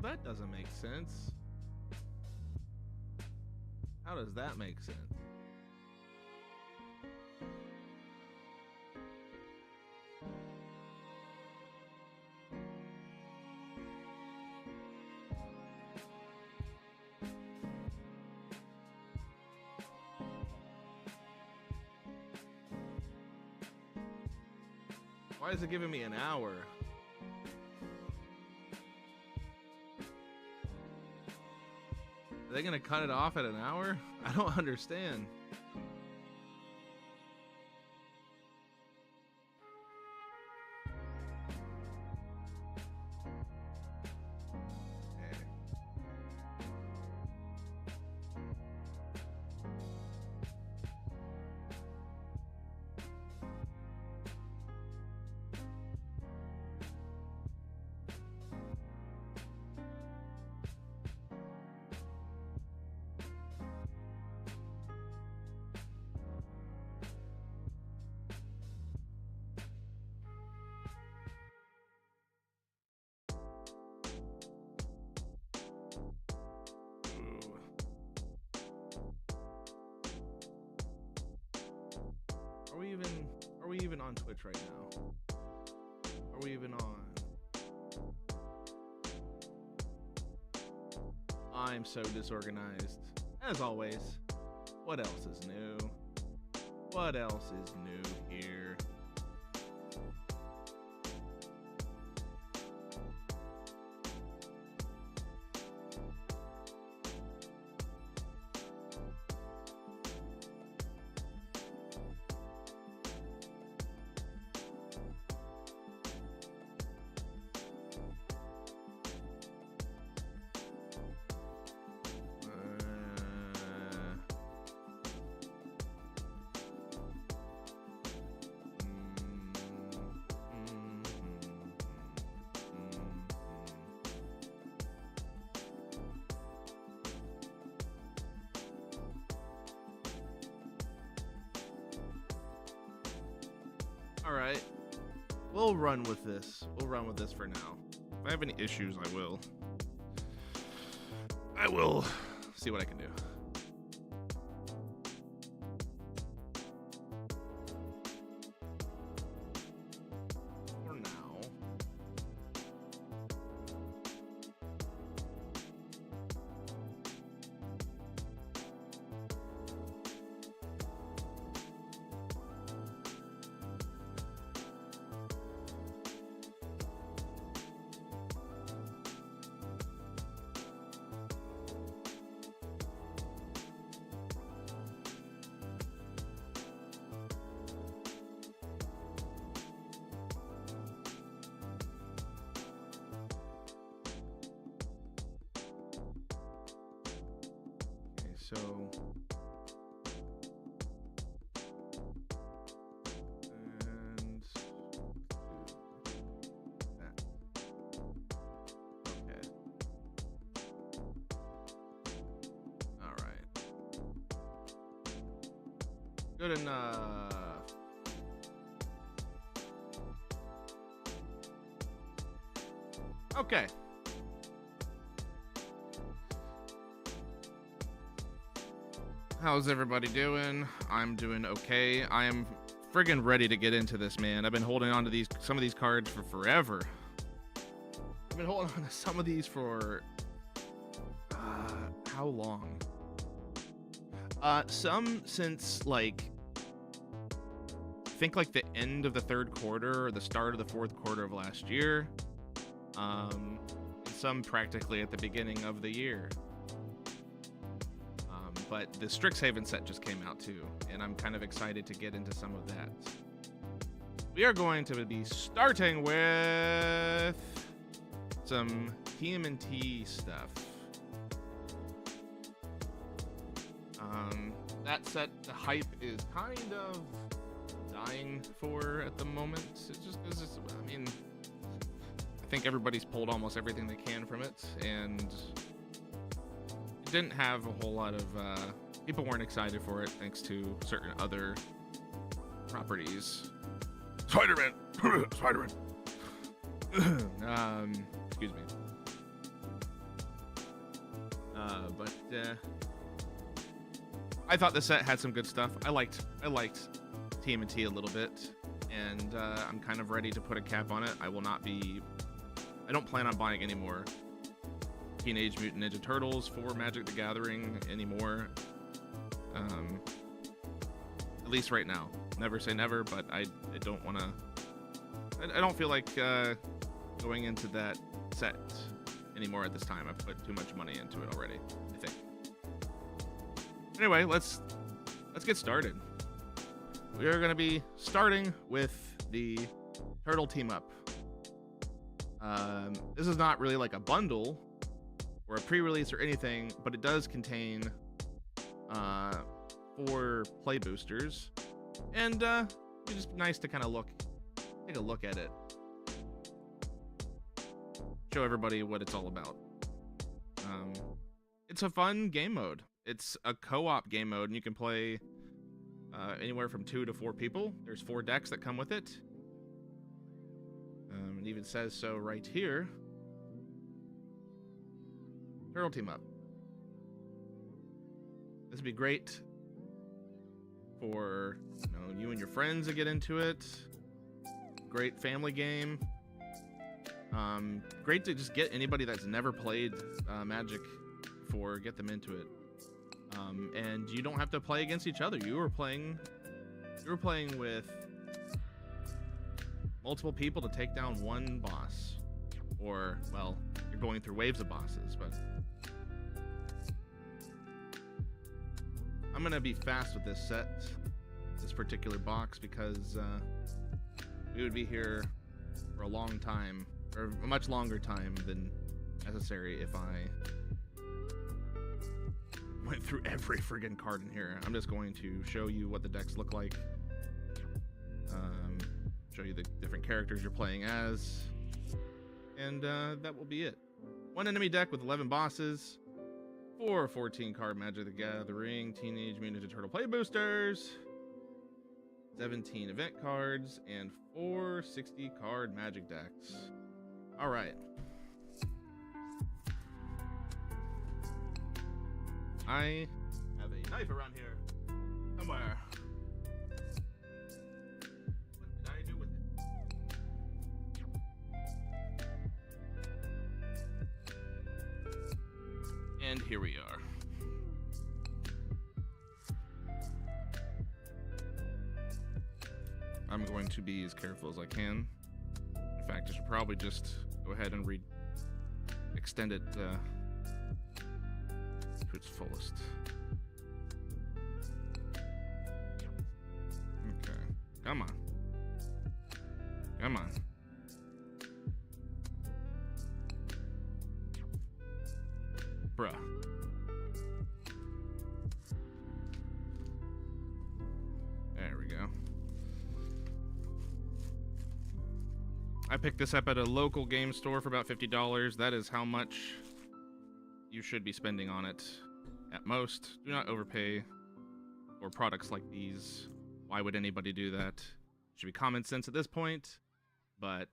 that doesn't make sense. How does that make sense? Why is it giving me an hour? Are they gonna cut it off at an hour? I don't understand. Are we even on Twitch right now? Are we even on? I'm so disorganized. As always. What else is new? What else is new here? All right, we'll run with this. We'll run with this for now. If I have any issues, I will see what I can do. For now. So and that. Okay. All right. Good enough. Okay. How's everybody doing? I'm doing okay. I am friggin' ready to get into this, man. I've been holding on to some of these cards for forever. I've been holding on to some of these for how long? Some since like I think like the end of the third quarter or the start of the fourth quarter of last year. And some practically at the beginning of the year. But the Strixhaven set just came out too, and I'm kind of excited to get into some of that. We are going to be starting with some Tmnt stuff. That set, the hype is kind of dying for at the moment. I mean, I think everybody's pulled almost everything they can from it, and it didn't have a whole lot of people weren't excited for it thanks to certain other properties. Spider-Man. Spider-Man. Excuse me. but I thought the set had some good stuff. I liked Tmnt a little bit, and I'm kind of ready to put a cap on it. I don't plan on buying any more Teenage Mutant Ninja Turtles for Magic the Gathering anymore. At least right now. Never say never, but I don't want to. I don't feel like going into that set anymore at this time. I've put too much money into it already, I think. Anyway, let's get started. We are going to be starting with the Turtle Team Up. This is not really like a bundle or a pre-release or anything, but it does contain 4 play boosters, and it's just nice to kind of take a look at it, show everybody what it's all about. It's a fun game mode. It's a co-op game mode, and you can play anywhere from 2 to 4 people. There's 4 decks that come with it. It even says so right here. Turtle Team Up. This would be great for you and your friends to get into it. Great family game. Great to just get anybody that's never played Magic before, get them into it. And you don't have to play against each other. You were playing with multiple people to take down one boss, or well, you're going through waves of bosses. But I'm gonna be fast with this set, this particular box, because we would be here for a long time, or a much longer time than necessary if I went through every friggin' card in here. I'm just going to show you what the decks look like, show you the different characters you're playing as, and that will be it. 1 enemy deck with 11 bosses, 4 14-card Magic the Gathering Teenage Mutant Ninja Turtle play boosters, 17 event cards, and 4 60-card Magic decks. All right. I have a knife around here somewhere. What did I do with it? And here we are. I'm going to be as careful as I can. In fact, I should probably just go ahead and extend it to its fullest. Okay, come on. Come on. Bruh. There we go. I picked this up at a local game store for about $50. That is how much you should be spending on it at most. Do not overpay for products like these. Why would anybody do that? It should be common sense at this point. But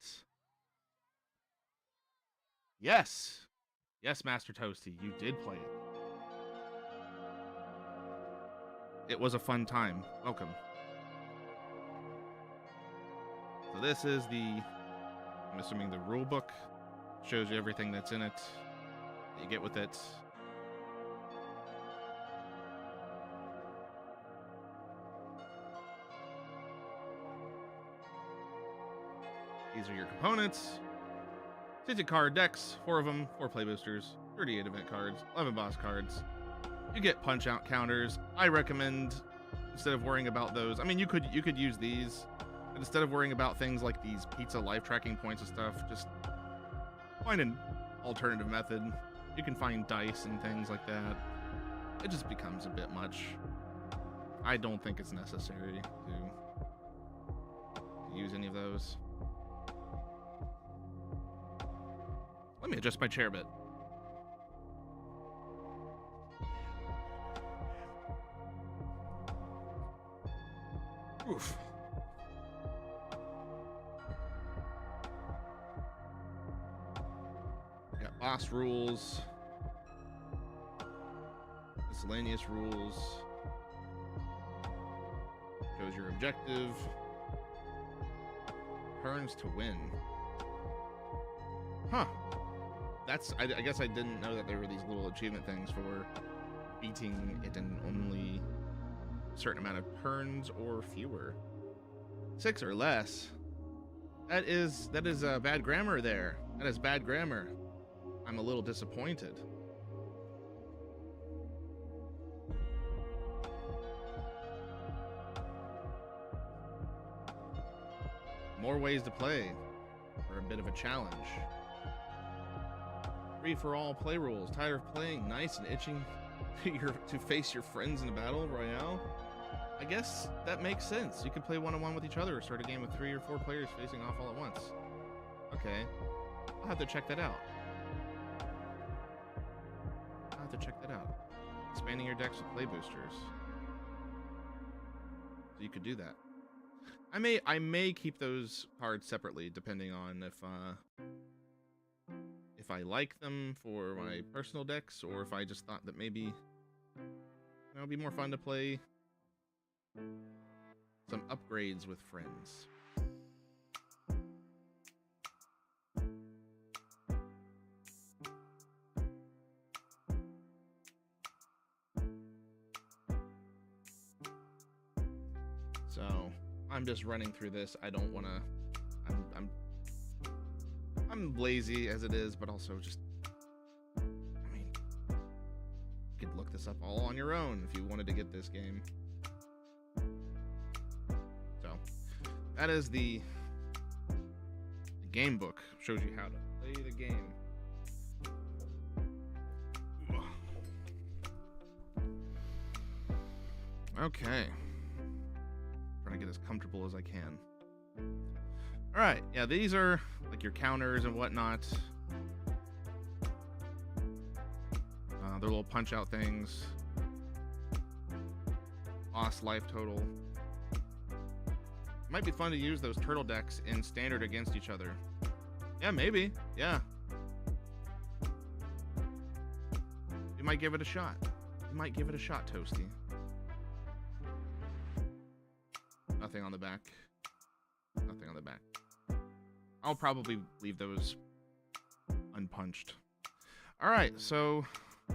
yes, Master Toasty, you did play it. It was a fun time. Welcome. So this is I'm assuming the rule book. Shows you everything that's in it that you get with it. These are your components. 60 card decks, 4 of them, 4 play boosters, 38 event cards, 11 boss cards. You get punch out counters. I recommend, instead of worrying about those, I mean, you could use these, but instead of worrying about things like these pizza life tracking points and stuff, just find an alternative method. You can find dice and things like that. It just becomes a bit much. I don't think it's necessary to use any of those. Let me adjust my chair a bit. Oof. Got boss rules. Miscellaneous rules. Shows your objective. Turns to win. Huh. I guess I didn't know that there were these little achievement things for beating it in only a certain amount of turns or fewer. 6 or less. That is bad grammar there. That is bad grammar. I'm a little disappointed. More ways to play, or a bit of a challenge. Free-for-all play rules. Tired of playing nice and itching to face your friends in a battle royale? I guess that makes sense. You could play one-on-one with each other or start a game with 3 or 4 players facing off all at once. Okay. I'll have to check that out. Expanding your decks with play boosters. So you could do that. I may keep those cards separately depending on if I like them for my personal decks, or if I just thought that maybe it would be more fun to play some upgrades with friends. So I'm just running through this. I don't want to. I'm lazy as it is, but also just. I mean, you could look this up all on your own if you wanted to get this game. So that is the game book. Shows you how to play the game. Okay. Trying to get as comfortable as I can. All right, yeah, these are like your counters and whatnot. They're little punch-out things. Boss life total. Might be fun to use those turtle decks in standard against each other. Yeah, maybe. Yeah. You might give it a shot. Toasty. Nothing on the back. I'll probably leave those unpunched. All right, so I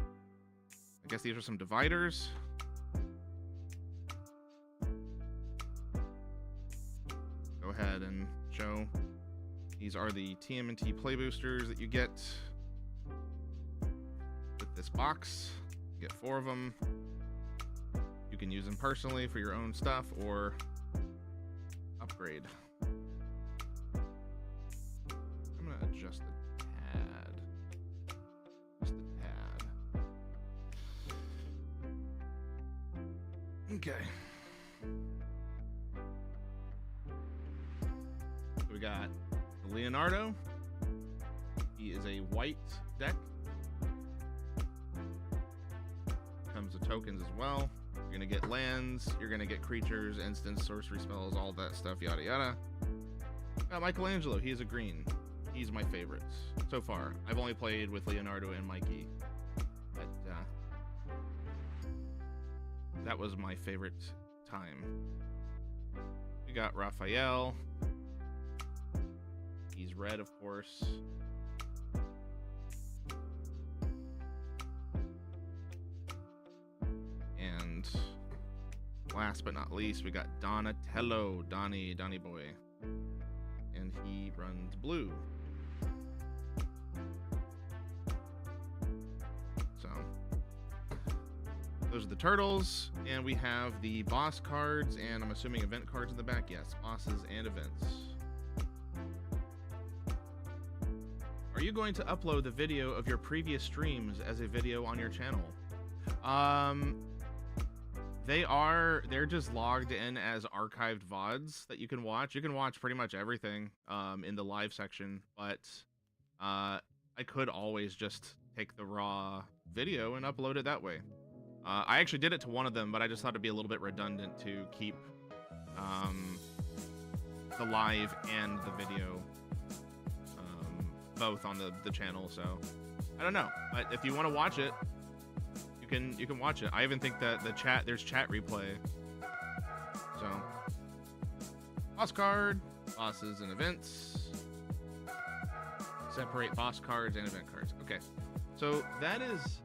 guess these are some dividers. Go ahead and show. These are the TMNT play boosters that you get with this box. You get 4 of them. You can use them personally for your own stuff or upgrade. I'm gonna adjust the tad. Okay. So we got Leonardo. He is a white deck. Comes with tokens as well. You're gonna get lands, you're gonna get creatures, instants, sorcery spells, all that stuff, yada yada. Got Michelangelo, he is a green. He's my favorite so far. I've only played with Leonardo and Mikey, but that was my favorite time. We got Raphael. He's red, of course. And last but not least, we got Donatello, Donnie boy. And he runs blue. So those are the turtles, and we have the boss cards, and I'm assuming event cards in the back. Yes, bosses and events. Are you going to upload the video of your previous streams as a video on your channel? They're just logged in as archived VODs that you can watch. You can watch pretty much everything in the live section, but I could always just take the raw video and upload it that way. I actually did it to one of them, but I just thought it'd be a little bit redundant to keep the live and the video both on the channel. So I don't know, but if you want to watch it, you you can watch it. I even think that there's chat replay. So, boss card, bosses and events. Separate boss cards and event cards. Okay, so that is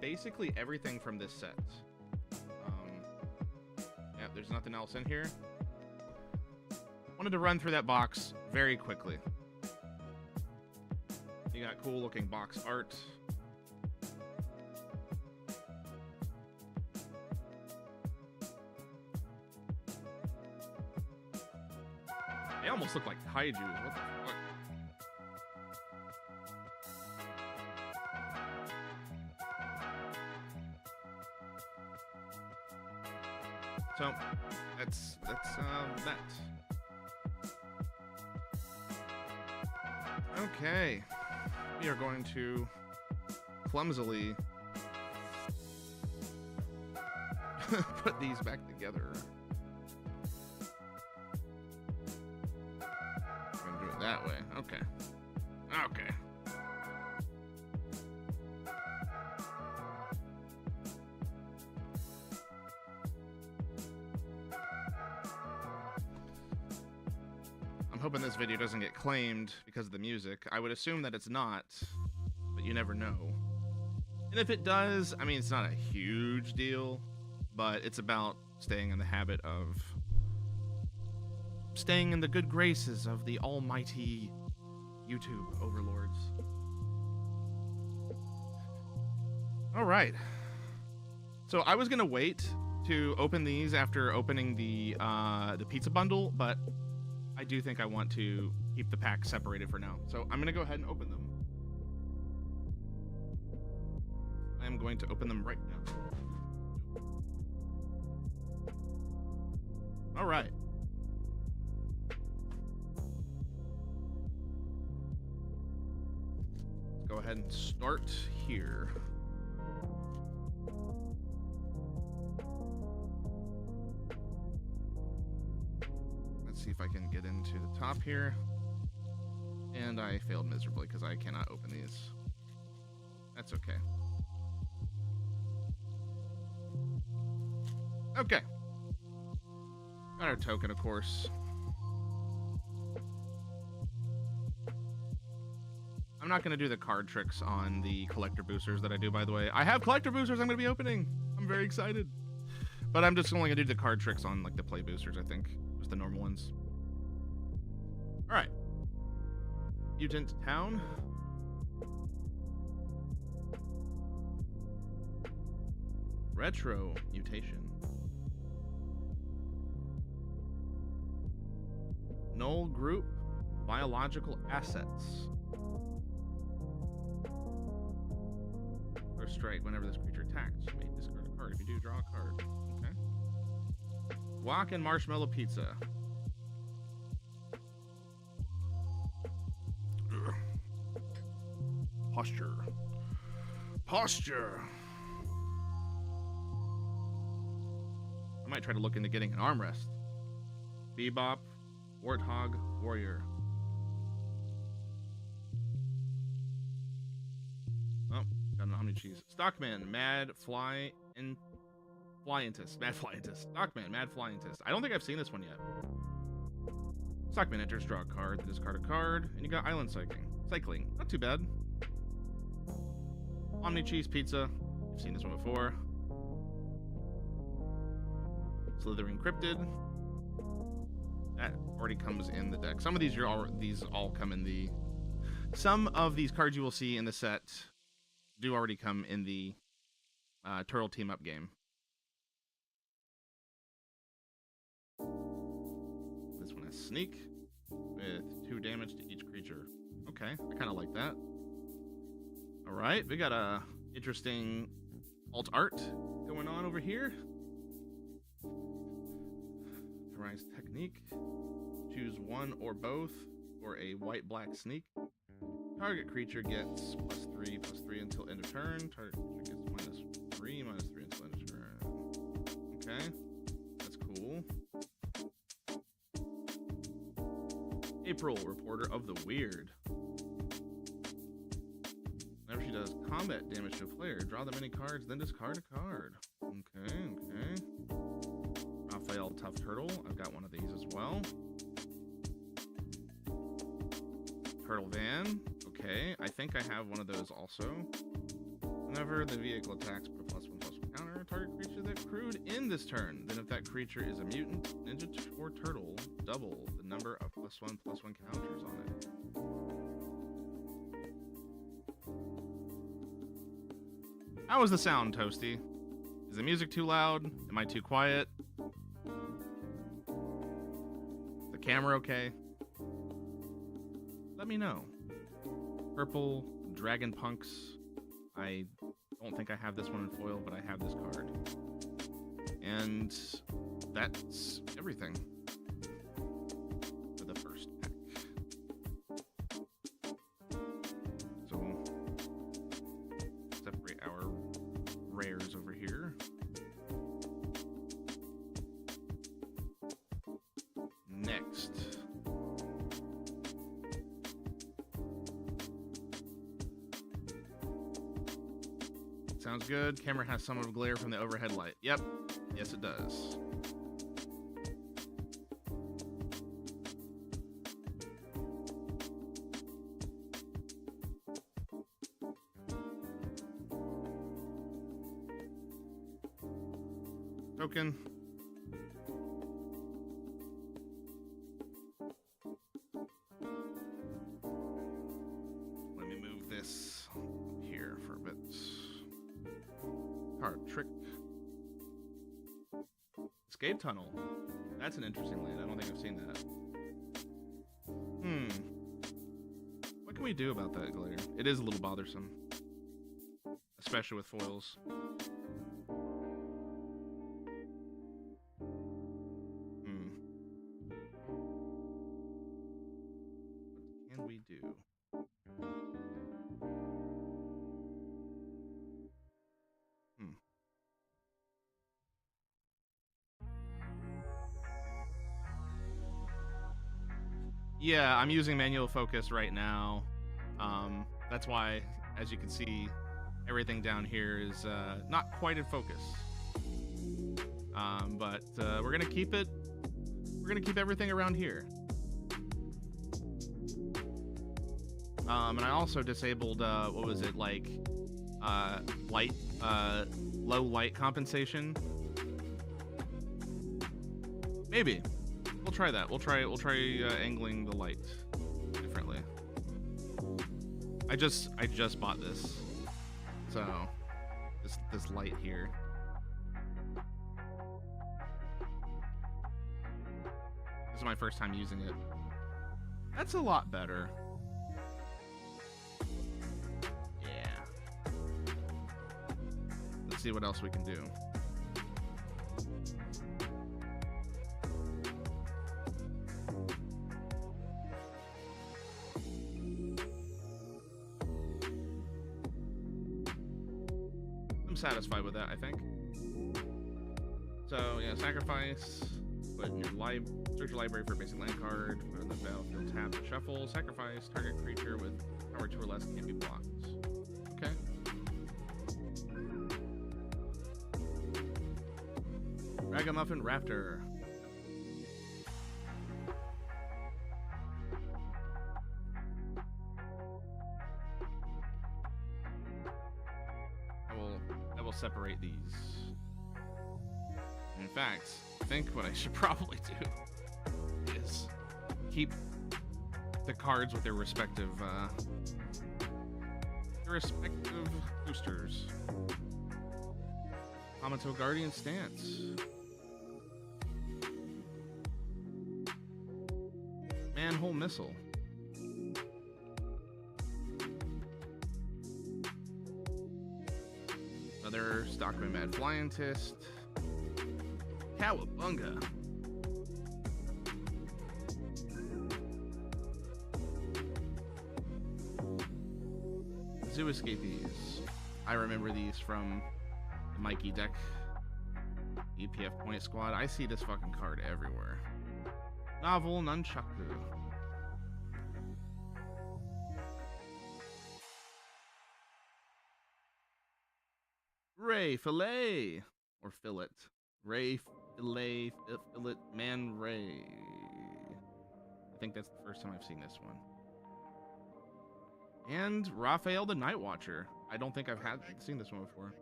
basically everything from this set. Yeah, there's nothing else in here. Wanted to run through that box very quickly. You got cool looking box art. They almost look like kaijus. What the fuck? So that's that. Okay, we are going to clumsily put these back together. I'm gonna do it that way. Okay. Okay. I'm hoping this video doesn't get claimed because of the music. I would assume that it's not, but you never know. And if it does, I mean, it's not a huge deal, but it's about staying in the habit of staying in the good graces of the almighty YouTube overlords. All right. So I was gonna wait to open these after opening the pizza bundle, but I do think I want to keep the pack separated for now. So I'm gonna go ahead and open them. I am going to open them right now. All right. Let's go ahead and start here. Let's see if I can get into the top here. And I failed miserably because I cannot open these. That's okay. Okay. Got our token, of course. I'm not going to do the card tricks on the collector boosters that I do, by the way. I have collector boosters I'm going to be opening. I'm very excited. But I'm just only going to do the card tricks on like the play boosters, I think. Just the normal ones. All right. Mutant Town. Retro Mutation. Null Group. Biological Assets. First strike whenever this creature attacks. You may discard a card. If you do, draw a card. Okay. Guac and Marshmallow Pizza. Ugh. Posture. Posture. I might try to look into getting an armrest. Bebop. Warthog. Warrior. Oh, got an Omni Cheese. Stockman. Mad Fly and Flyentist. Mad Flyentist. Stockman. Mad Flyentist. I don't think I've seen this one yet. Stockman enters, draw a card, then discard a card, and you got Island Cycling. Not too bad. Omni Cheese Pizza. You've seen this one before. Slithering Cryptid. That already comes in the deck. Some of these all come in the. Some of these cards you will see in the set do already come in the Turtle Team Up game. This one has Sneak with 2 damage to each creature. Okay, I kind of like that. All right, we got a interesting alt art going on over here. Rise Technique. Choose one or both for a white-black sneak. Target creature gets +3/+3 until end of turn. Target creature gets -3/-3 until end of turn. Okay, that's cool. April, Reporter of the Weird. Whenever she does combat damage to a player, draw the many cards, then discard a card. Okay, okay. Raphael Tough Turtle. I've got one of these as well. Turtle Van. Okay, I think I have one of those also. Whenever the vehicle attacks, put a +1/+1 counter. Target creature that crewed in this turn. Then if that creature is a mutant, ninja, or turtle, double the number of +1/+1 counters on it. How is the sound, Toasty? Is the music too loud? Am I too quiet? Is the camera okay? Let me know. Purple Dragon Punks. I don't think I have this one in foil, but I have this card. And that's everything for the first pack. So, separate our rares over here. Next. Sounds good. Camera has some of glare from the overhead light. Yep. Yes, it does. Token. Let me move this here for a bit. Card trick. Escape tunnel. That's an interesting land. I don't think I've seen that. What can we do about that glare? It is a little bothersome. Especially with foils. What can we do? Yeah, I'm using manual focus right now. That's why, as you can see, everything down here is not quite in focus. But we're gonna keep it. We're gonna keep everything around here. And I also disabled what was it, like light, low light compensation. Maybe. We'll try that. We'll try angling the light differently. I just bought this, so this light here. This is my first time using it. That's a lot better. Yeah. Let's see what else we can do. Satisfied with that, I think. So yeah, sacrifice. Put in your search your library for a basic land card. Put in the battlefield tab to shuffle. Sacrifice. Target creature with power 2 or less can't be blocked. Okay. Ragamuffin Raptor. I will separate these. And in fact, I think what I should probably do is keep the cards with their respective boosters. Hamato Guardian Stance. Manhole Missile. Another Stockman Mad Flyentist. Cowabunga. Zoo Escapees. I remember these from the Mikey deck. EPF Point Squad. I see this fucking card everywhere. Novel Nunchaku. Ray Fillet or Fillet. Ray Fillet, Fillet, Man Ray. I think that's the first time I've seen this one. And Raphael the Night Watcher. I don't think I've seen this one before.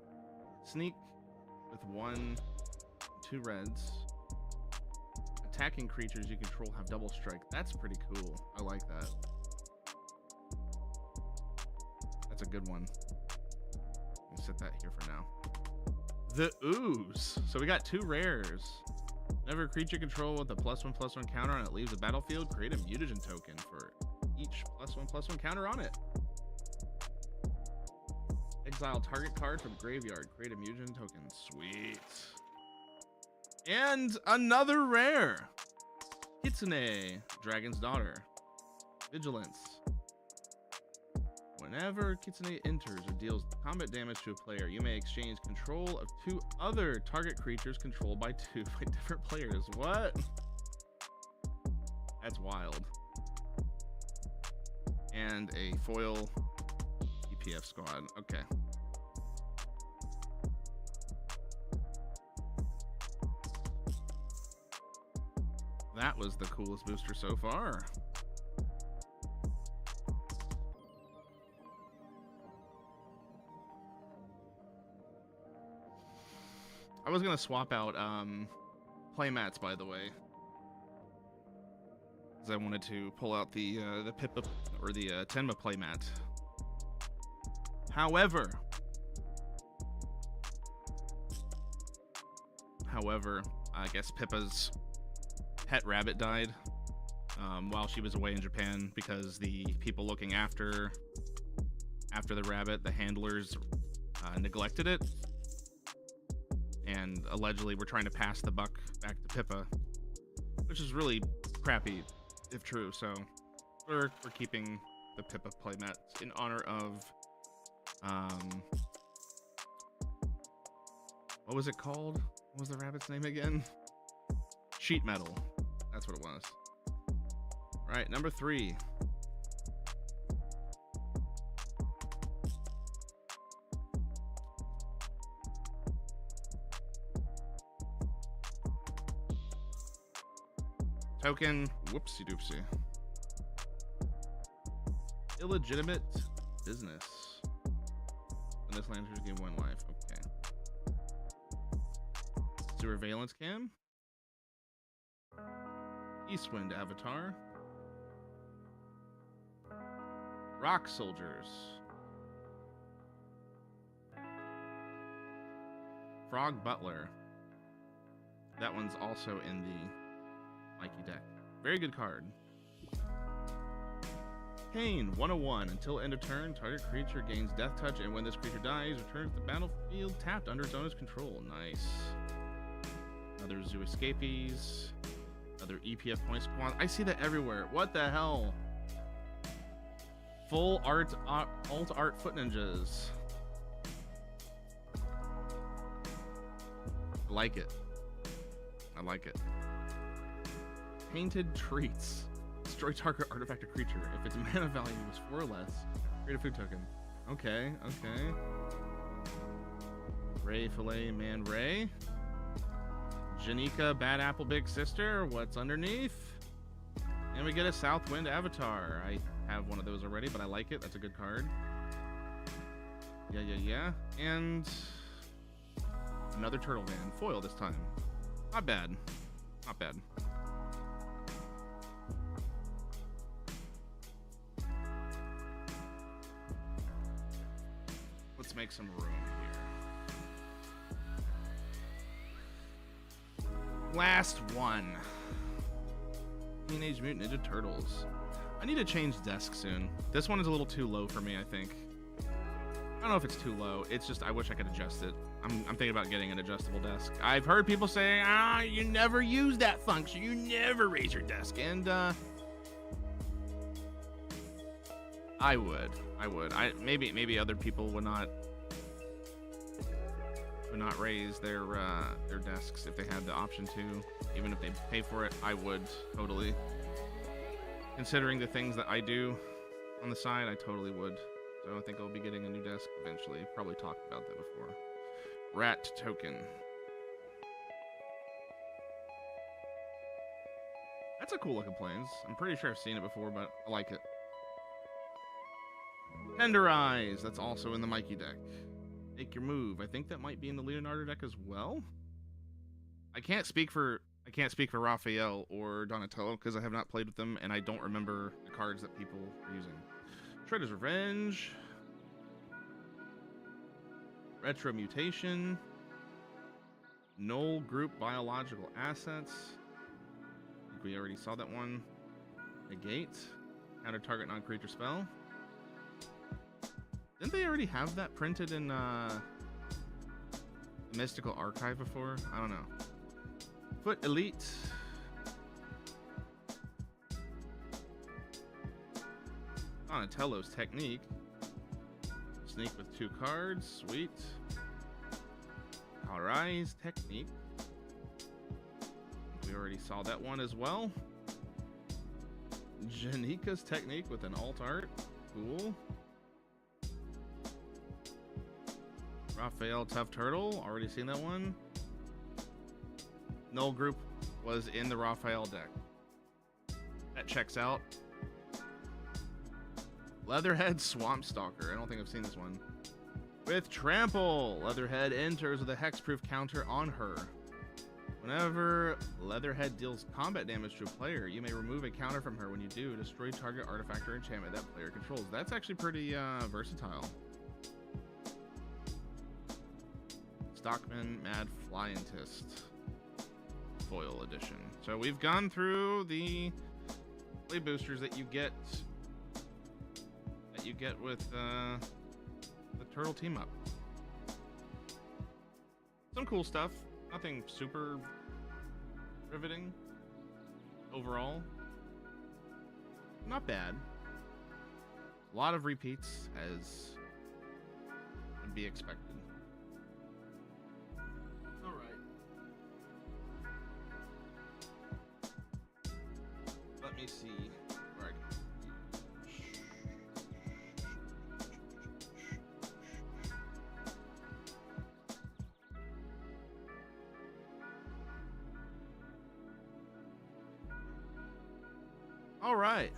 Sneak with 1, 2 reds. Attacking creatures you control have double strike. That's pretty cool. I like that. That's a good one. I'll set that here for now. The Ooze. So we got 2 rares. Whenever a creature control with a +1/+1 counter on it leaves the battlefield, create a mutagen token for each +1/+1 counter on it. Exile target card from graveyard. Create a mutagen token. Sweet. And another rare. Kitsune, Dragon's Daughter. Vigilance. Whenever Kitsune enters or deals combat damage to a player, you may exchange control of 2 other target creatures controlled by 2 different players. What? That's wild. And a foil EPF squad. Okay. That was the coolest booster so far. I was gonna swap out playmats, by the way, because I wanted to pull out the Pippa or the Tenma playmat. However, I guess Pippa's pet rabbit died while she was away in Japan because the people looking after the rabbit, the handlers, neglected it. And allegedly we're trying to pass the buck back to Pippa, which is really crappy if true. So we're keeping the Pippa playmat in honor of what was it called? What was the rabbit's name again? Sheet metal. That's what it was. All right, number 3. Token, whoopsie doopsie. Illegitimate business. When this land gain 1 life. Okay. Surveillance cam. Eastwind avatar. Rock soldiers. Frog butler. That one's also in the Mikey deck. Very good card. Kane, 101. Until end of turn, target creature gains death touch, and when this creature dies, returns to the battlefield tapped under its owner's control. Nice. Another Zoo Escapees. Another EPF point squad. I see that everywhere. What the hell? Full art, alt art foot ninjas. I like it. I like it. Painted treats. Destroy target artifact or creature. If its mana value is 4 or less, create a food token. Okay, okay. Ray Fillet Man Ray. Janika Bad Apple Big Sister. What's underneath? And we get a Southwind Avatar. I have one of those already, but I like it. That's a good card. Yeah. And another Turtle Van. Foil this time. Not bad. Not bad. Let's make some room here. Last one. Teenage Mutant Ninja Turtles. I need to change desk soon. This one is a little too low for me, I think. I don't know if it's too low. It's just I wish I could adjust it. I'm thinking about getting an adjustable desk. I've heard people say, you never use that function. You never raise your desk. And I would. Maybe other people would not raise their desks if they had the option to. Even if they pay for it, I would totally. Considering the things that I do on the side, I totally would. So I think I'll be getting a new desk eventually. Probably talked about that before. Rat token. That's a cool looking planes. I'm pretty sure I've seen it before, but I like it. Tenderize. That's also in the Mikey deck. Make your move. I think that might be in the Leonardo deck as well. I can't speak for Raphael or Donatello because I have not played with them and I don't remember the cards that people are using. Shredder's Revenge. Retro Mutation. Null Group Biological Assets. I think we already saw that one. Negate. Counter target non-creature spell. Didn't they already have that printed in the Mystical Archive before? I don't know. Foot Elite. Donatello's Technique. Sneak with 2 cards. Sweet. Karai's Technique. We already saw that one as well. Janika's Technique with an alt art. Cool. Raphael Tough Turtle. Already seen that one. Null Group was in the Raphael deck. That checks out. Leatherhead Swamp Stalker. I don't think I've seen this one. With Trample. Leatherhead enters with a hexproof counter on her. Whenever Leatherhead deals combat damage to a player, you may remove a counter from her. When you do, destroy target artifact or enchantment that player controls. That's actually pretty versatile. Stockman Mad Flyentist foil edition. So we've gone through the play boosters that you get with the turtle team up. Some cool stuff. Nothing super riveting overall. Not bad. A lot of repeats as would be expected. Let me see where I can. All right.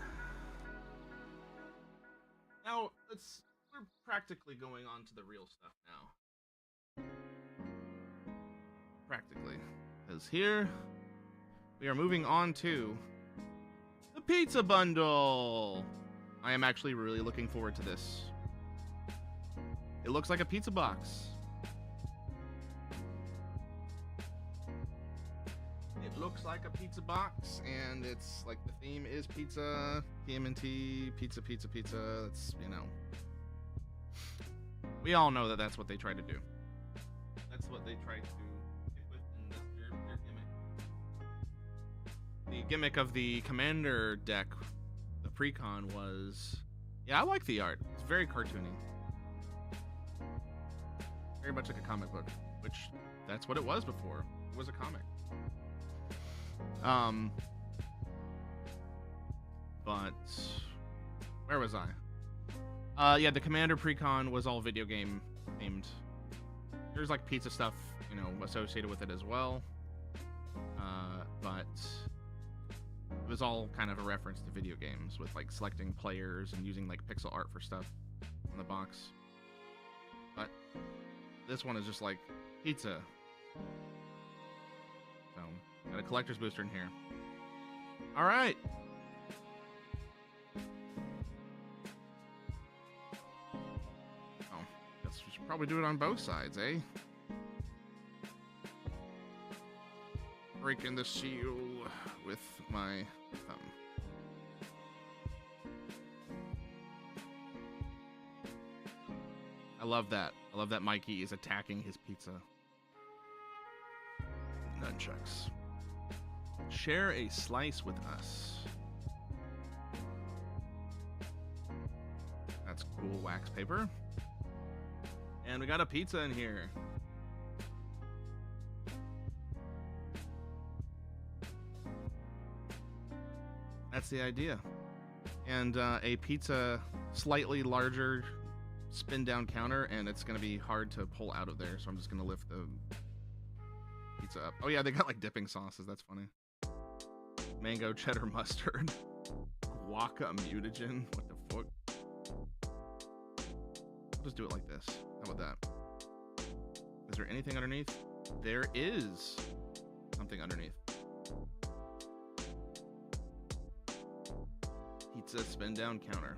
Now we're practically going on to the real stuff now. Practically. Because here we are moving on to the pizza bundle. I am actually really looking forward to this. It looks like a pizza box. It looks like a pizza box, and it's like the theme is pizza, Tmnt, pizza, pizza, pizza. It's, you know, we all know that that's what they try to do. That's what they try to stick with, and that's their gimmick. The gimmick of the Commander deck, the Precon, was, yeah, I like the art. It's very cartoony. Very much like a comic book, which that's what it was before. It was a comic. But where was I? Yeah, the Commander Precon was all video game themed. There's like pizza stuff, you know, associated with it as well. But it was all kind of a reference to video games with like selecting players and using like pixel art for stuff on the box. But this one is just like pizza. So, got a collector's booster in here. All right. Oh, guess we should probably do it on both sides, eh? Breaking the seal with my thumb. I love that. I love that Mikey is attacking his pizza. Nunchucks. Share a slice with us. That's cool wax paper. And we got a pizza in here. That's the idea. And a pizza slightly larger spin down counter, and it's gonna be hard to pull out of there. So I'm just gonna lift the pizza up. Oh yeah, they got like dipping sauces. That's funny. Mango cheddar mustard, guaca mutagen. What the fuck? I'll just do it like this. How about that? Is there anything underneath? There is something underneath. Pizza spin down counter.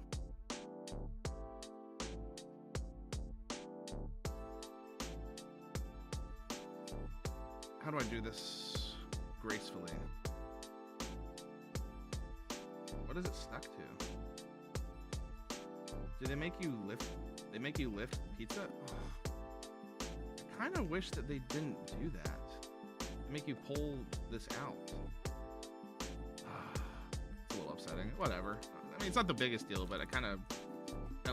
How do I do this gracefully? What is it stuck to? Do they make you lift? They make you lift pizza? Oh, I kind of wish that they didn't do that. They make you pull this out. It's a little upsetting. Whatever. I mean, it's not the biggest deal, but I kind of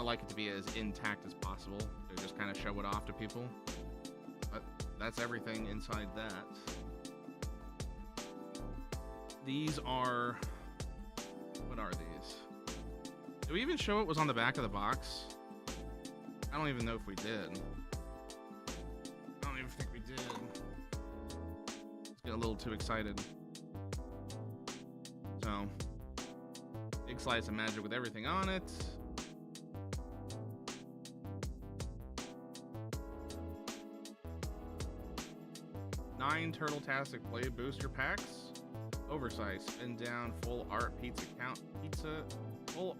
like it to be as intact as possible. To just kind of show it off to people. But that's everything inside that. These are... What are these? Did we even show what was on the back of the box? I don't even know if we did. I don't even think we did. Let's get a little too excited. So, big slice of magic with everything on it. Nine Turtle-tastic Play booster packs. Oversized spin down full art pizza count pizza full.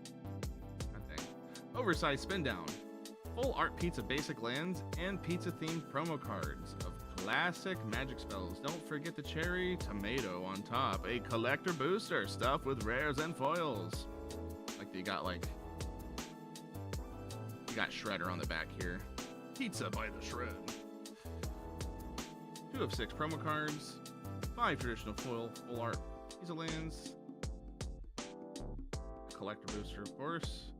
Oversized spin down full art pizza basic lands and pizza themed promo cards of classic magic spells. Don't forget the cherry tomato on top. A collector booster stuffed with rares and foils. Like you got Shredder on the back here. Pizza by the shred. 2 of 6 promo cards. 5 traditional full art pizza lands. Collector booster, of course.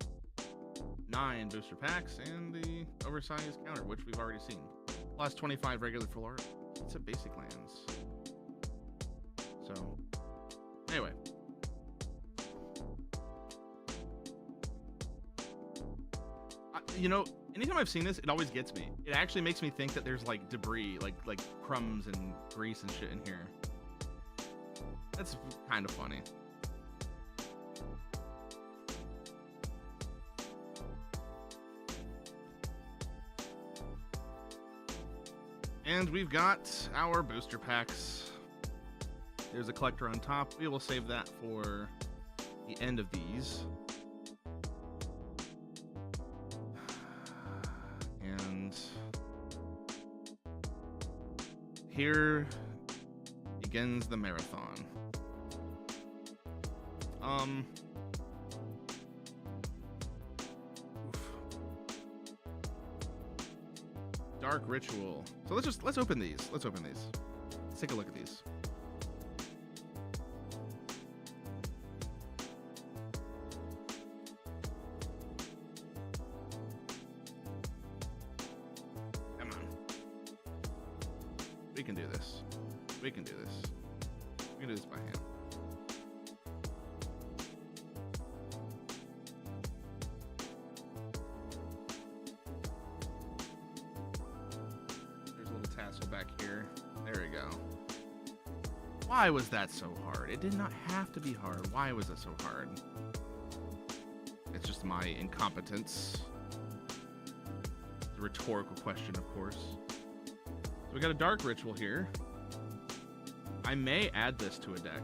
9 booster packs and the oversized counter, which we've already seen. Plus 25 regular full art pizza basic lands. So, anyway. You know, anytime I've seen this, it always gets me. It actually makes me think that there's like debris, like crumbs and grease and shit in here. That's kind of funny. And we've got our booster packs. There's a collector on top. We will save that for the end of these. And here begins the marathon. Dark Ritual. So let's open these. Let's take a look at these. Come on. We can do this. We can do this. We can do this by hand. Back here. There we go. Why was that so hard? It did not have to be hard. Why was it so hard? It's just my incompetence. It's a rhetorical question, of course. So we got a Dark Ritual here. I may add this to a deck.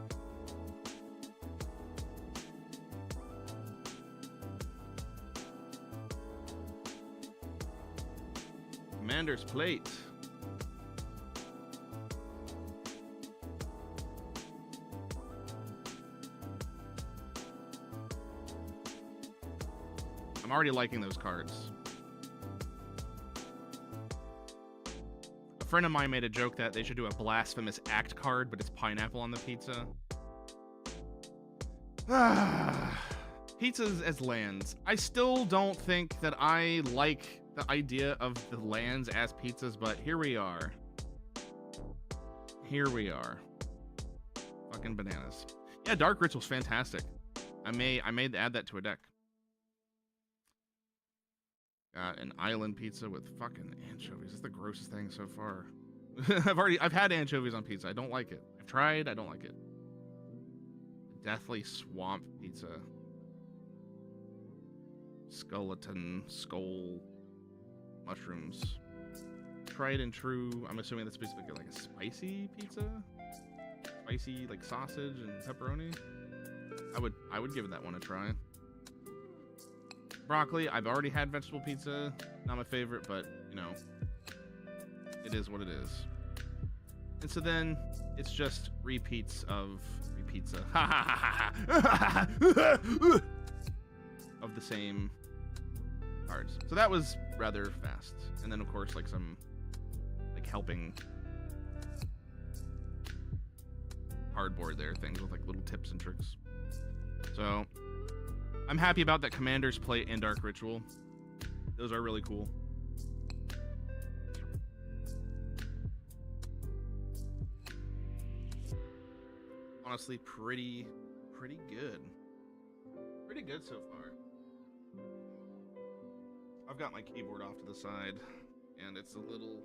Commander's Plate. I'm already liking those cards. A friend of mine made a joke that they should do a Blasphemous Act card, but it's pineapple on the pizza. Pizzas as lands. I still don't think that I like the idea of the lands as pizzas, but here we are. Here we are. Fucking bananas. Yeah, Dark Ritual's fantastic. I may add that to a deck. Got an island pizza with fucking anchovies. It's the grossest thing so far. I've had anchovies on pizza. I don't like it. I've tried. I don't like it. Deathly swamp pizza. Skeleton skull mushrooms. Tried and true. I'm assuming that's basically like a spicy pizza. Spicy like sausage and pepperoni. I would give that one a try. Broccoli, I've already had vegetable pizza. Not my favorite, but you know, it is what it is. And so then it's just repeats of pizza. Of the same cards. So that was rather fast. And then of course like some like helping cardboard there, things with like little tips and tricks. So I'm happy about that. Commander's Plate and Dark Ritual. Those are really cool. Honestly, pretty good. Pretty good so far. I've got my keyboard off to the side, and it's a little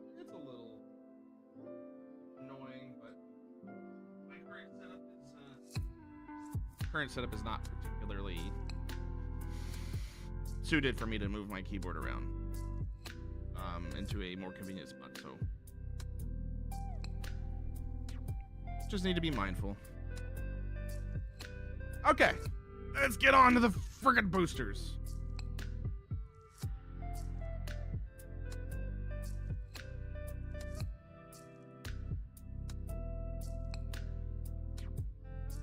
annoying, but my current setup is not particularly suited for me to move my keyboard around into a more convenient spot, so just need to be mindful. Okay, let's get on to the friggin' boosters.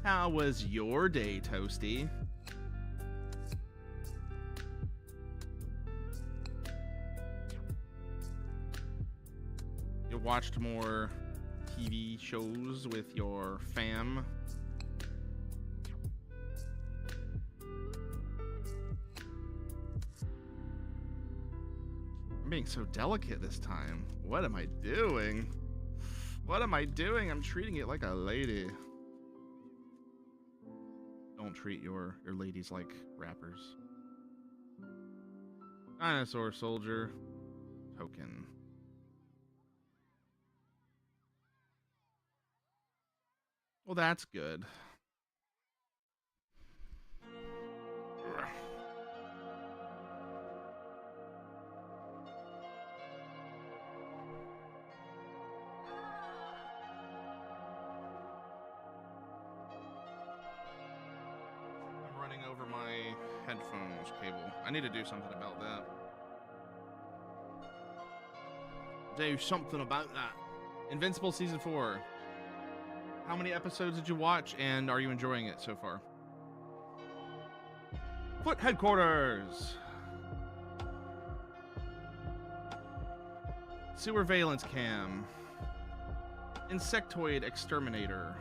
How was your day, Toasty? You watched more TV shows with your fam? I'm being so delicate this time. What am I doing? What am I doing? I'm treating it like a lady. Don't treat your ladies like rappers. Dinosaur soldier. Token. Well, that's good. Over my headphones cable. I need to do something about that. Do something about that. Invincible Season 4. How many episodes did you watch, and are you enjoying it so far? Foot Headquarters. Sewer Valence Cam. Insectoid Exterminator.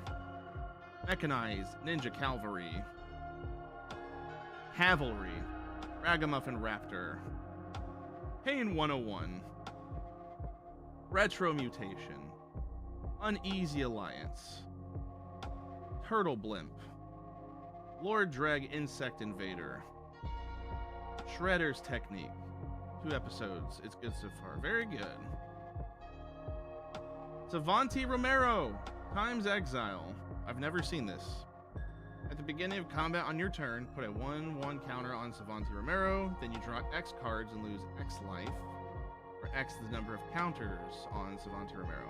Mechanized Ninja Cavalry. Cavalry, Ragamuffin Raptor, Pain 101, Retro Mutation, Uneasy Alliance, Turtle Blimp, Lord Dreg Insect Invader, Shredder's Technique, 2 episodes, it's good so far, very good. Savanti Romero, Times Exile, I've never seen this. At the beginning of combat on your turn, put a 1/1 counter on Savanti Romero, then you draw X cards and lose X life, where X is the number of counters on Savanti Romero.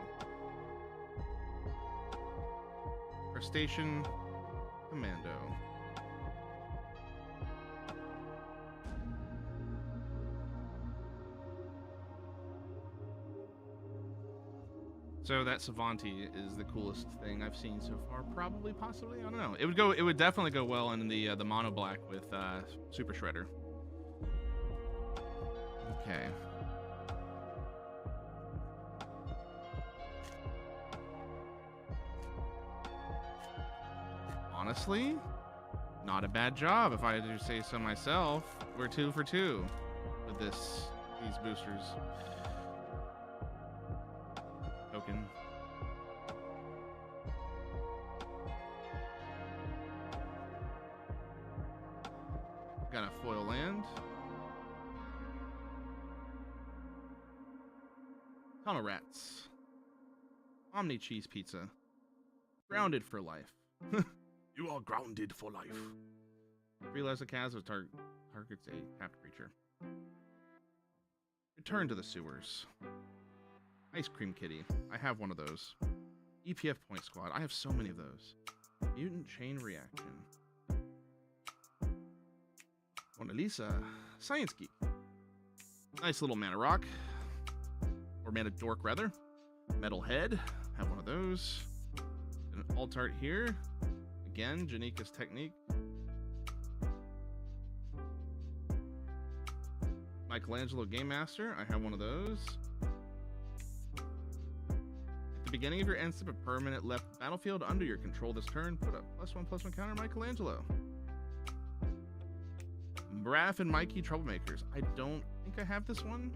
Crustacean Commando. So that Savanti is the coolest thing I've seen so far. Probably, possibly, I don't know. It would definitely go well in the mono black with Super Shredder. Okay. Honestly, not a bad job if I do say so myself. We're 2 for 2 with these boosters. Token. Got a foil land. Tunnel Rats. Omni Cheese Pizza. Grounded for life. You are grounded for life. Realize the Chasm targets a tapped creature. Return to the sewers. Ice Cream Kitty. I have one of those. EPF Point Squad. I have so many of those. Mutant Chain Reaction. Mona Lisa. Science Geek. Nice little Mana Rock. Or Mana Dork, rather. Metal Head. Have one of those. An alt art here. Again, Janika's Technique. Michelangelo Game Master. I have one of those. At the beginning of your end step, a permanent left battlefield under your control this turn. Put a +1/+1 counter Michelangelo. Raph and Mikey Troublemakers. I don't think I have this one.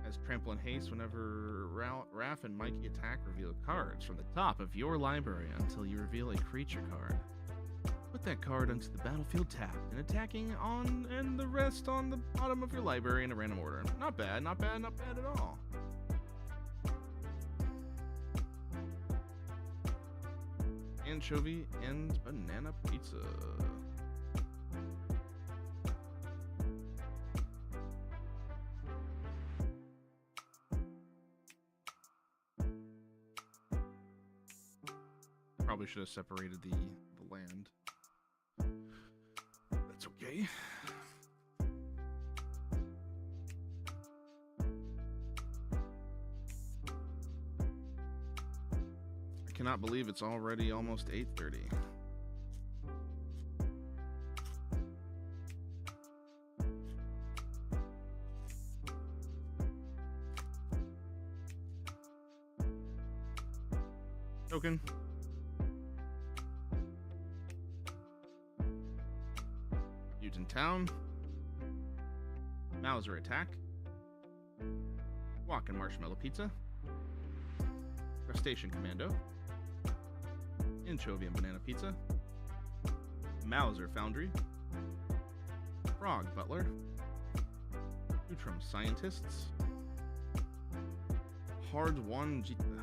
As Trample and Haste, whenever Raph and Mikey attack, reveal cards from the top of your library until you reveal a creature card. Put that card onto the battlefield tapped and attacking on, and the rest on the bottom of your library in a random order. Not bad, not bad, not bad at all. Anchovy and banana pizza. Probably should have separated the land. That's okay. I cannot believe it's already almost 8:30. Token. In town. Mauser attack. Walk and marshmallow pizza. Crustacean commando. Anchovy and banana pizza. Mauser foundry. Frog butler. Neutrum scientists. Hard one Jita.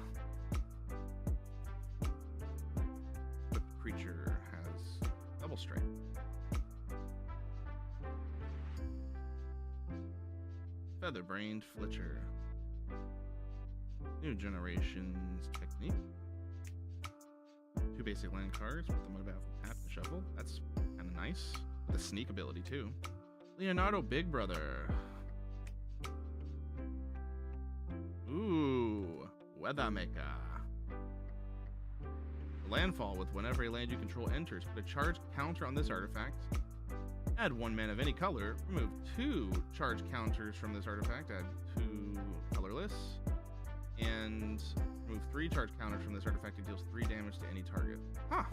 The creature has double strike. Feather-brained Fletcher. New Generations Technique. 2 basic land cards with them about tap and shuffle. That's kind of nice. With a sneak ability too. Leonardo Big Brother. Ooh, Weather Maker. Landfall with whenever a land you control enters, put a charge counter on this artifact. Add 1 mana of any color. Remove 2 charge counters from this artifact. Add 2 colorless. And remove 3 charge counters from this artifact. It deals 3 damage to any target. Huh.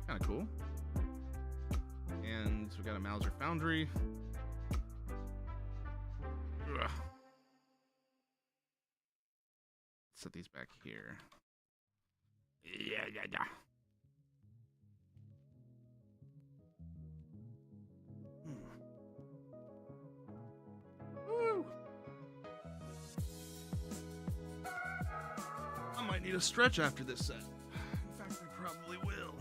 Kind of cool. And we got a Mauser Foundry. Ugh. Set these back here. Yeah. Woo. I might need a stretch after this set. In fact, I probably will.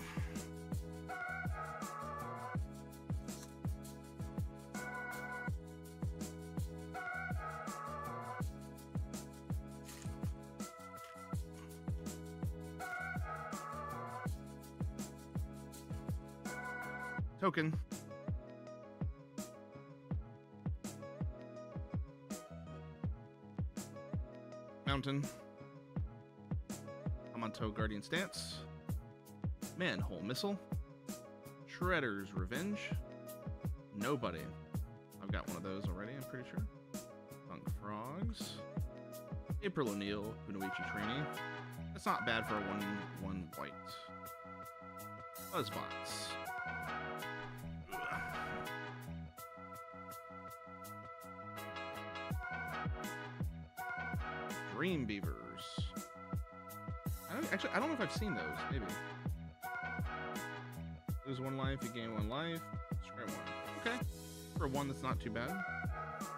Token. Mountain. Amanto Guardian Stance. Manhole Missile. Shredder's Revenge. Nobody. I've got one of those already, I'm pretty sure. Funk Frogs. April O'Neil, Kunoichi Trainee. That's not bad for a 1/1 white. Buzzbots. Dream Beavers. I don't know if I've seen those. Maybe. Lose 1 life, you gain 1 life. Scrap 1. Okay. For 1 that's not too bad.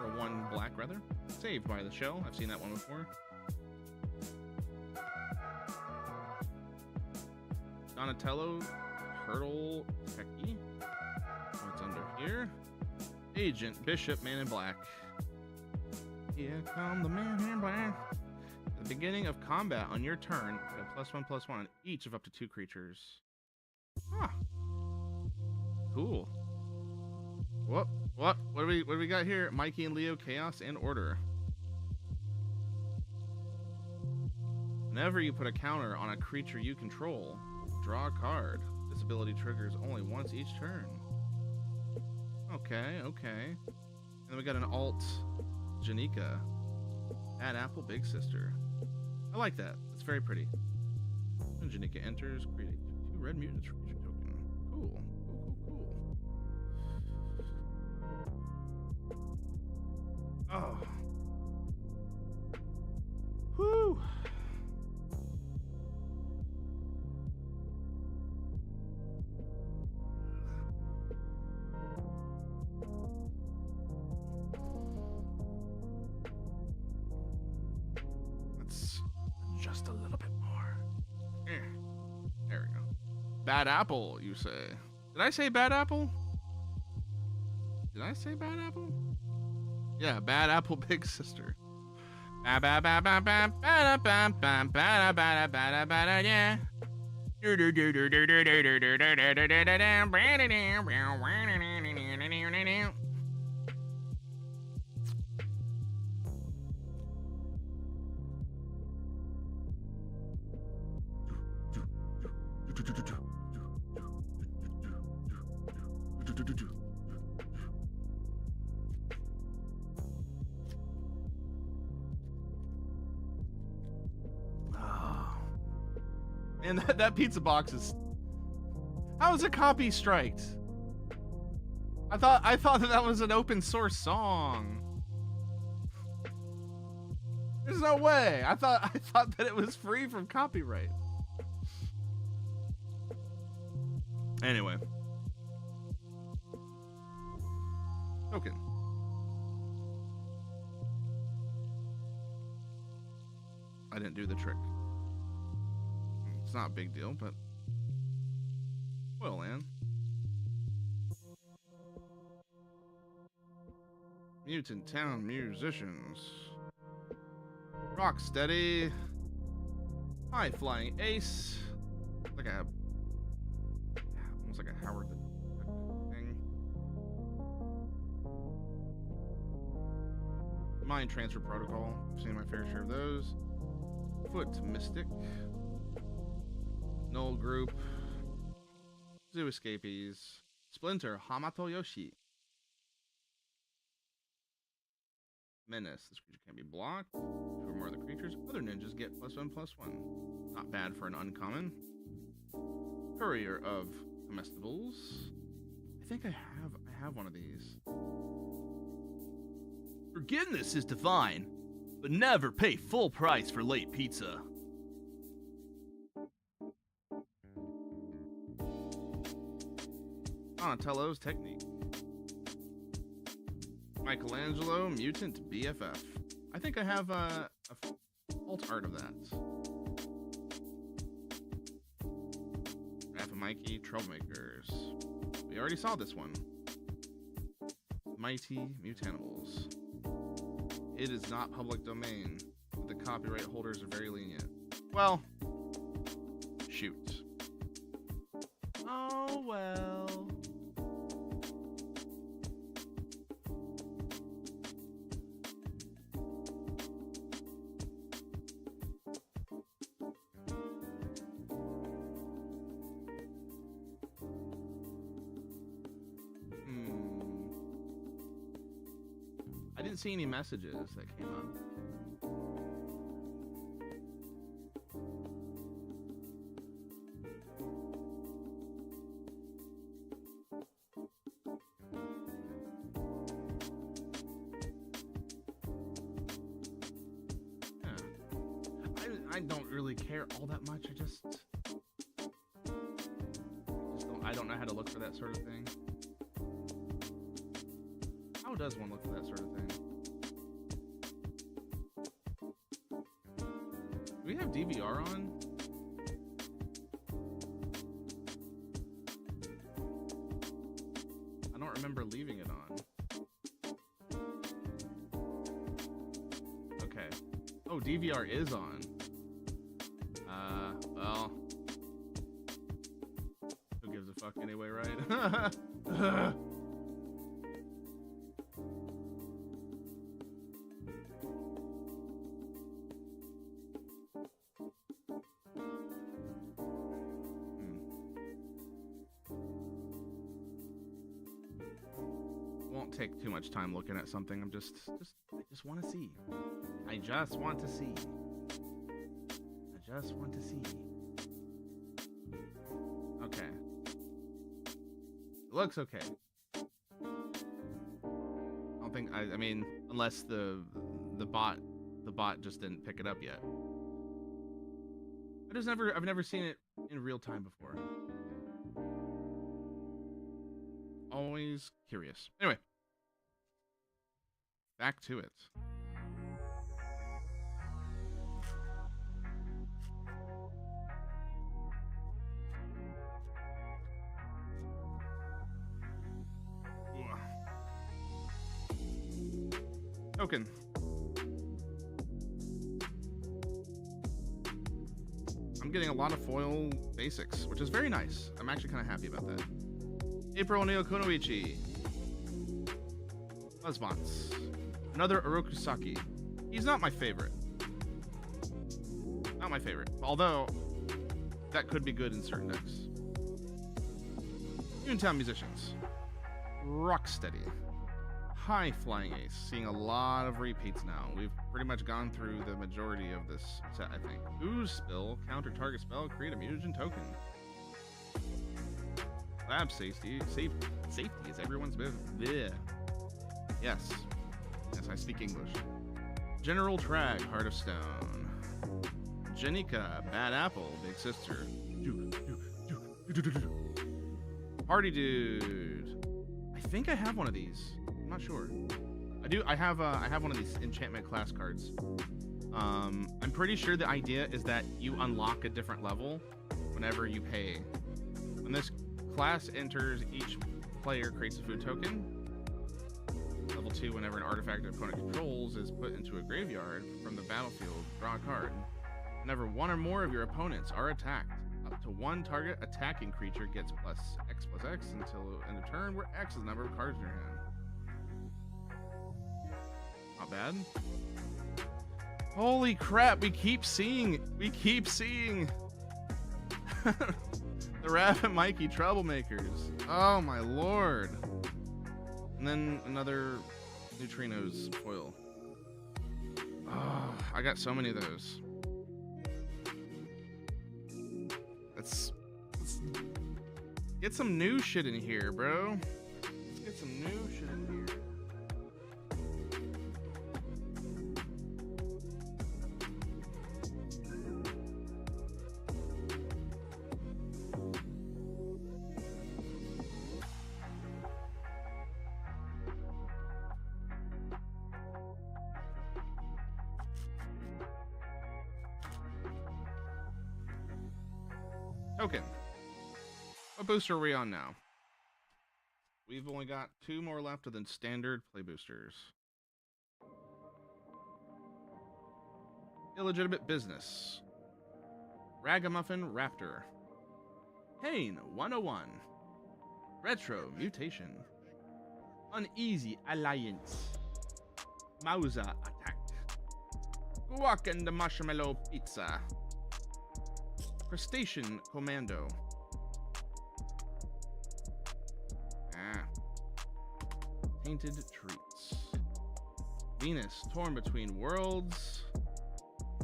or 1 black rather. Saved by the shell. I've seen that one before. Donatello, Turtle, Techie. What's under here? Agent, Bishop, Man in Black. Here come the Man in Black. At the beginning of combat on your turn, put a +1/+1 on each of up to 2 creatures. Ah. Cool. What do we got here? Mikey and Leo, Chaos and Order. Whenever you put a counter on a creature you control, draw a card. This ability triggers only once each turn. Okay. And then we got an alt, Janika. Bad Apple, Big Sister. I like that. It's very pretty. When Janika enters, create a 2 red mutant creature token. Cool. Oh. Whew. Let's just a little bit more. There we go. Bad apple, you say? Did I say bad apple? Did I say bad apple? Yeah, Bad Apple Big Sister. Yeah. And that pizza box is... How is a copy striked? I thought that was an open source song. There's no way. I thought that it was free from copyright. Anyway. Token. I didn't do the trick. It's not a big deal, but well, Ann. Mutant Town Musicians. Rocksteady. High Flying Ace. Like a almost like a Howard the thing. Mind Transfer Protocol. I've seen my fair share of those. Foot Mystic. Null Group, Zoo Escapees, Splinter, Hamato Yoshi, Menace. This creature can be blocked. 2 or more of the creatures. Other ninjas get +1/+1. Not bad for an uncommon. Courier of Comestibles. I think I have one of these. Forgiveness is divine, but never pay full price for late pizza. Donatello's Technique. Michelangelo, Mutant BFF. I think I have a alt art of that. Raph and Mikey, Troublemakers. We already saw this one. Mighty Mutanimals. It is not public domain. The copyright holders are very lenient. Well, shoot. Oh well. I didn't see any messages that came up. I don't really care all that much. I don't know how to look for that sort of thing. How does one look for that sort of thing? we have DVR on? I don't remember leaving it on. Okay. Oh, DVR is on. Well. Who gives a fuck anyway, right? Won't take too much time looking at something. I just want to see. I just want to see. I just want to see. Okay. It looks okay. I don't think I mean, unless the bot just didn't pick it up yet. I've never seen it in real time before. Always curious. Anyway, back to it. Token. I'm getting a lot of foil basics, which is very nice. I'm actually kind of happy about that. April Neokunoichi. Buzzbots. Another Orokusaki. He's not my favorite. Not my favorite. Although, that could be good in certain decks. Toontown Musicians. Rocksteady. High Flying Ace. Seeing a lot of repeats now. We've pretty much gone through the majority of this set, I think. Ooze Spill. Counter target spell. Create a mutagen token. Lab safety is everyone's business. Blech. Yes, I speak English. General Trag, Heart of Stone. Jenica, Bad Apple, Big Sister. Party Dude. I think I have one of these. I'm not sure. I do. I have one of these enchantment class cards. I'm pretty sure the idea is that you unlock a different level whenever you pay. When this class enters, each player creates a food token. Level 2, whenever an artifact an opponent controls is put into a graveyard from the battlefield, draw a card. Whenever one or more of your opponents are attacked, up to one target attacking creature gets plus X until end of turn, where X is the number of cards in your hand. Not bad. Holy crap, we keep seeing the Rabbit Mikey troublemakers. Oh my lord. And then another Neutrinos foil. Oh, I got so many of those. Let's get some new shit in here, bro. Let's get some new shit in here. Token. What booster are we on now? We've only got 2 more left of the standard play boosters. Illegitimate Business. Ragamuffin Raptor. Pain 101. Retro Mutation. Uneasy Alliance. Mausa Attack. Guac and the Marshmallow Pizza. Crustacean Commando. Tainted Treats. Venus Torn Between Worlds.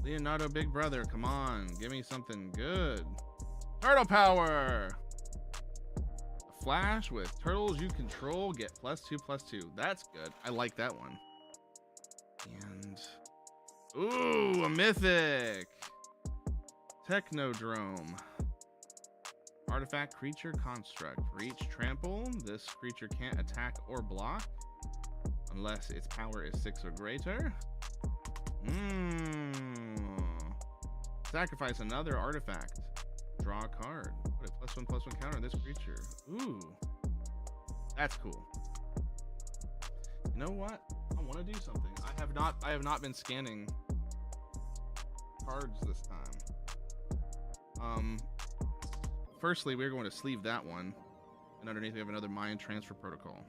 Leonardo Big Brother, come on, give me something good. Turtle Power. A Flash with turtles you control get +2/+2. That's good. I like that one. And ooh, a mythic. Technodrome. Artifact Creature Construct. Reach Trample. This creature can't attack or block unless its power is 6 or greater. Sacrifice another artifact. Draw a card. Put a +1/+1 counter on this creature. Ooh. That's cool. You know what? I want to do something. I have not been scanning cards this time. Firstly, we're going to sleeve that one. And underneath we have another Mayan transfer protocol.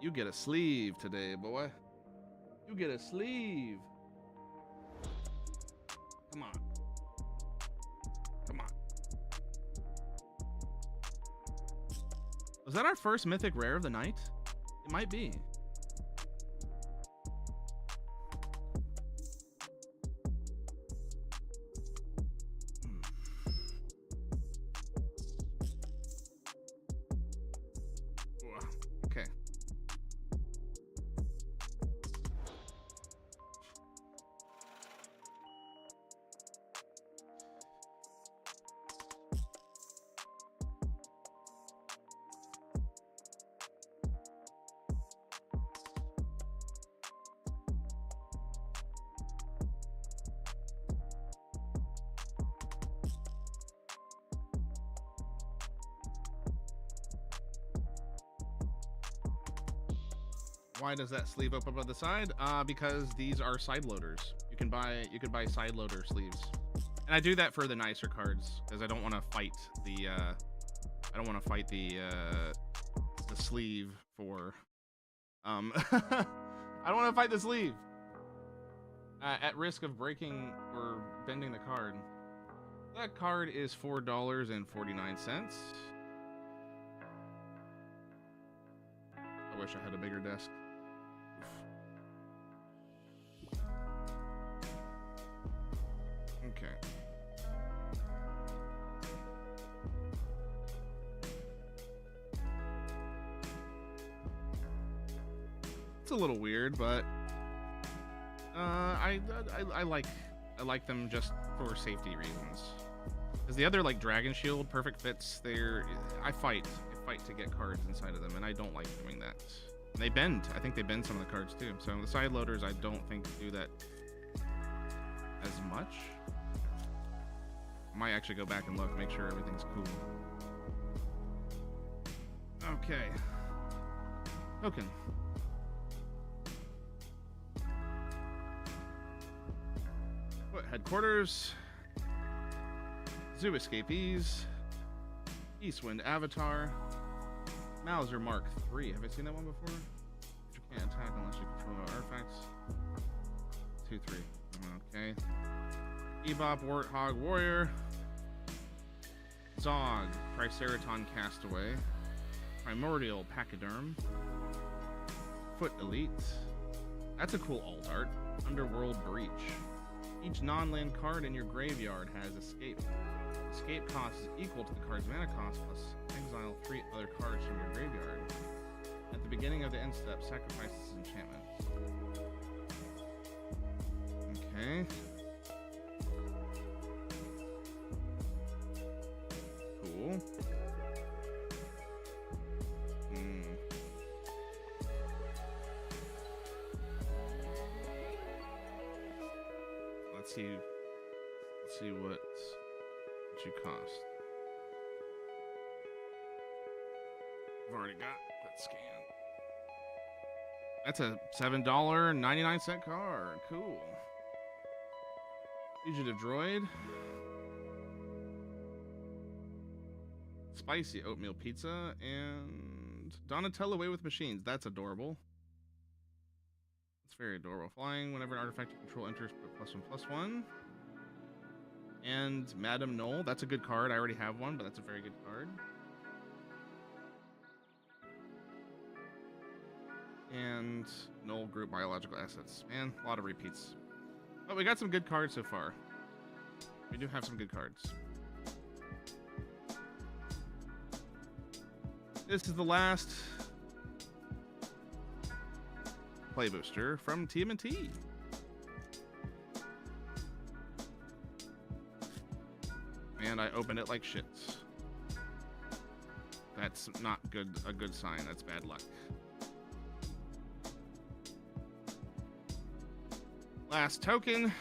You get a sleeve today, boy. You get a sleeve. Come on. Come on. Was that our first mythic rare of the night? It might be. Okay. Why does that sleeve up above the side? Because these are side loaders. You can buy side loader sleeves, and I do that for the nicer cards because I don't want to fight the the sleeve for I don't want to fight the sleeve at risk of breaking or bending the card. That card is $4.49. I wish I had a bigger desk. Okay. It's a little weird, but I like them just for safety reasons. Because the other, like Dragon Shield, perfect fits. I fight to get cards inside of them, and I don't like doing that. And they bend. I think they bend some of the cards too. So the side loaders, I don't think do that as much. I might actually go back and look, make sure everything's cool. Okay. Token. What, headquarters. Zoo Escapees. Eastwind Avatar. Mauser Mark III. Have I seen that one before? You can't attack unless you control artifacts. 2/3. Okay. Ebop Warthog Warrior. Zog Triceraton Castaway. Primordial Pachyderm. Foot Elite. That's a cool alt art. Underworld Breach. Each non-land card in your graveyard has escape. Escape cost is equal to the card's mana cost plus exile 3 other cards from your graveyard. At the beginning of the end step, sacrifice this enchantment. Okay. Cool. Let's see what you cost. I've already got that scan. That's a $7.99 card. Cool. Fugitive Droid. Spicy oatmeal pizza and Donatello Away with Machines. That's adorable. It's very adorable. Flying whenever an artifact you control enters, put +1/+1. And Madame Knoll. That's a good card. I already have one, but that's a very good card. And Knoll Group Biological Assets. Man, a lot of repeats. But we got some good cards so far. We do have some good cards. This is the last play booster from Tmnt. And I opened it like shit. That's not a good sign. That's bad luck. Last token.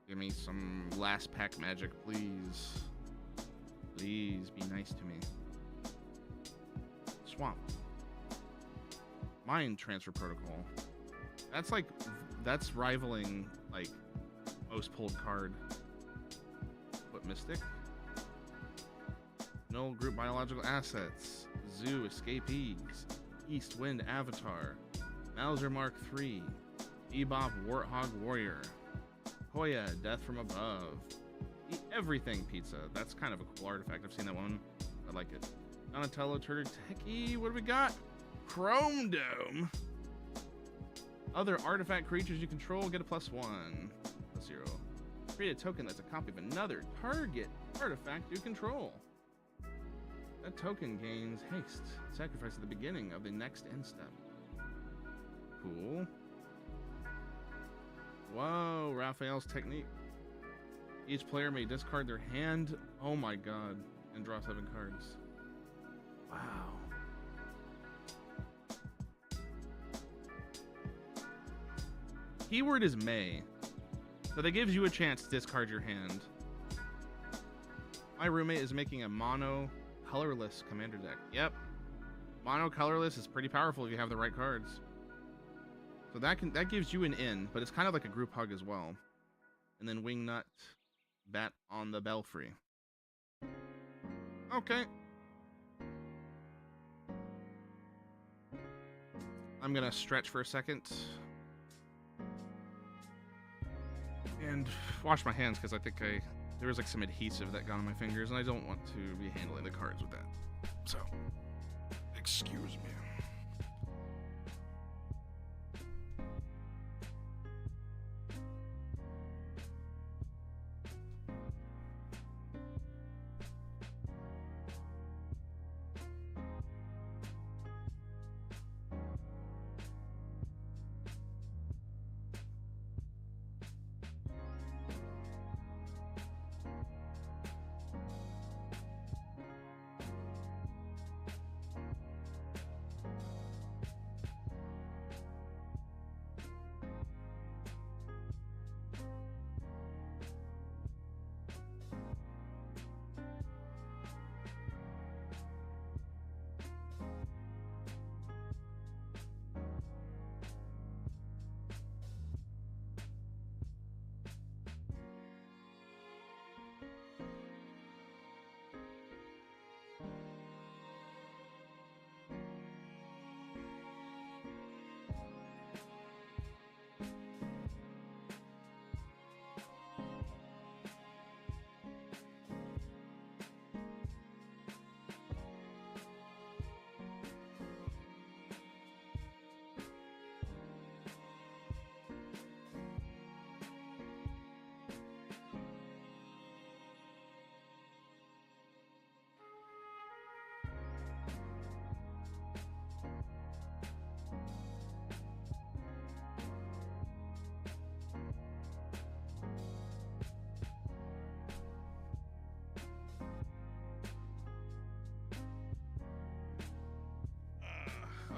Give me some last pack magic, please. Please be nice to me. Swamp. Mind transfer protocol. That's rivaling like most pulled card. What mystic? Null group biological assets. Zoo escapees. East Wind Avatar. Mauser Mark III. Bebop Warthog Warrior. Hoya Death from Above. Eat Everything Pizza. That's kind of a cool artifact. I've seen that one. I like it. Donatello Turtle Techie. What do we got? Chrome Dome. Other artifact creatures you control get a +1. +0. Create a token that's a copy of another target artifact you control. That token gains haste. Sacrifice at the beginning of the next end step. Cool. Whoa, Raphael's technique. Each player may discard their hand. Oh my god. And draw 7 cards. Wow. Keyword is may. So that gives you a chance to discard your hand. My roommate is making a mono colorless commander deck. Yep. Mono colorless is pretty powerful if you have the right cards. So that gives you an in, but it's kind of like a group hug as well. And then Wingnut, Bat on the Belfry. Okay. I'm gonna stretch for a second. And wash my hands because I think there was like some adhesive that got on my fingers and I don't want to be handling the cards with that. So, excuse me.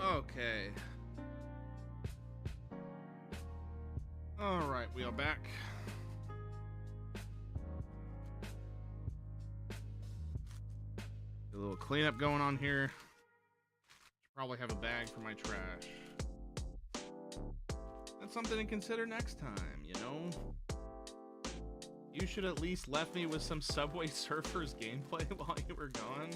Okay. All right, we are back. A little cleanup going on here. Should probably have a bag for my trash. That's something to consider next time, you know? You should at least left me with some Subway Surfers gameplay while you were gone.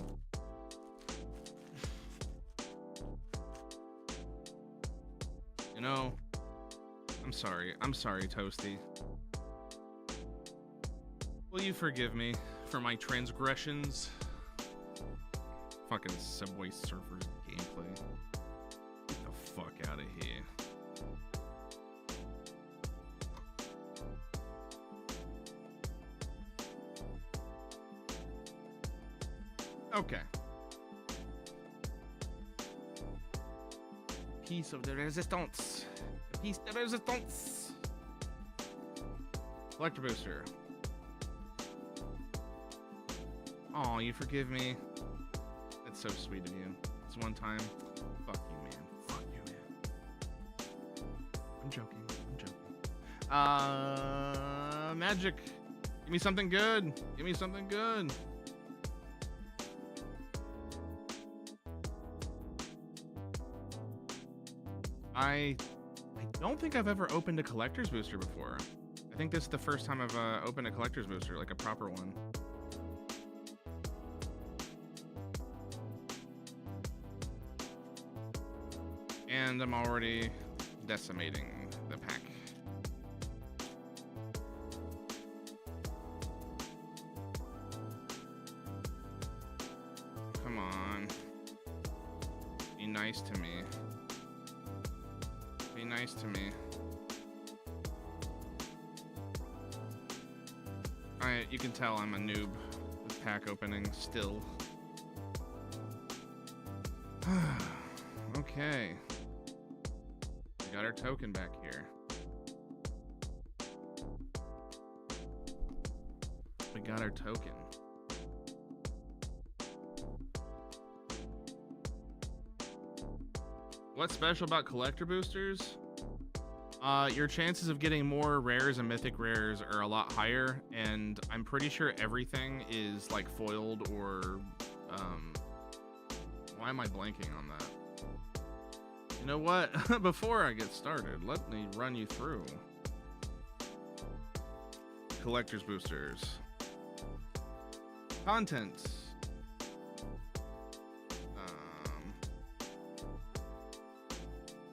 You know, I'm sorry, Toasty. Will you forgive me for my transgressions? Fucking Subway Surfers gameplay. Get the fuck out of here. Okay. Piece of the resistance. Piece de resistance. Collector booster. Oh, you forgive me. That's so sweet of you. It's one time. Fuck you, man. Fuck you, man. I'm Magic. Give me something good. Give me something good. I don't think I've ever opened a collector's booster before. I think this is the first time I've opened a collector's booster, like a proper one. And I'm already decimating the pack. Come on. Be nice to me. Be nice to me. You can tell I'm a noob with pack opening still. Okay. We got our token back here. We got our token. What's special about collector boosters? Your chances of getting more rares and mythic rares are a lot higher, and I'm pretty sure everything is like foiled or why am I blanking on that? You know what? Before I get started, let me run you through collector's boosters. Contents.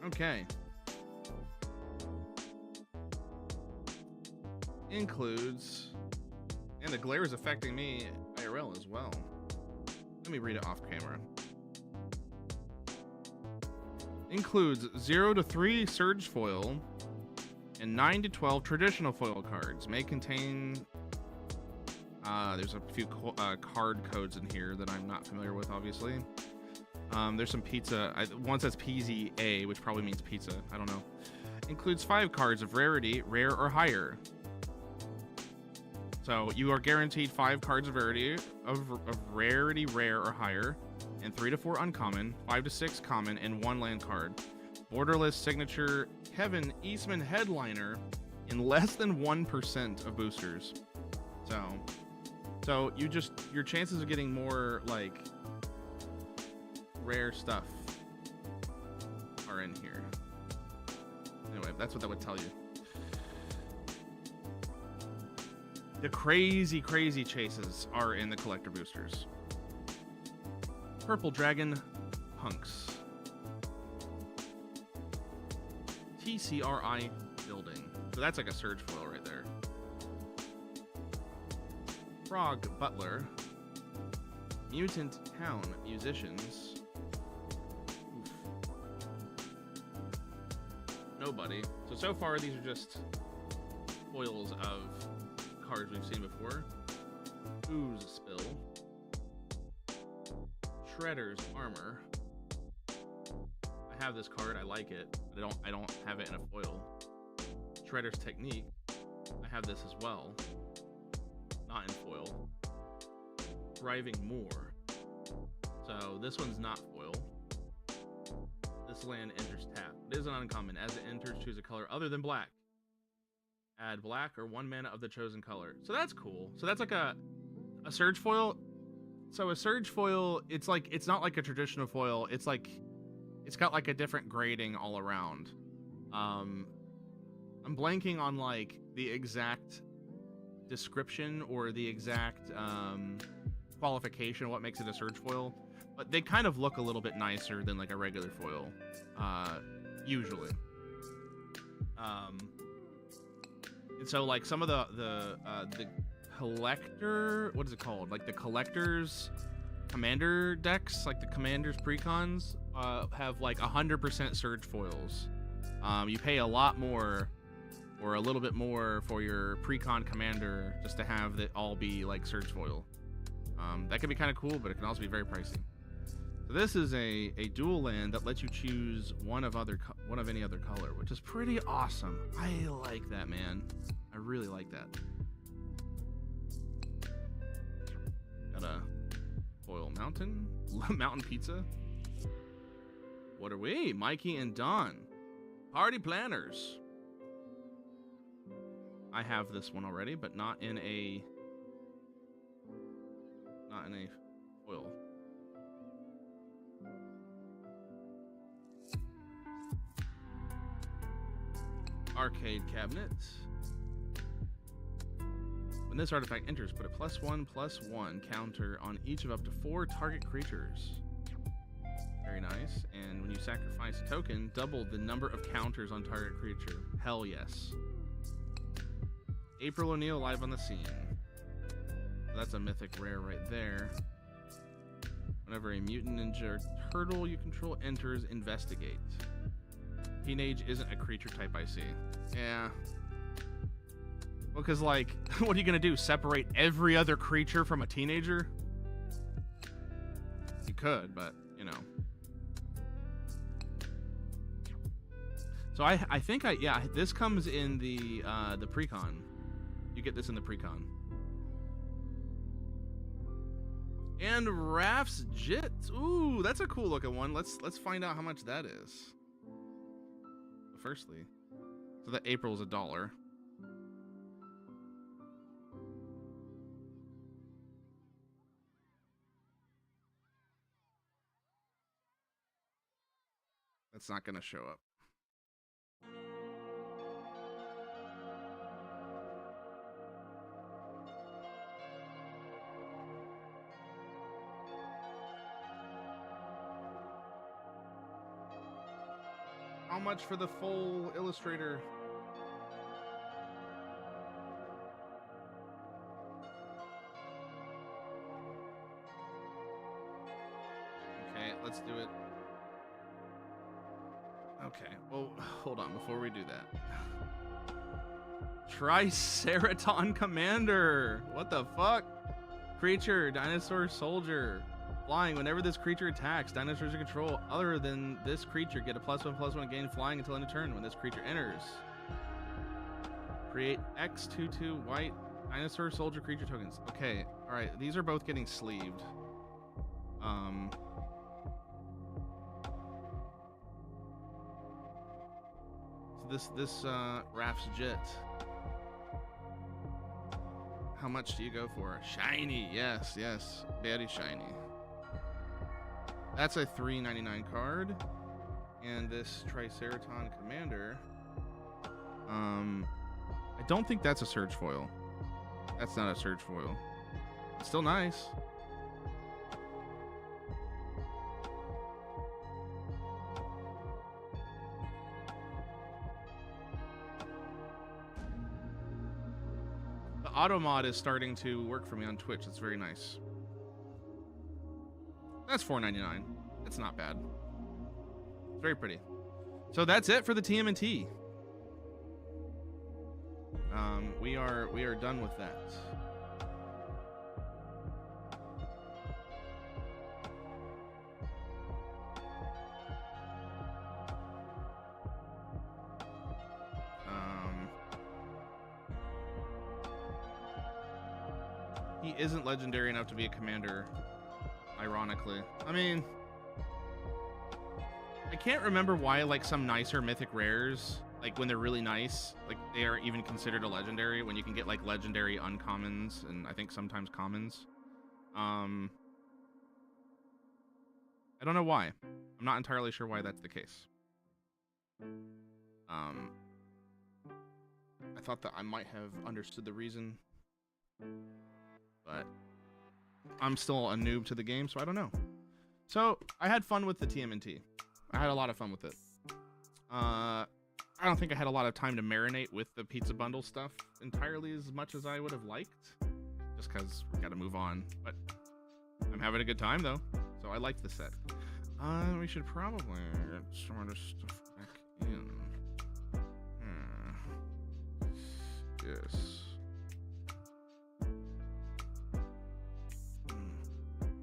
Okay. Includes, and the glare is affecting me IRL as well. Let me read it off camera. Includes 0 to 3 surge foil and 9 to 12 traditional foil cards. May contain, there's a few card codes in here that I'm not familiar with, obviously. There's some pizza. One says PZA, which probably means pizza. I don't know. Includes 5 cards of rarity, rare or higher. So you are guaranteed 5 cards of rarity, rare or higher, and 3 to 4 uncommon, 5 to 6 common, and 1 land card. Borderless signature Kevin Eastman headliner in less than 1% of boosters. So your chances of getting more like rare stuff are in here. Anyway, that's what that would tell you. The crazy chases are in the collector boosters. Purple Dragon Punks. TCRI Building. So that's like a surge foil right there. Frog Butler. Mutant Town Musicians. Oof. Nobody. So far these are just foils of cards we've seen before. Ooze Spill. Shredder's Armor. I have this card, I like it, but I don't have it in a foil. Shredder's Technique. I have this as well. Not in foil. Thriving Moor. So this one's not foil. This land enters tap. It is an uncommon. As it enters, choose a color other than black. Add black or 1 mana of the chosen color. So that's cool. So that's like a surge foil. So a surge foil, it's not like a traditional foil. It's like, it's got like a different grading all around. I'm blanking on like the exact description or the exact qualification of what makes it a surge foil, but they kind of look a little bit nicer than like a regular foil, usually. And so like some of the collector, what is it called? Like the collector's commander decks, like the commander's precons, have like 100% surge foils. You pay a lot more or a little bit more for your precon commander just to have that all be like surge foil. That can be kind of cool, but it can also be very pricey. So this is a dual land that lets you choose one of any other color, which is pretty awesome. I like that, man. I really like that. Got a foil mountain pizza. What are we? Mikey and Don, party planners. I have this one already, but not in a foil. Arcade cabinet. When this artifact enters, put a +1/+1 counter on each of up to 4 target creatures. Very nice. And when you sacrifice a token, double the number of counters on target creature. Hell yes. April O'Neil live on the scene. So that's a mythic rare right there. Whenever a mutant ninja or turtle you control enters, investigate. Teenage isn't a creature type, I see. Yeah. Well, because, like, what are you going to do? Separate every other creature from a teenager? You could, but, you know. So I think yeah, this comes in the pre-con. You get this in the pre-con. And Raph's Jit. Ooh, that's a cool looking one. Let's find out how much that is. Firstly, so that April's $1. That's not going to show up. How much for the full illustrator? Okay, let's do it. Okay, well, hold on before we do that. Triceratops Commander! What the fuck? Creature, dinosaur soldier. Flying. Whenever this creature attacks, dinosaurs you control other than this creature get a +1/+1 gain flying until end of turn. When this creature enters, create X22 white dinosaur soldier creature tokens. Okay, all right. These are both getting sleeved. So this Raph's Jit. How much do you go for? Shiny. Yes, very shiny. That's a $3.99 card. And this Triceratops Commander. I don't think that's a Surge foil. That's not a Surge foil. It's still nice. The auto mod is starting to work for me on Twitch. It's very nice. That's $4.99. It's not bad. It's very pretty. So that's it for the TMNT. We are done with that. He isn't legendary enough to be a commander. Ironically. I mean, I can't remember why, like, some nicer mythic rares, like, when they're really nice, like, they are even considered a legendary when you can get, like, legendary uncommons and I think sometimes commons. I don't know why. I'm not entirely sure why that's the case. I thought that I might have understood the reason, but I'm still a noob to the game, so I don't know. So, I had fun with the TMNT. I had a lot of fun with it. I don't think I had a lot of time to marinate with the pizza bundle stuff entirely as much as I would have liked. Just because we gotta move on. But I'm having a good time, though. So I like the set. We should probably get some of this stuff back in. Yes.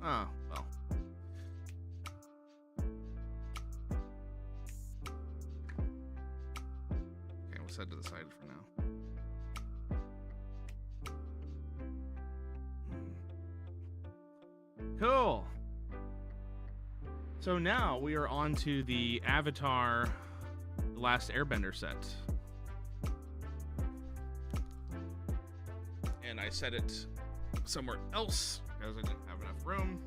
Oh, well. Okay, we'll set it to the side for now. Cool. So now we are on to the Avatar The Last Airbender set. and I set it somewhere else because I didn't have enough room.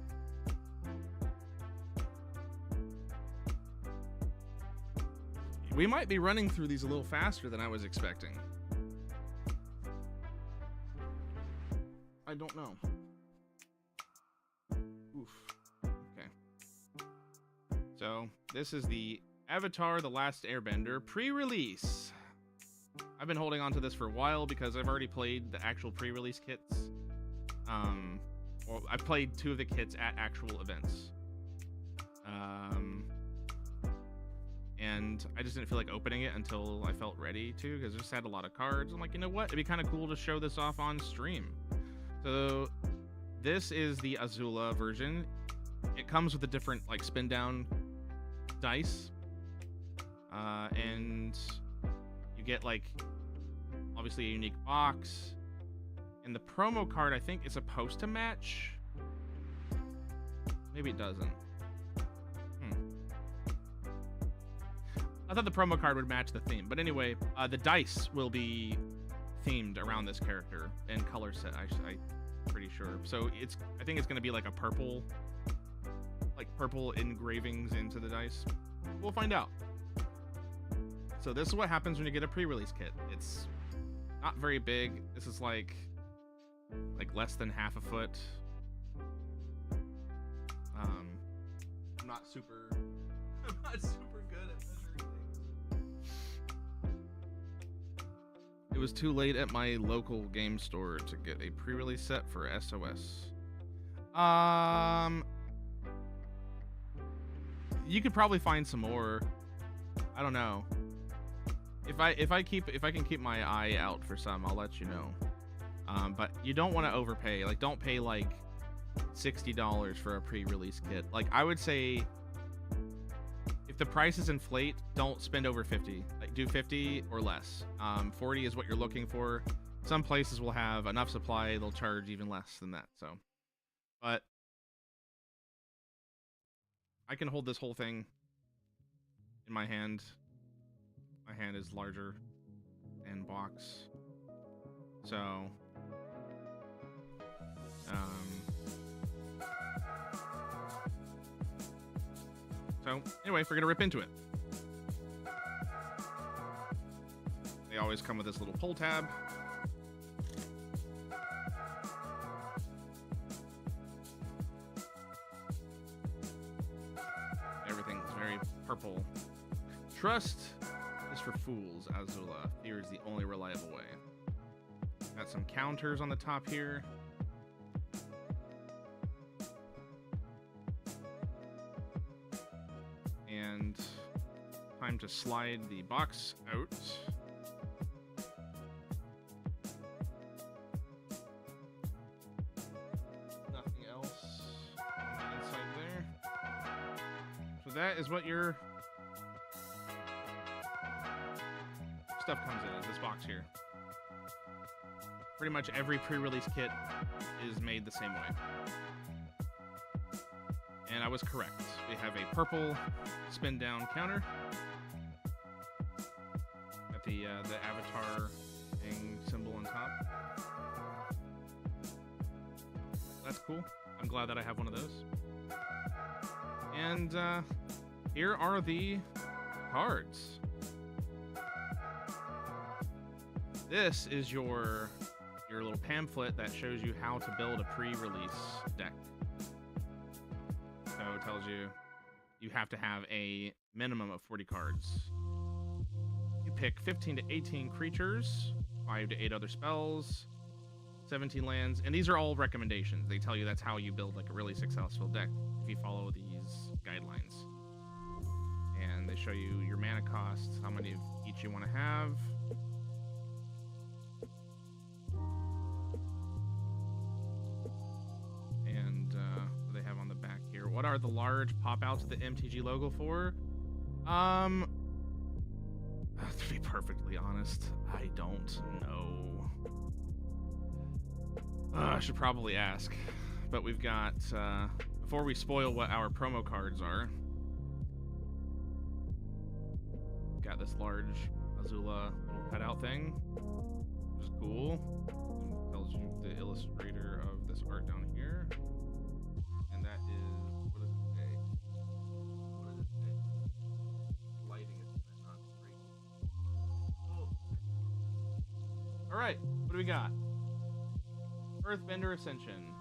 We might be running through these a little faster than I was expecting. I don't know. Oof. Okay. So, this is the Avatar: The Last Airbender pre-release. I've been holding on to this for a while because I've already played the actual pre-release kits. Well, I've played 2 of the kits at actual events. And I just didn't feel like opening it until I felt ready to, because it just had a lot of cards. I'm like, you know what? It'd be kind of cool to show this off on stream. So this is the Azula version. It comes with a different like spin down dice. And you get like obviously a unique box. And the promo card, I think, is supposed to match. Maybe it doesn't. I thought the promo card would match the theme. But anyway, the dice will be themed around this character and color set, I'm pretty sure. So I think it's going to be like a purple engravings into the dice. We'll find out. So this is what happens when you get a pre-release kit. It's not very big. This is like less than half a foot. I'm not super good at measuring things. It was too late at my local game store to get a pre-release set for SOS. You could probably find some more. I don't know. If I can keep my eye out for some, I'll let you know. But you don't want to overpay. Like, don't pay like $60 for a pre-release kit. Like, I would say if the prices inflate, don't spend over 50. Like, do 50 or less. 40 is what you're looking for. Some places will have enough supply, they'll charge even less than that. So, but I can hold this whole thing in my hand. My hand is larger and box. So, anyway, we're gonna rip into it. They always come with this little pull tab. Everything's very purple. Trust is for fools, Azula. Fear is the only reliable way. Got some counters on the top here. And time to slide the box out. Nothing else on the inside there. So that is what your stuff comes in this box here. Pretty much every pre-release kit is made the same way. And I was correct. We have a purple spin down counter. Got the avatar thing symbol on top. That's cool. I'm glad that I have one of those. And here are the cards. This is your little pamphlet that shows you how to build a pre-release deck. So it tells you you have to have a minimum of 40 cards. You pick 15 to 18 creatures, 5 to 8 other spells, 17 lands, and these are all recommendations. They tell you that's how you build like a really successful deck if you follow these guidelines. And they show you your mana cost, how many of each you want to have. What are the large pop-outs of the MTG logo for? To be perfectly honest, I don't know. I should probably ask. But we've got, before we spoil what our promo cards are, got this large Azula little cutout thing, which is cool. It tells you the illustrator of this art down here. And that is, what does it say? What does it say? Lighting is not great. Oh. All right, what do we got? Earthbender Ascension.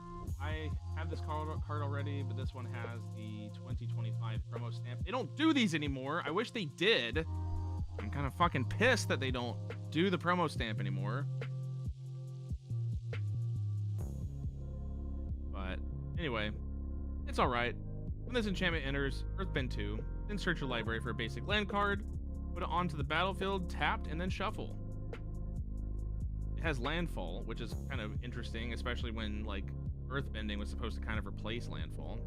I have this card already, but this one has the 2025 promo stamp. They don't do these anymore. I wish they did. I'm kind of fucking pissed that they don't do the promo stamp anymore. But anyway, it's alright. When this enchantment enters Earthbend 2, then search your library for a basic land card, put it onto the battlefield, tapped, and then shuffle. It has landfall, which is kind of interesting, especially when like Earthbending was supposed to kind of replace landfall.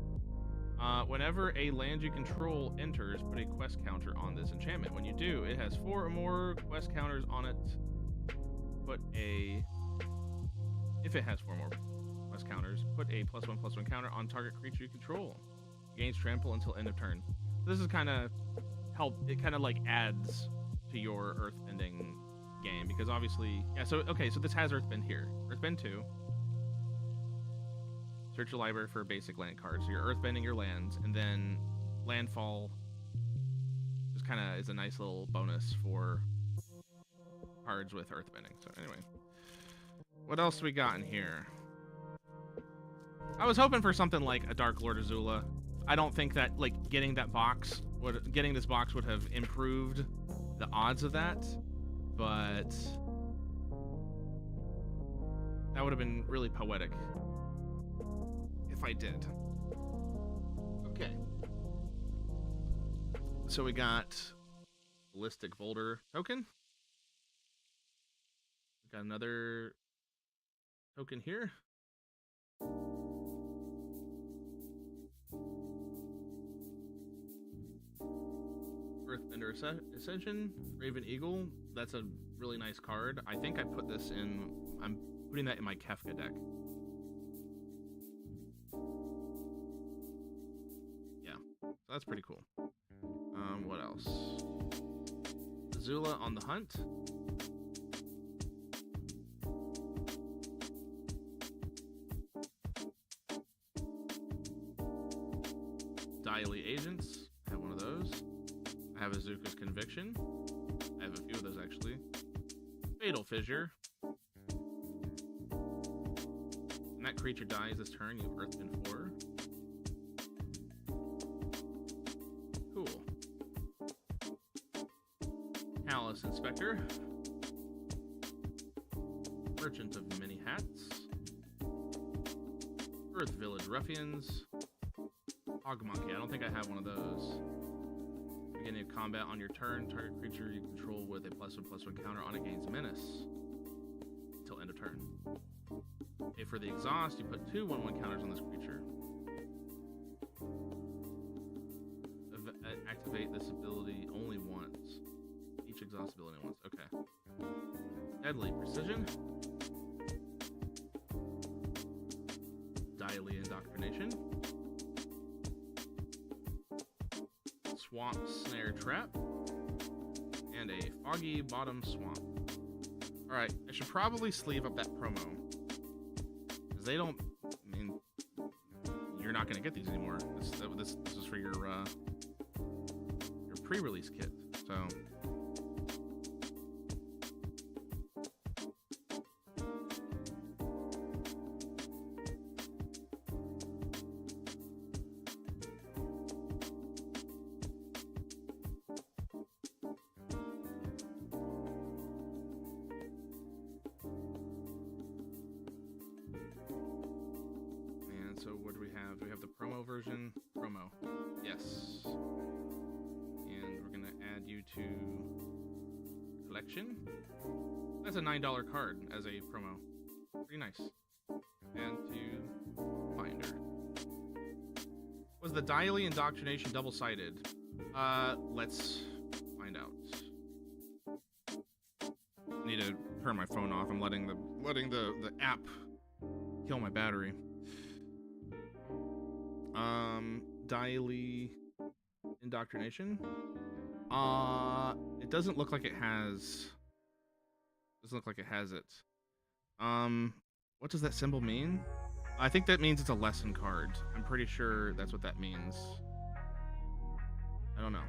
Whenever a land you control enters, put a quest counter on this enchantment. When you do, it has 4 or more quest counters on it. If it has 4 more quest counters, put a +1/+1 counter on target creature you control. Gains trample until end of turn. This is kind of it kind of like adds to your Earthbending game, because obviously, yeah, so this has Earthbend here. Earthbend 2. Search your library for a basic land card. So you're Earthbending your lands, and then landfall just kind of is a nice little bonus for cards with Earthbending. So anyway, what else we got in here? I was hoping for something like a Dark Lord Azula. I don't think that like getting this box would have improved the odds of that, but that would have been really poetic if I did. Okay. So we got Ballistic Boulder token. We got another token here. Earthbender Ascension, Raven Eagle. That's a really nice card. I think I put this in, I'm putting that in my Kefka deck. So that's pretty cool. What else? Azula on the Hunt. Dialy Agents. I have one of those. I have Azuka's Conviction. I have a few of those actually. Fatal Fissure. When that creature dies this turn, you have Earthbend 4. Cool. Callous Inspector. Merchant of Many Hats. Earth Village Ruffians. Hog Monkey. I don't think I have one of those. Beginning of combat on your turn, target creature you control with a +1/+1 counter on it gains menace until end of turn. Okay, for the exhaust, you put 2 1/1 counters on this creature. Activate this ability only once. Each exhaust ability once. Okay. Deadly Precision. Dialy Indoctrination. Swamp Snare Trap. And a Foggy Bottom Swamp. Alright, I should probably sleeve up that promo. Because they don't, I mean, you're not going to get these anymore. This is for your pre-release kit, so and so what do we have? Do we have the promo version? Promo. Yes. And we're gonna add you to collection. That's a $9 card as a promo. Pretty nice. And to binder. Was the Dialy Indoctrination double-sided? Let's find out. I need to turn my phone off. I'm letting the app kill my battery. Dialy Indoctrination. It doesn't look like it has. Doesn't look like it has it. What does that symbol mean? I think that means it's a lesson card. I'm pretty sure that's what that means. I don't know.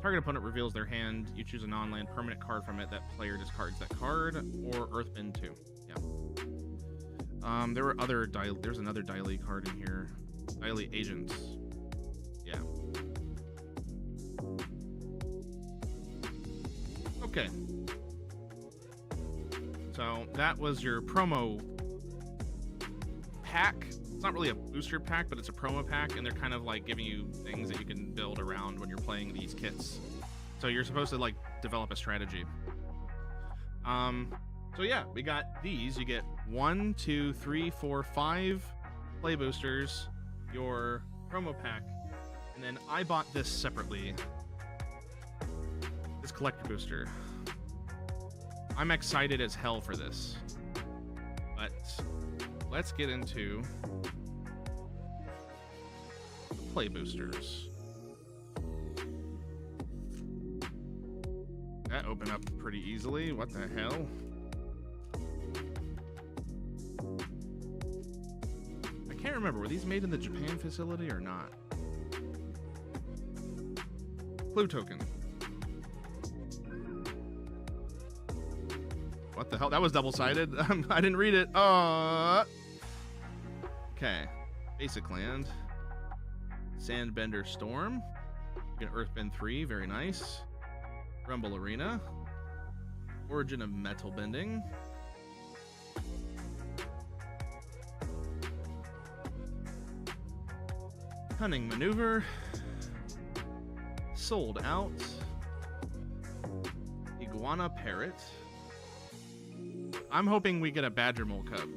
Target opponent reveals their hand. You choose a non-land permanent card from it. That player discards that card, or Earthbend 2. Yeah. There were other there's another Daily card in here. Daily Agents. Yeah. Okay. So that was your promo pack. It's not really a booster pack, but it's a promo pack, and they're kind of like giving you things that you can build around when you're playing these kits. So you're supposed to like develop a strategy. So yeah, we got these. You get 1, 2, 3, 4, 5 play boosters, your promo pack, and then I bought this separately. This collector booster. I'm excited as hell for this. But let's get into the play boosters. That opened up pretty easily. What the hell? I can't remember. Were these made in the Japan facility or not? Clue token. What the hell? That was double-sided. I didn't read it. Okay. Basic land. Sandbender Storm. You get Earthbend 3. Very nice. Rumble Arena. Origin of Metal Bending. Cunning Maneuver. Sold Out. Iguana Parrot. I'm hoping we get a Badger Mole Cub.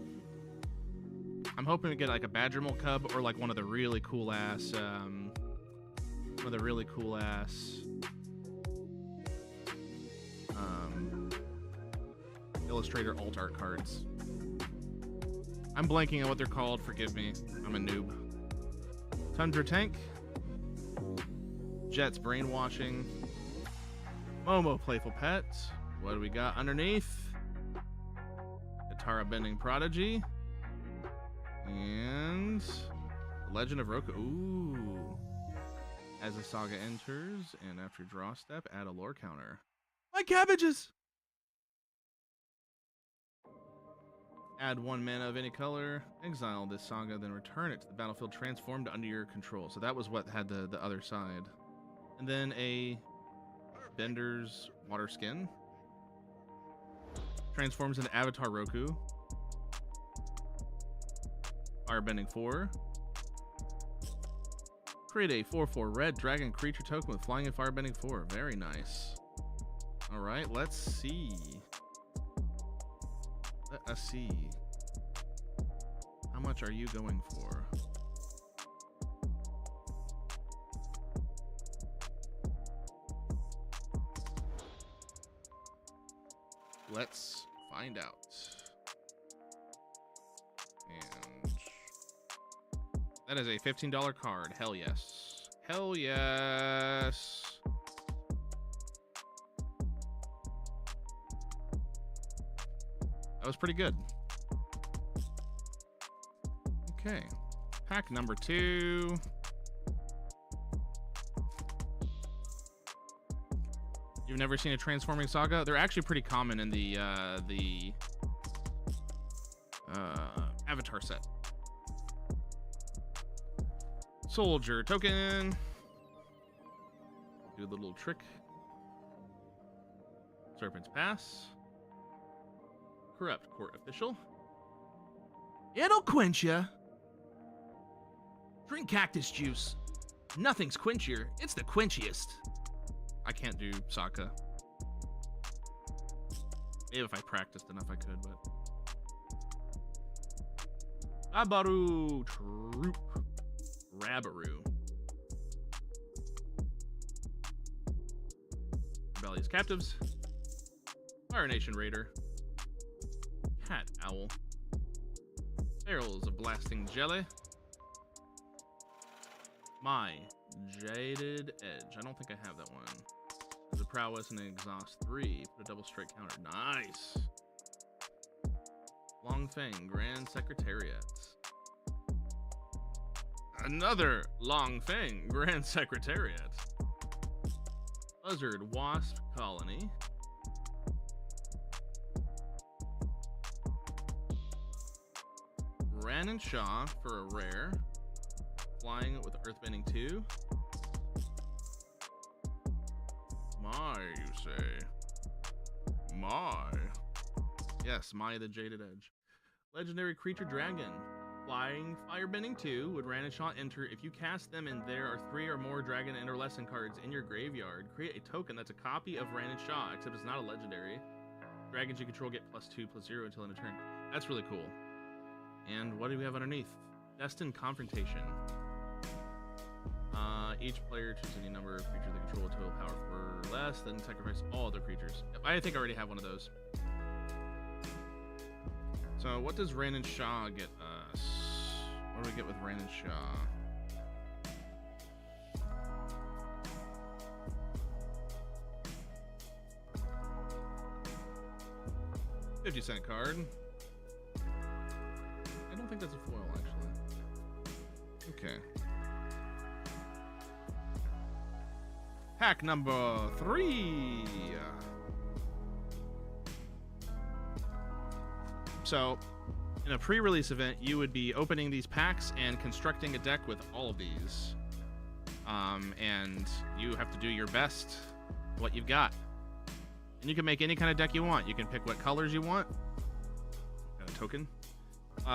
I'm hoping we get like a Badger Mole Cub or like one of the really cool ass Illustrator alt art cards. I'm blanking on what they're called. Forgive me. I'm a noob. Tundra Tank. Jet's Brainwashing. Momo Playful Pet. What do we got underneath? Katara Bending Prodigy. And Legend of Roku. Ooh. As the saga enters, and after draw step, add a lore counter. My cabbages! Add 1 mana of any color, exile this saga, then return it to the battlefield transformed under your control. So that was what had the other side. And then a Bender's Water Skin. Transforms into Avatar Roku. Firebending 4. Create a 4/4 red dragon creature token with flying and firebending 4. Very nice. Alright, let's see. Let us see. How much are you going for? Let's find out. And that is a $15 card. Hell yes. Hell yes. That was pretty good. Okay. Pack number 2. You've never seen a transforming saga? They're actually pretty common in the Avatar set. Soldier token. Do the little trick. Serpent's Pass. Corrupt Court Official. It'll quench ya. Drink cactus juice. Nothing's quenchier. It's the quenchiest. I can't do Sokka. Maybe if I practiced enough I could, but... Abaru Troop. Rabaru. Rebellious Captives. Fire Nation Raider. Cat Owl. Barrels of Blasting Jelly. My Jaded Edge. I don't think I have that one. There's a Prowess and an Exhaust 3. Put a double strike counter. Nice. Longfang, Grand Secretariat. Another Longfang, Grand Secretariat. Buzzard, Wasp Colony. Ran and Shaw for a rare. Flying with Earthbending 2. My, you say. My. Yes, My the Jaded Edge. Legendary Creature Dragon. Flying Firebending 2 would Ran and Shaw enter. If you cast them and there are 3 or more Dragon and or Lesson cards in your graveyard, create a token that's a copy of Ran and Shaw, except it's not a legendary. Dragons you control get +2/+0 until end of turn. That's really cool. And what do we have underneath? Destined Confrontation. Each player chooses any number of creatures they control with total power for less, then sacrifice all other creatures. I think I already have one of those. So what does Ran and Shaw get us? What do we get with Ran and Shaw? $50 card. I don't think that's a foil, actually. Okay. Pack number 3. So, in a pre-release event, you would be opening these packs and constructing a deck with all of these. And you have to do your best with what you've got. And you can make any kind of deck you want. You can pick what colors you want. Got a token.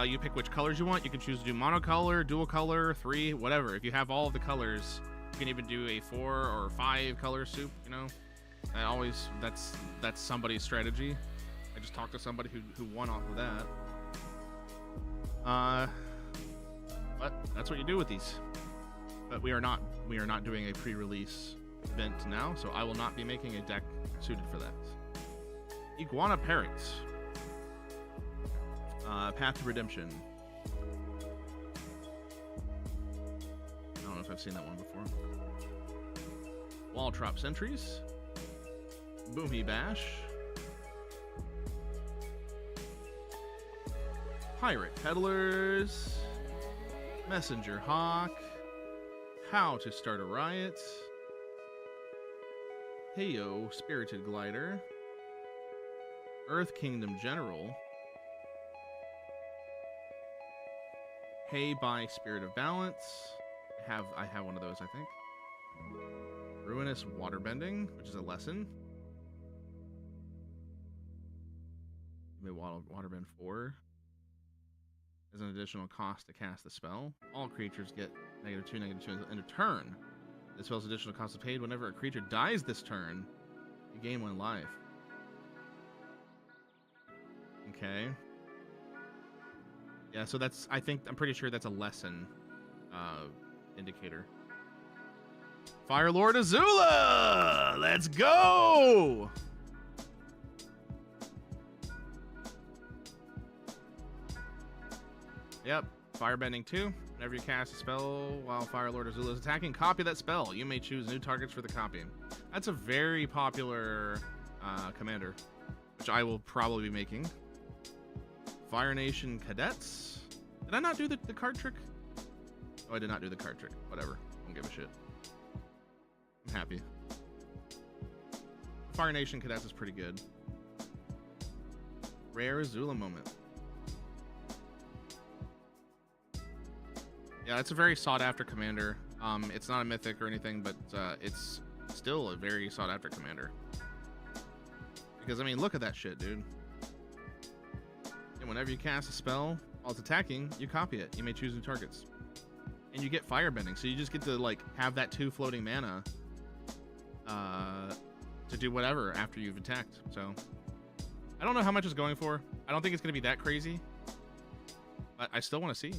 You pick which colors you want. You can choose to do monocolor, dual color, 3, whatever. If you have all of the colors, you can even do a 4 or 5 color soup, you know. That's somebody's strategy. I just talked to somebody who won off of that. But that's what you do with these. But we are not doing a pre-release event now, so I will not be making a deck suited for that. Iguana Parrots. Path to Redemption. I don't know if I've seen that one before. Walltrop Sentries. Boomy Bash. Pirate Peddlers. Messenger Hawk. How to Start a Riot. Heyo Spirited Glider. Earth Kingdom General. Hey by Spirit of Balance. I have one of those, I think. Ruinous Waterbending, which is a lesson. Maybe Waterbend 4. As an additional cost to cast the spell. All creatures get -2/-2 in a turn. This spell's additional cost is paid whenever a creature dies this turn. You gain 1 life. Okay. Yeah, so I'm pretty sure that's a lesson indicator. Firelord Azula! Let's go! Yep, Firebending 2. Whenever you cast a spell while Firelord Azula is attacking, copy that spell. You may choose new targets for the copy. That's a very popular commander, which I will probably be making. Fire Nation Cadets. Did I not do the card trick? Oh, I did not do the card trick. Whatever. Don't give a shit. I'm happy. Fire Nation Cadets is pretty good. Rare Azula moment. Yeah, it's a very sought-after commander. It's not a mythic or anything, but it's still a very sought-after commander. Because, I mean, look at that shit, dude. And whenever you cast a spell while it's attacking, you copy it. You may choose new targets. And you get Firebending, so you just get to, like, have that 2 floating mana to do whatever after you've attacked. So, I don't know how much it's going for. I don't think it's going to be that crazy. But I still want to see.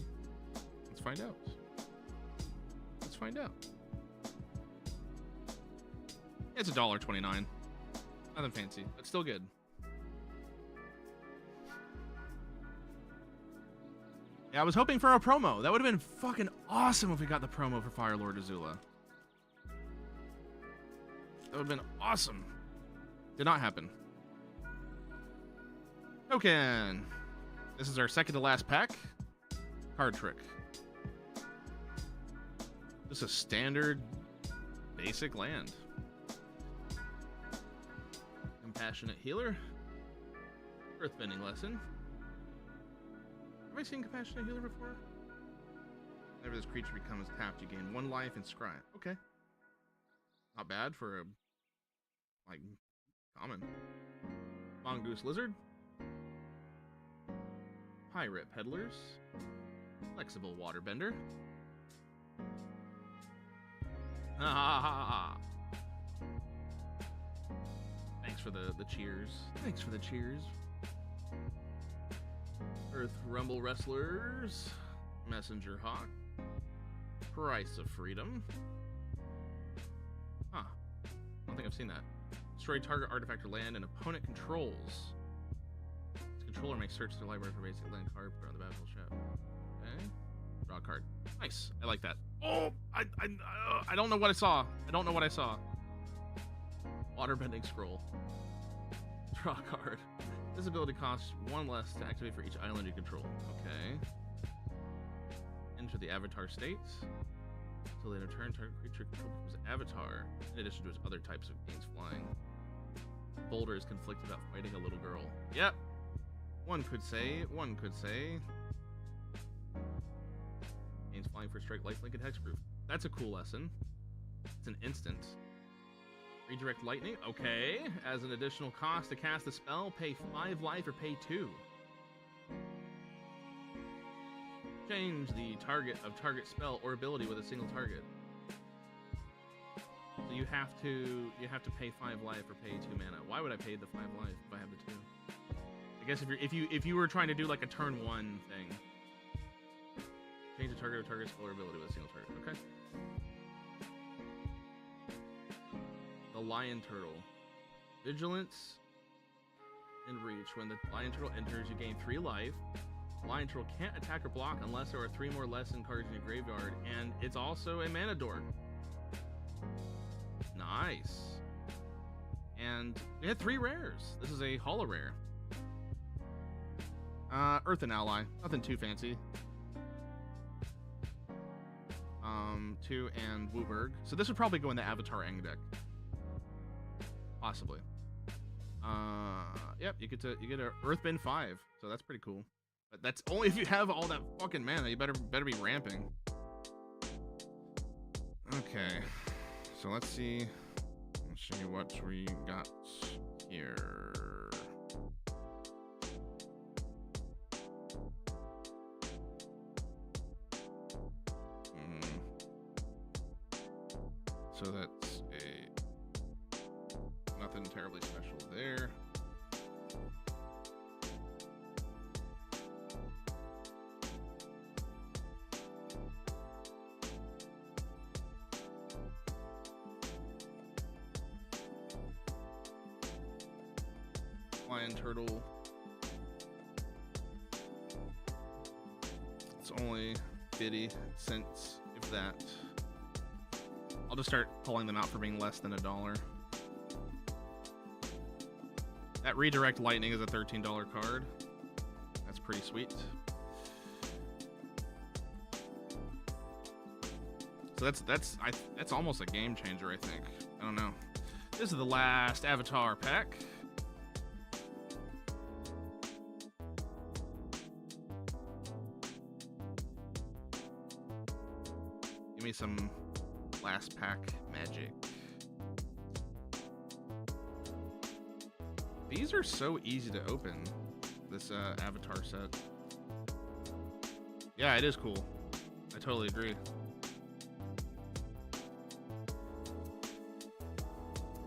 Let's find out. Let's find out. It's $1.29. Nothing fancy, but still good. Yeah, I was hoping for a promo. That would have been fucking awesome if we got the promo for Firelord Azula. That would have been awesome. Did not happen. Token. This is our second to last pack. Card trick. Just a standard basic land. Compassionate Healer. Earthbending Lesson. Have I seen Compassionate Healer before? Whenever this creature becomes tapped, you gain 1 life and scry. Okay. Not bad for a, like, common. Mongoose Lizard. Pirate Peddlers. Flexible Waterbender. Ha ha ha ha. Thanks for the cheers. Thanks for the cheers. Earth Rumble Wrestlers. Messenger Hawk. Price of Freedom. Huh. I don't think I've seen that. Destroy target artifact or land and opponent controls. Its controller may search their library for basic land card, put it on the battlefield shop. Okay. Draw a card. Nice. I like that. Oh, I don't know what I saw. I don't know what I saw. Waterbending Scroll. Draw a card. This ability costs 1 less to activate for each island you control. Okay. Enter the avatar state. Until later turn, target creature control becomes avatar, in addition to its other types of gains flying. Boulder is conflicted about fighting a little girl. Yep. One could say. Gains flying for strike, lifelink, and hexproof. That's a cool lesson. It's an instant. Redirect lightning. Okay. As an additional cost to cast a spell, pay 5 life or pay 2. Change the target of target spell or ability with a single target. So you have to pay 5 life or pay 2 mana. Why would I pay the 5 life if I have the 2? I guess if you were trying to do like a turn 1 thing. Change the target of target spell or ability with a single target. Okay. The Lion Turtle. Vigilance and reach. When the Lion Turtle enters, you gain 3 life. Lion Turtle can't attack or block unless there are 3 more lesson cards in your graveyard, and it's also a mana dork. Nice. And we had 3 rares. This is a holo rare. Earthen Ally. Nothing too fancy. 2 and Wooburg. So this would probably go in the Avatar Aang deck. Possibly. Yep, you get a Earthbend 5, so that's pretty cool. But that's only if you have all that fucking mana. You better be ramping. Okay, so let's see. Let's show you what we got here. So that's nothing terribly special there. Lion Turtle. It's only 50 cents, if that. I'll just start pulling them out for being less than $1. That Redirect Lightning is a $13 card. That's pretty sweet. So that's almost a game changer, I think. I don't know. This is the last Avatar pack. Give me some last pack magic. These are so easy to open, this Avatar set. Yeah, it is cool. I totally agree.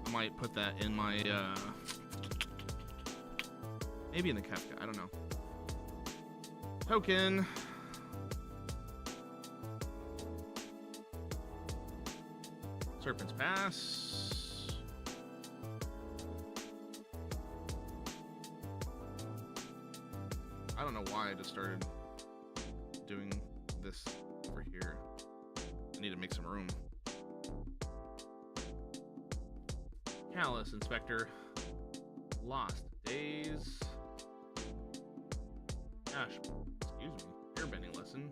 I might put that in my, maybe in the Kefka, I don't know. Token. Serpent's Pass. I don't know why I just started doing this over here. I need to make some room. Callous Inspector. Lost Days. Gosh, excuse me. Airbending lesson.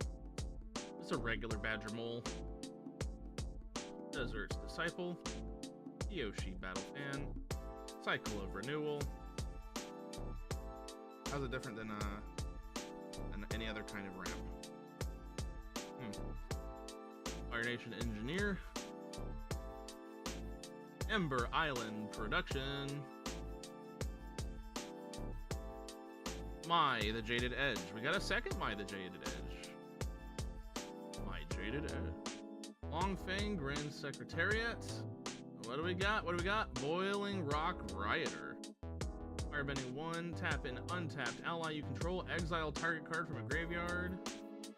It's a regular badger mole. Desert's Disciple. Yoshi Battle Fan. Cycle of Renewal. How's it different than any other kind of ramp? Fire Nation Engineer. Ember Island Production. My the Jaded Edge. We got a second My the Jaded Edge. My Jaded Edge. Longfang Grand Secretariat. What do we got? What do we got? Boiling Rock Rioter. Firebending 1. Tap in untapped ally you control. Exile target card from a graveyard.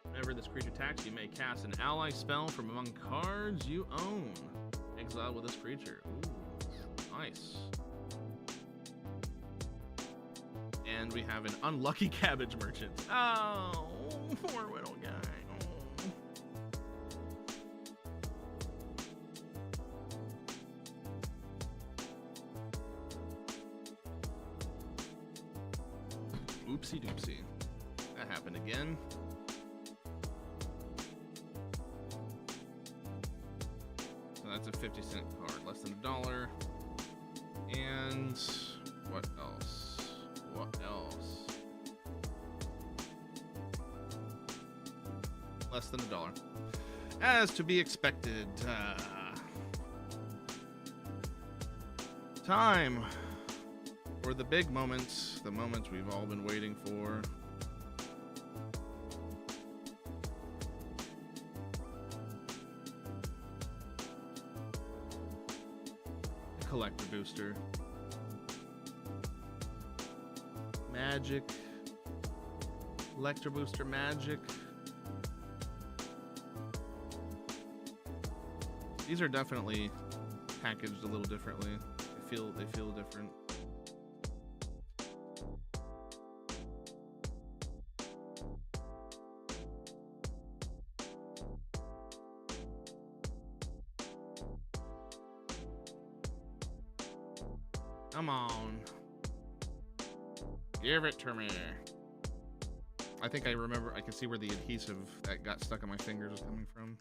Whenever this creature attacks, you may cast an ally spell from among cards you own. Exile with this creature. Ooh, nice. And we have an unlucky cabbage merchant. Oh, poor little guy. Oopsie doopsie. That happened again. So that's a 50-cent card, less than $1. And what else? What else? Less than $1. As to be expected. Time for the big moments, the moments we've all been waiting for. Collector booster. Magic. Collector booster magic. These are definitely packaged a little differently. They feel different. Come on. Give it to me. I think I remember, I can see where the adhesive that got stuck on my fingers was coming from.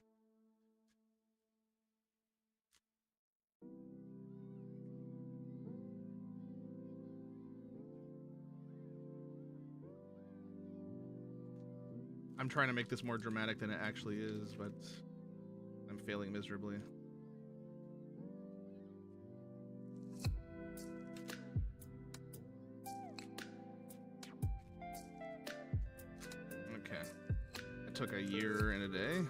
I'm trying to make this more dramatic than it actually is, but I'm failing miserably. Okay. It took a year and a day.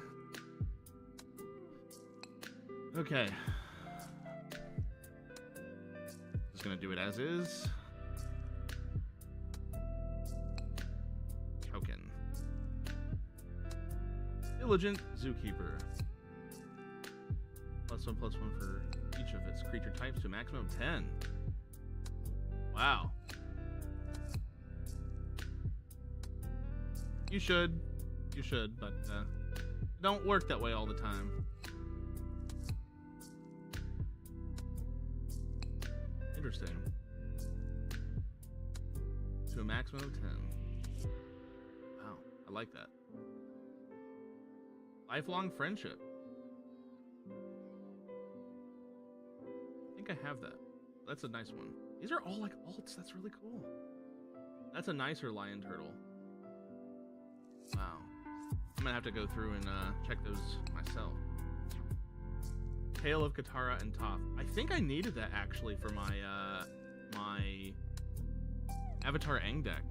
Okay. Just gonna do it as is. Token. Diligent Zookeeper. +1/+1 for each of its creature types to a maximum of 10. Wow. You should, but it don't work that way all the time. Interesting. To a maximum of 10. Wow, I like that. Lifelong Friendship. I think I have that. That's a nice one. These are all like alts. That's really cool. That's a nicer lion turtle. Wow. I'm gonna have to go through and check those myself. Tale of Katara and Toph. I think I needed that actually for my my Avatar Aang deck.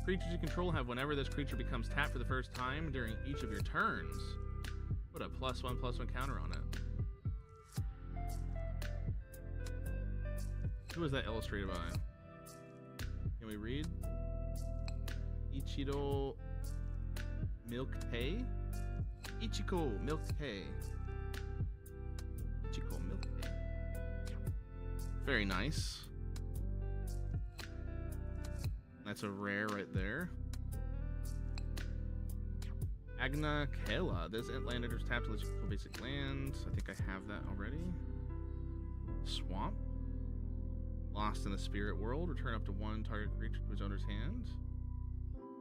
Creatures you control have whenever this creature becomes tapped for the first time during each of your turns. Put a +1/+1 counter on it. Who is that illustrated by? Can we read? Ichido Milk Hay? Ichiko Milk Hay. Ichiko Milk Hay. Very nice. That's a rare right there. Agna Kela. This land enters tapped to control basic lands. I think I have that already. Swamp. Lost in the Spirit World. Return up to 1 target creature to his owner's hand.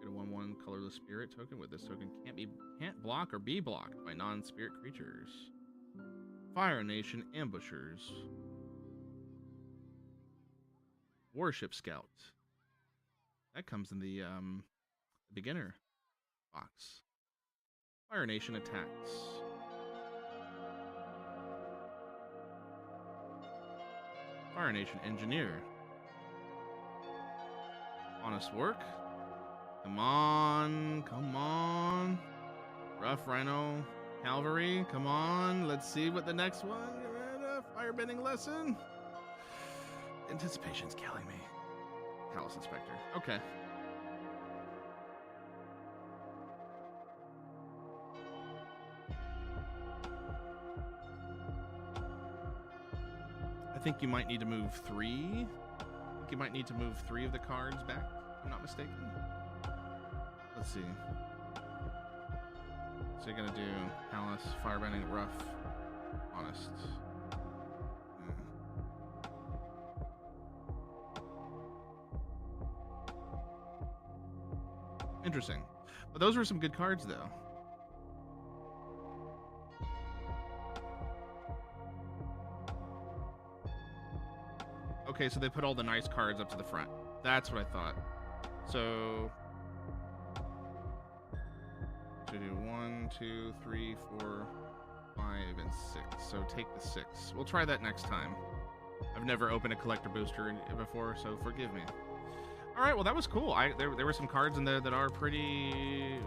A 1/1 colorless spirit token. With this token can't block or be blocked by non-spirit creatures. Fire Nation Ambushers. Warship Scout. That comes in the beginner box. Fire Nation Attacks. Fire Nation Engineer. Honest Work. Come on, come on. Rough Rhino Cavalry, come on. Let's see what the next one. Firebending Lesson. Anticipation's killing me. Callous Inspector. Okay. I think you might need to move 3. I think you might need to move 3 of the cards back, if I'm not mistaken. Let's see. So you're gonna do Callous, Firebending, Rough, Honest. Interesting. But those were some good cards, though. Okay, so they put all the nice cards up to the front. That's what I thought. So... to do 1, 2, 3, 4, 5, and 6. So take the 6. We'll try that next time. I've never opened a collector booster before, so forgive me. All right, well that was cool. There were some cards in there that are pretty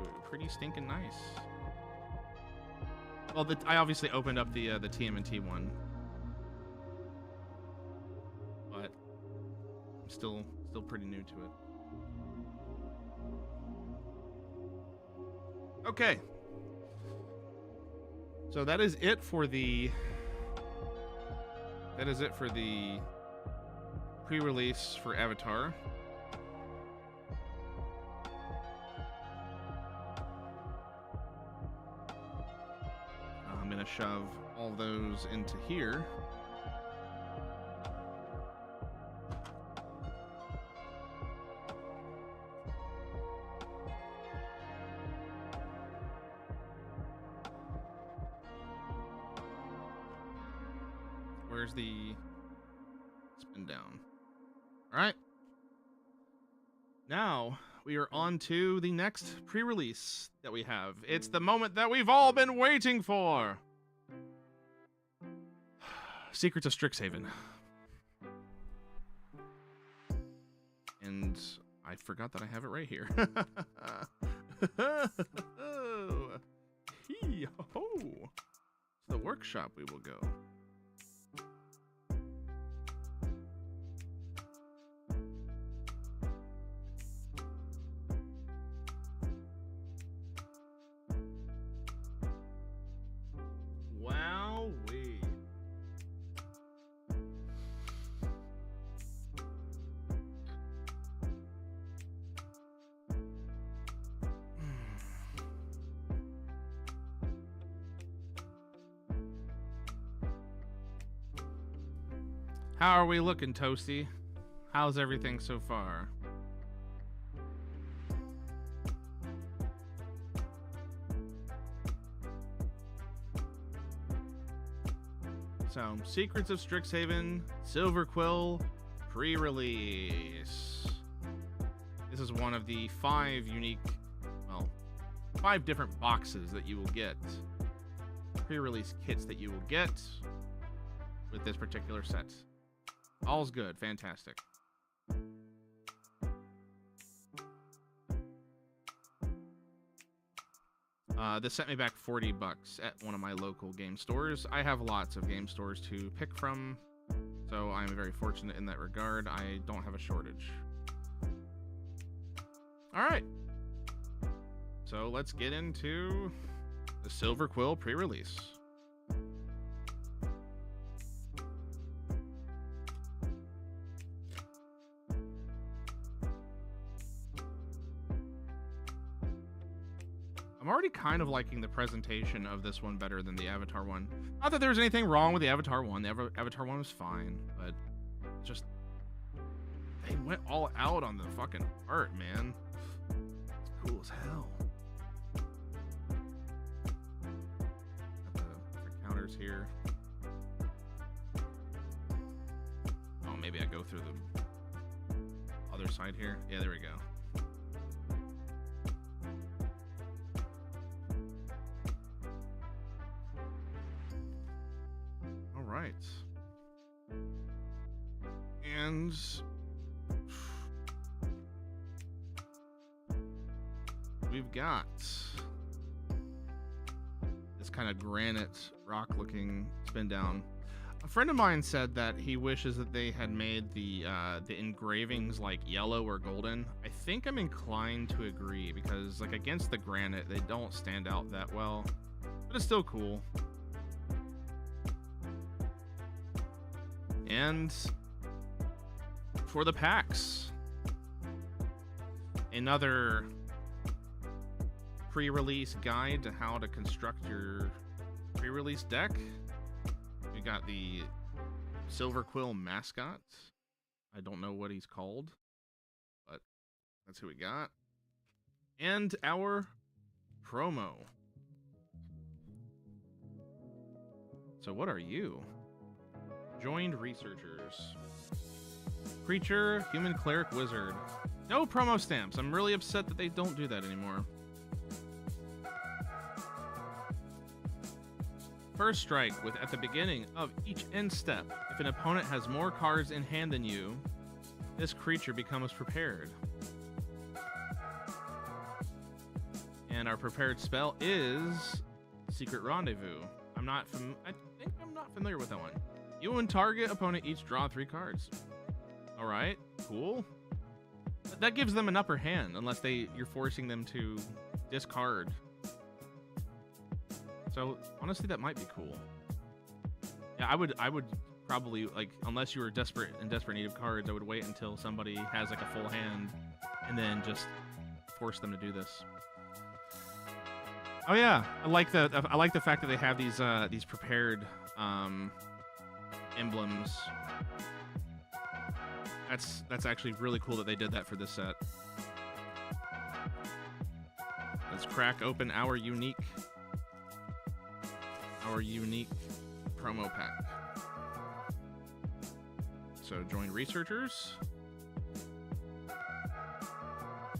stinking nice. Well, I obviously opened up the Tmnt one, but I'm still pretty new to it. Okay, so that is it for the pre-release for Avatar. I'm gonna shove all those into here. Where's the spin down? All right. Now we are on to the next pre-release that we have. It's the moment that we've all been waiting for. Secrets of Strixhaven. And I forgot that I have it right here. Hee-ho. To the workshop we will go. How are we looking, Toasty? How's everything so far? So, Secrets of Strixhaven, Silver Quill, pre-release. This is one of the 5 unique, well, 5 different boxes that you will get. Pre-release kits that you will get with this particular set. All's good. Fantastic. This sent me back $40 at one of my local game stores. I have lots of game stores to pick from, so I'm very fortunate in that regard. I don't have a shortage. All right. So let's get into the Silver Quill pre-release. I'm already kind of liking the presentation of this one better than the Avatar one. Not that there's anything wrong with the Avatar one. The Avatar one was fine, but just they went all out on the fucking art, man. It's cool as hell. Got the different counters here. Oh, maybe I go through the other side here. Yeah, there we go. All right. And we've got this kind of granite rock looking spin down. A friend of mine said that he wishes that they had made the engravings like yellow or golden. I think I'm inclined to agree because like against the granite, they don't stand out that well, but it's still cool. And for the packs, another pre-release guide to how to construct your pre-release deck. We got the Silver Quill mascot. I don't know what he's called, but that's who we got. And our promo. So what are you? Joined researchers. Creature, human cleric, wizard. No promo stamps. I'm really upset that they don't do that anymore. First strike with at the beginning of each end step. If an opponent has more cards in hand than you, this creature becomes prepared. And our prepared spell is Secret Rendezvous. I think I'm not familiar with that one. You and target opponent each draw 3 cards. All right, cool. That gives them an upper hand unless you're forcing them to discard. So honestly, that might be cool. Yeah, I would probably like, unless you were in desperate need of cards, I would wait until somebody has like a full hand and then just force them to do this. Oh yeah, I like the fact that they have these prepared emblems. That's actually really cool that they did that for this set. Let's crack open our unique promo pack. So join researchers.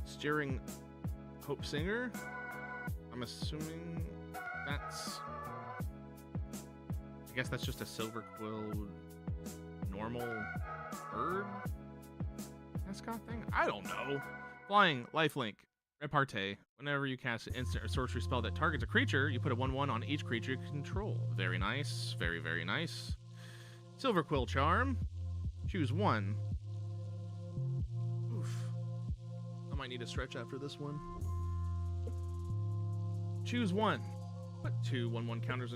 Steering Hope Singer. I'm assuming I guess that's just a Silver Quill normal bird mascot thing? I don't know. Flying, lifelink, repartee. Whenever you cast an instant or sorcery spell that targets a creature, you put a 1/1 on each creature you control. Very nice. Very, very nice. Silver Quill Charm. Choose one. Oof. I might need a stretch after this one. Choose one. Put 2 1/1 counters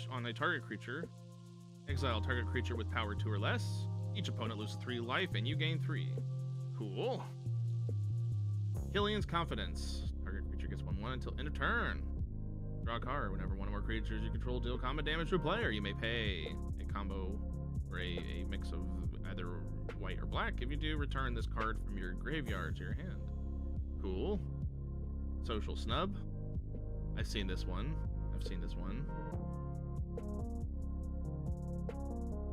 on a target creature. Exile target creature with power 2 or less. Each opponent loses 3 life and you gain 3. Cool. Killian's Confidence. Target creature gets 1/1 until end of turn. Draw a card. Whenever one or more creatures you control deal combat damage to a player, you may pay a combo or a mix of either white or black. If you do, return this card from your graveyard to your hand. Cool. Social Snub. I've seen this one.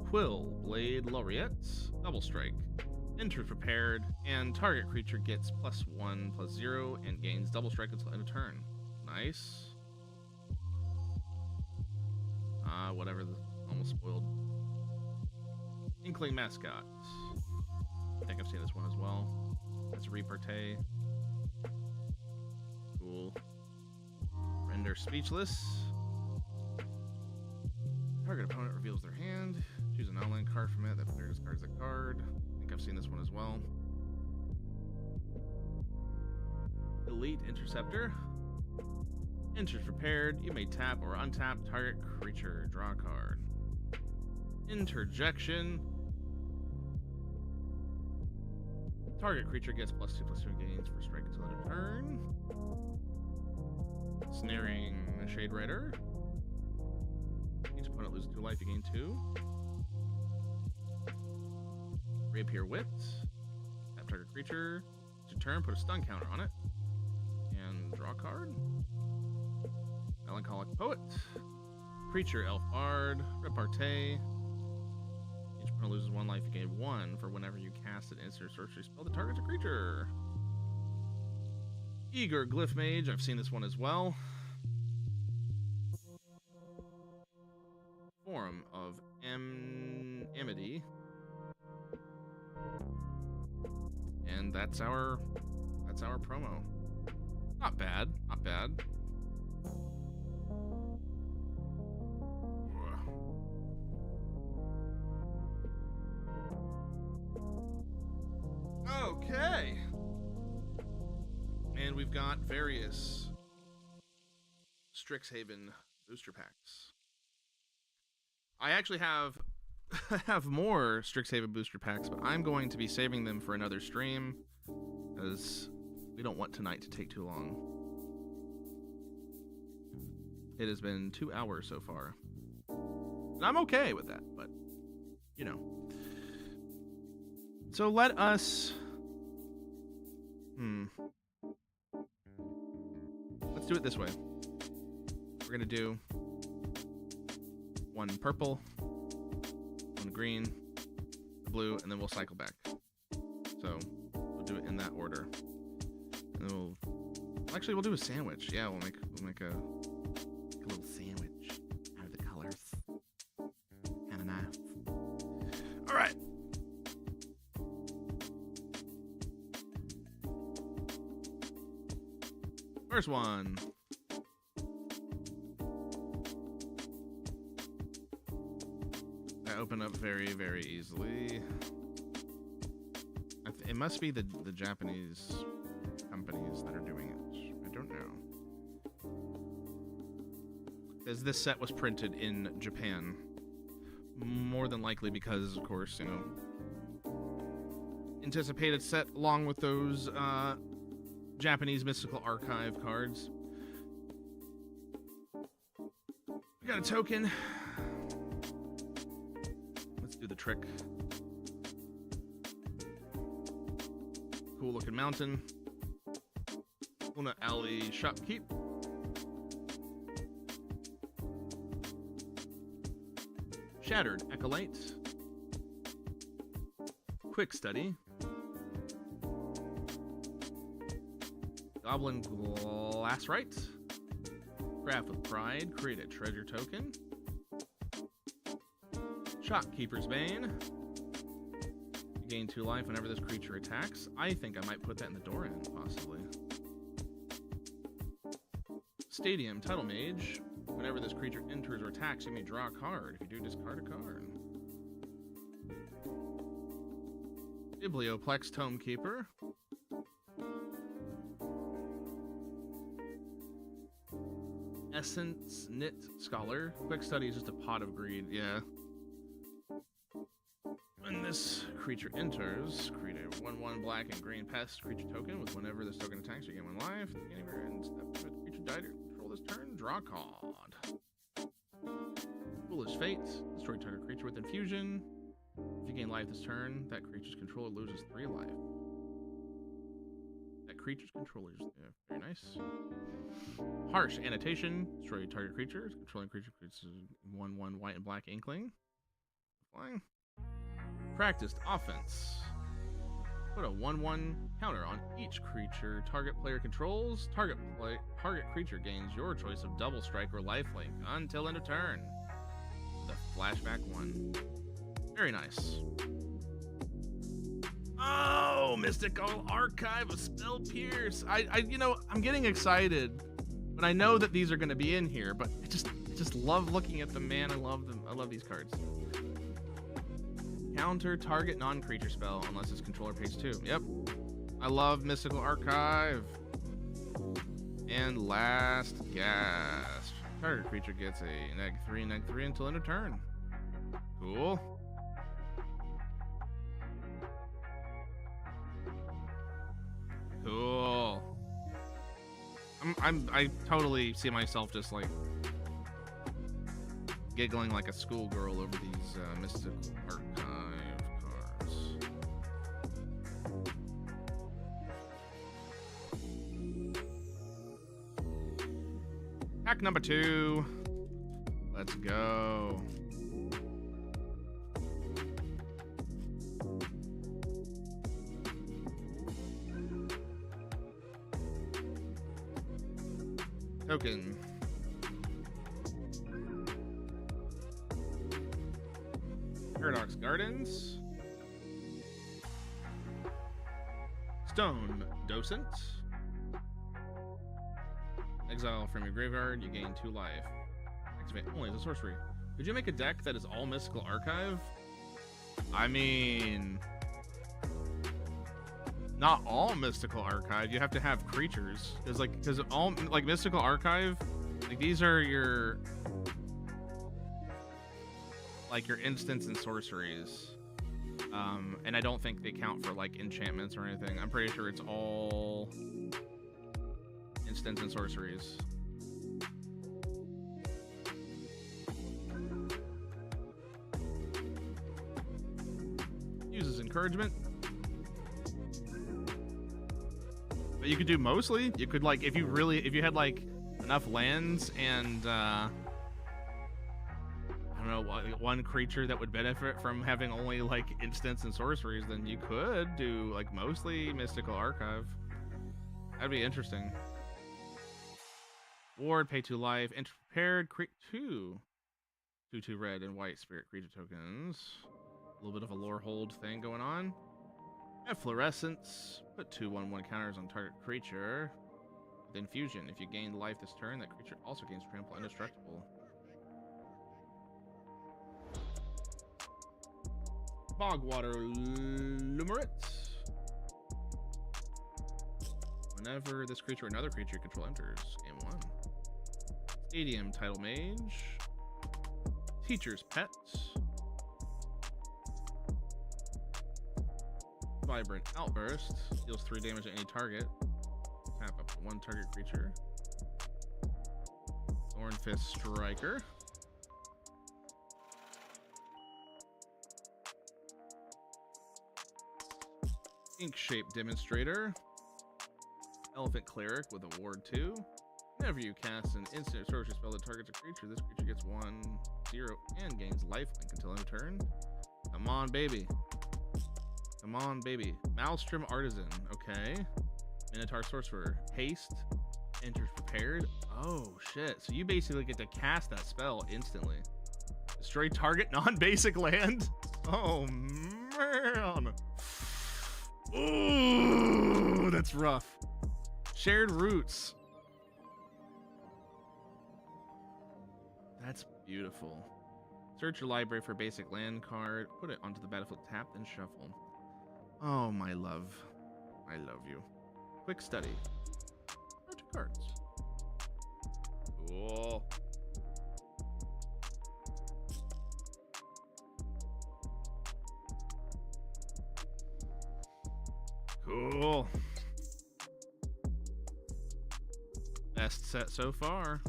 Quill Blade Laureate. Double strike. Enters prepared, and target creature gets +1/+0 and gains double strike until end of turn. Nice. Whatever. Almost spoiled. Inkling Mascot. I think I've seen this one as well. That's a repartee. Cool. Render Speechless. Target opponent reveals their hand. Choose an online card from it. That player discards the card. I think I've seen this one as well. Elite Interceptor. Enters prepared. You may tap or untap target creature. Draw a card. Interjection. Target creature gets +2/+2 gains for strike until end of turn. Snaring Shade Rider. Each opponent loses 2 life, you gain 2. Rapier Wit. Tap target creature. It's your turn, put a stun counter on it. Draw a card. Melancholic Poet. Creature, Elf Bard. Repartee. Each opponent loses 1 life. You gain 1 for whenever you cast an instant sorcery spell that targets a creature. Eager Glyph Mage. I've seen this one as well. Forum of Amity. And that's our promo. Not bad, not bad. Okay. And we've got various Strixhaven booster packs. I actually have more Strixhaven booster packs, but I'm going to be saving them for another stream because we don't want tonight to take too long. It has been 2 hours so far. And I'm okay with that, but you know. So let us let's do it this way. We're gonna do 1 purple, 1 green, a blue, and then we'll cycle back. So we'll do it in that order. And then we'll do a sandwich. Yeah, we'll make a little sandwich out of the colors. Kinda nice. Alright. First one. That opened up very, very easily. It must be the Japanese companies that are doing it. I don't know. Because this set was printed in Japan. More than likely because, of course, you know, anticipated set along with those Japanese Mystical Archive cards. We got a token. Let's do the trick. Cool looking mountain. Luna Alley Shopkeep. Shattered Acolyte. Quick Study. Goblin Glassrite. Craft with Pride. Create a treasure token. Shopkeeper's Bane. You gain 2 life whenever this creature attacks. I think I might put that in the door end, possibly. Stadium Tidal Mage. Whenever this creature enters or attacks, you may draw a card. If you do, discard a card. Biblioplex Tomekeeper. Essence Knit Scholar. Quick Study is just a pot of greed, yeah. When this creature enters, create a 1/1 black and green pest creature token. With whenever this token attacks, you gain 1 life. At the beginning of your end step, if the creature died or control this turn, draw a card. Foolish Fate. Destroy target creature with infusion. If you gain life this turn, that creature's controller loses 3 life. That creature's controller is very nice. Harsh Annotation. Destroy target creatures. Controlling creature creates 1/1 white and black inkling. Flying. Practiced Offense. Put a 1/1 counter on each creature target player controls. Target creature gains your choice of double strike or lifelink until end of turn. The flashback 1. Very nice. Oh, Mystical Archive of Spell Pierce. You know, I'm getting excited when I know that these are going to be in here, but I just love looking at them, man. I love them. I love these cards. Counter target non-creature spell unless its controller pays 2. Yep. I love Mystical Archive. And last gasp. Target creature gets a -3/-3 until end of turn. Cool. Cool. I totally see myself just like giggling like a schoolgirl over these Mystical Archive cards. Pack number 2. Let's go. Token. Paradox Gardens. Stone Docent. Exile from your graveyard, you gain 2 life. Activate only as a sorcery. Could you make a deck that is all Mystical Archive? I mean, not all Mystical Archive. You have to have creatures. Because all like Mystical Archive, like these are your instants and sorceries. And I don't think they count for like enchantments or anything. I'm pretty sure it's all instants and sorceries. Uses encouragement. But you could do mostly. You could like if you had like enough lands and I don't know, one creature that would benefit from having only like instants and sorceries, then you could do like mostly Mystical Archive. That'd be interesting. Ward, pay 2 life, enter prepared, create 2 red and white spirit creature tokens. A little bit of a lore hold thing going on. Efflorescence, put 2 1/1 counters on target creature. With infusion, if you gain life this turn, that creature also gains trample indestructible. Bogwater Lumerate. Whenever this creature or another creature you control enters, game 1. Stadium Tidal Mage. Teacher's Pet. Vibrant Outburst. Deals 3 damage to any target. Tap up to 1 target creature. Thornfist Striker. Ink-Shape Demonstrator. Elephant Cleric with a Ward 2. Whenever you cast an instant sorcery spell that targets a creature, this creature gets 1/0 and gains lifelink until end of turn. Come on, baby. Come on, baby. Maelstrom Artisan. Okay. Minotaur Sorcerer. Haste. Enters prepared. Oh, shit. So you basically get to cast that spell instantly. Destroy target non-basic land. Oh, man. Ooh, that's rough. Shared Roots. That's beautiful. Search your library for a basic land card. Put it onto the battlefield, tap, and shuffle. Oh, my love. I love you. Quick study. Draw 2 cards. Cool. Cool. Best set so far.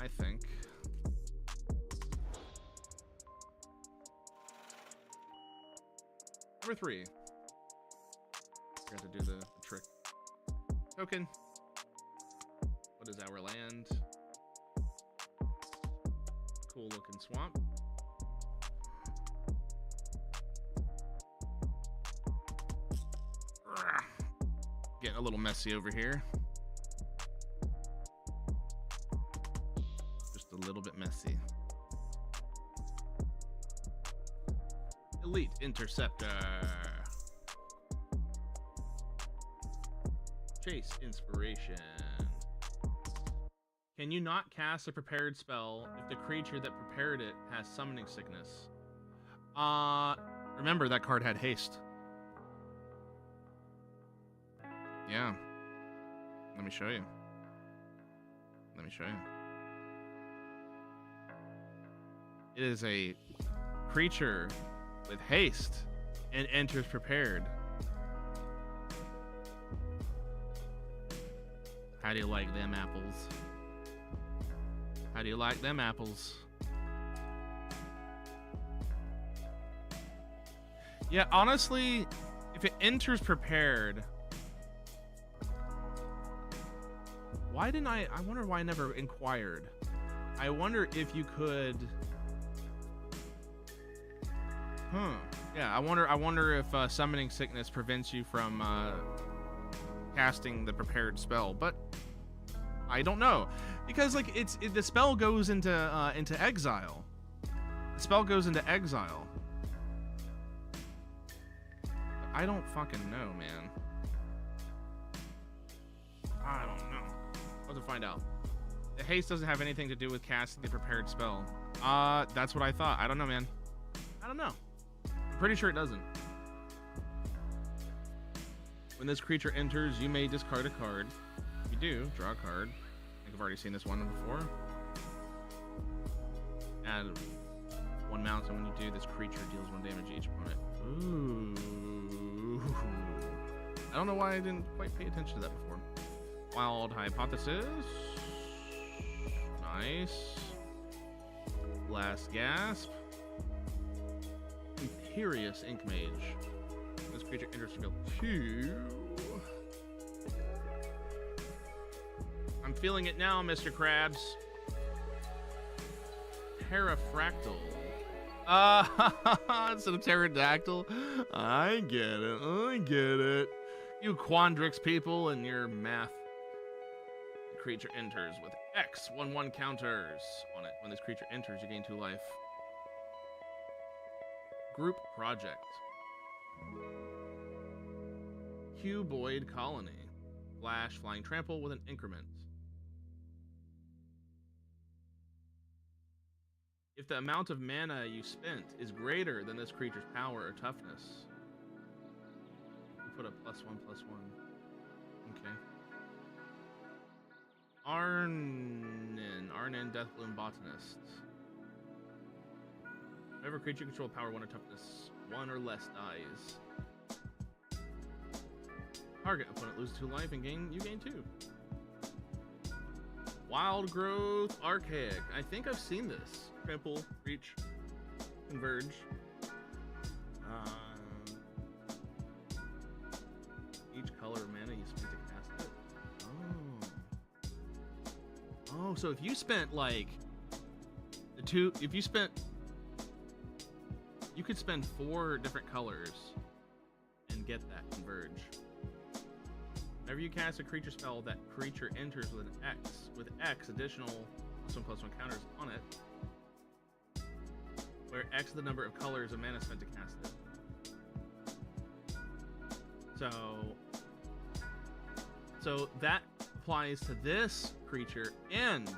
I think. Number 3. Got to do the trick. Token. What is our land? Cool looking swamp. Getting a little messy over here. Just a little bit messy. Elite Interceptor. Chase Inspiration. Can you not cast a prepared spell if the creature that prepared it has summoning sickness? Remember that card had haste. Yeah. Let me show you. Let me show you. It is a creature with haste and enters prepared. How do you like them apples? How do you like them apples? Yeah, honestly, If it enters prepared, why didn't I wonder why I never inquired. I wonder if you could. Yeah, I wonder if summoning sickness prevents you from casting the prepared spell, but I don't know, because like the spell goes into exile. The spell goes into exile. I don't fucking know, man. I don't know. I'll have to find out. The haste doesn't have anything to do with casting the prepared spell. That's what I thought. I don't know, man. I don't know. I'm pretty sure it doesn't. When this creature enters, you may discard a card. If you do, draw a card. I think I've already seen this one before. Add 1 mountain. When you do, this creature deals 1 damage to each opponent. Ooh. I don't know why I didn't quite pay attention to that before. Wild Hypothesis. Nice. Last Gasp. Imperious Ink Mage. This creature enters field 2. I'm feeling it now, Mr. Krabs. Parafractal. Instead of pterodactyl. I get it. You Quandrix people and your math. The creature enters with X 1/1 counters on it. When this creature enters, you gain 2 life. Group Project. Cuboid Colony. Flash, Flying Trample with an increment. If the amount of mana you spent is greater than this creature's power or toughness, you put a +1/+1. Okay. Arnen, Deathbloom Botanist. Whenever creature you control power 1 or toughness 1 or less dies. Target opponent loses 2 life and you gain 2. Wild Growth Archaic. I think I've seen this. Trample, Reach, Converge. Each color of mana you spend to cast it. Oh, so if you spent like you could spend 4 different colors and get that Converge. Whenever you cast a creature spell, that creature enters with an X. With X, additional +1/+1 counters on it, where X is the number of colors of mana spent to cast it. So that applies to this creature and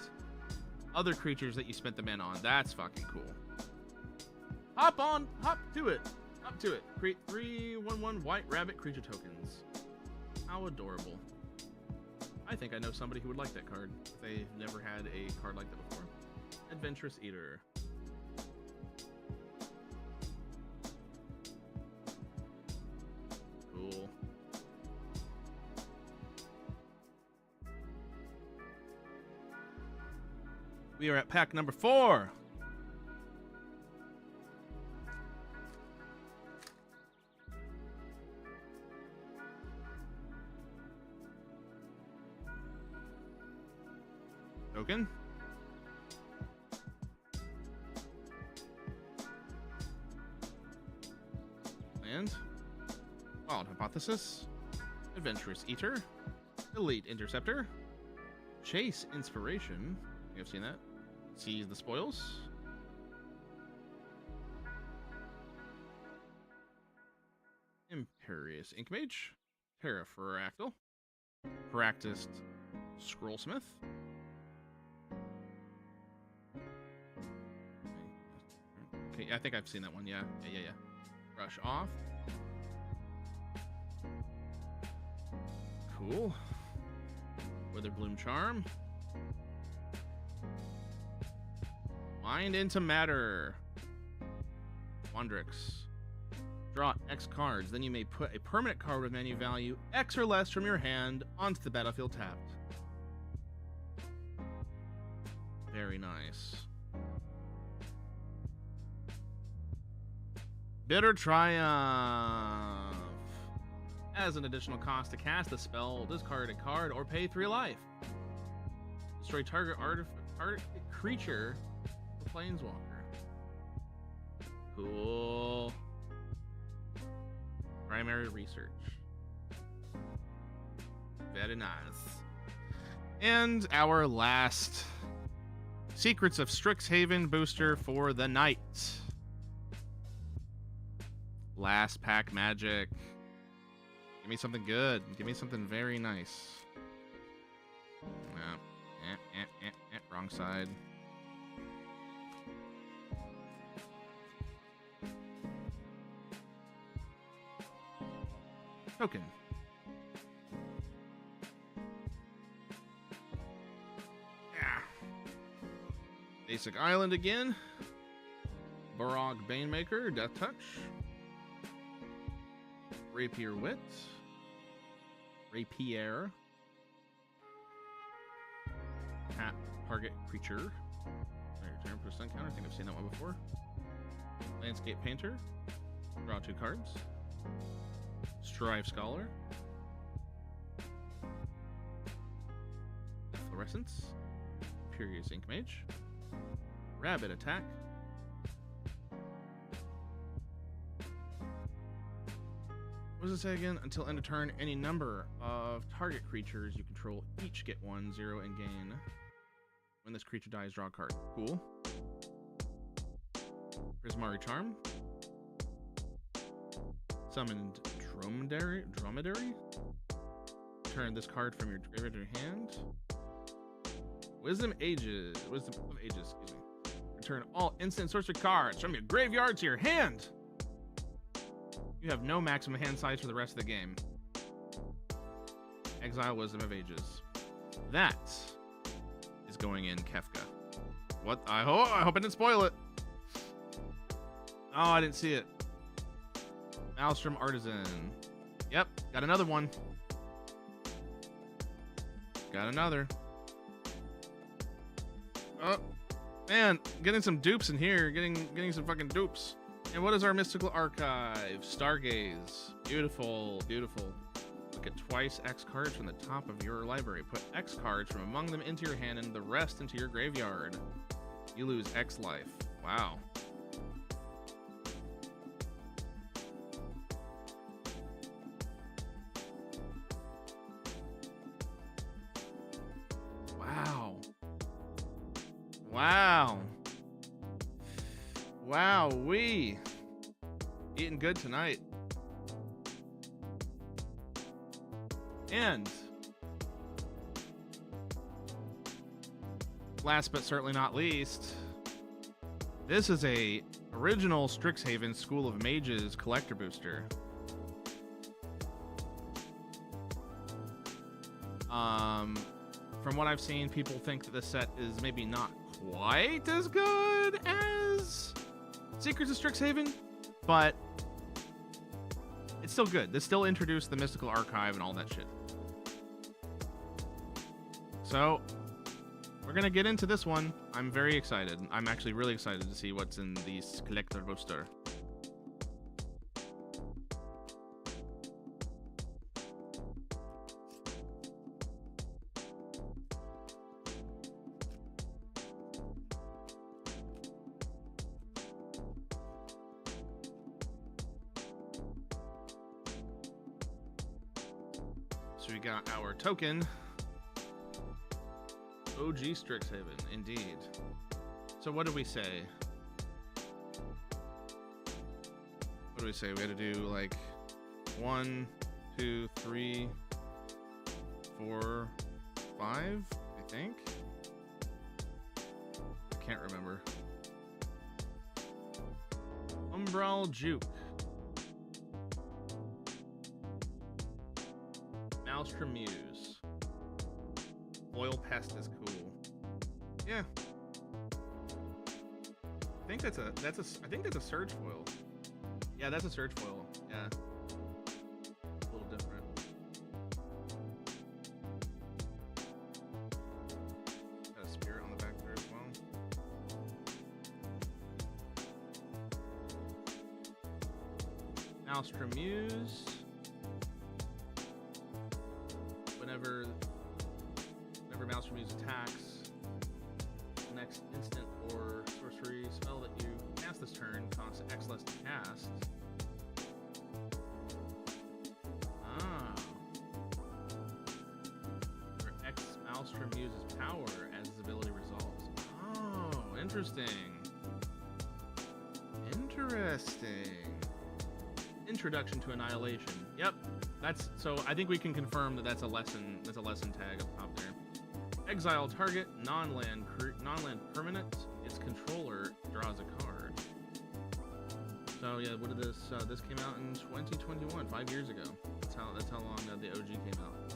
other creatures that you spent the mana on. That's fucking cool. Hop to it. Create 3/1/1 white rabbit creature tokens. How adorable. I think I know somebody who would like that card if they've never had a card like that before. Adventurous Eater. Cool. We are at pack number 4. Token. And Wild Hypothesis. Adventurous Eater. Elite Interceptor. Chase Inspiration. You have seen that. Seize the Spoils. Imperious Ink Mage. Parafractal. Practiced Scrollsmith. Okay, I think I've seen that one. Yeah. Brush off. Cool. Witherbloom Charm. Mind into Matter. Quandrix. Draw X cards. Then you may put a permanent card with menu value X or less from your hand onto the battlefield tapped. Very nice. Bitter Triumph. As an additional cost to cast the spell, discard a card or pay 3 life. Destroy target creature or planeswalker. Cool. Primary research. Very nice. And our last Secrets of Strixhaven booster for the night. Last pack magic. Give me something good. Give me something very nice. Wrong side. Token. Yeah. Basic Island again. Barog Banemaker, Death Touch. Rapier Wit. Rapier. Tap target creature. Return percent counter. I think I've seen that one before. Landscape Painter. Draw 2 cards. Strive Scholar. Fluorescence. Imperious Ink Mage. Rabbit Attack. What does it say again? Until end of turn, any number of target creatures you control each get 1/0 and gain. When this creature dies, draw a card. Cool. Prismari Charm. Summoned Dromedary. Turn this card from your graveyard to your hand. Wisdom of Ages, excuse me. Return all instant sorcery cards from your graveyard to your hand. You have no maximum hand size for the rest of the game. Exile Wisdom of Ages. That is going in Kefka. What? I hope I didn't spoil it. Oh, I didn't see it. Maelstrom Artisan. Yep, got another one. Got another. Oh, man, getting some dupes in here. Getting some fucking dupes. And what is our mystical archive? Stargaze. Beautiful, beautiful. Look at twice X cards from the top of your library. Put X cards from among them into your hand and the rest into your graveyard. You lose X life. Wow. Wow. Wow. Wow, we eating good tonight. And last but certainly not least, this is a original Strixhaven School of Mages collector booster. From what I've seen, people think that this set is maybe not quite as good as Secrets of Strixhaven, but it's still good. This still introduced the Mystical Archive and all that shit. So, we're gonna get into this one. I'm very excited. I'm actually really excited to see what's in this collector booster. So we got our token. OG Strixhaven, indeed. So what did we say? What did we say? We had to do like 1, 2, 3, 4, 5, I think. I can't remember. Umbral Juke. Maelstrom Muse. Oil Pest is cool. Yeah. I think that's a surge foil. Yeah, that's a surge foil. Yeah. A little different. Got a spirit on the back there as well. Maelstrom Muse. this turn costs X less to cast. Ah. Where X Maelstrom uses power as his ability resolves. Oh, interesting. Interesting. Introduction to Annihilation. Yep. That's so I think we can confirm that that's a lesson tag up top there. Exile target non-land permanent. Its controller draws a card. So yeah, what did this this came out in 2021, 5 years ago. That's how long the OG came out.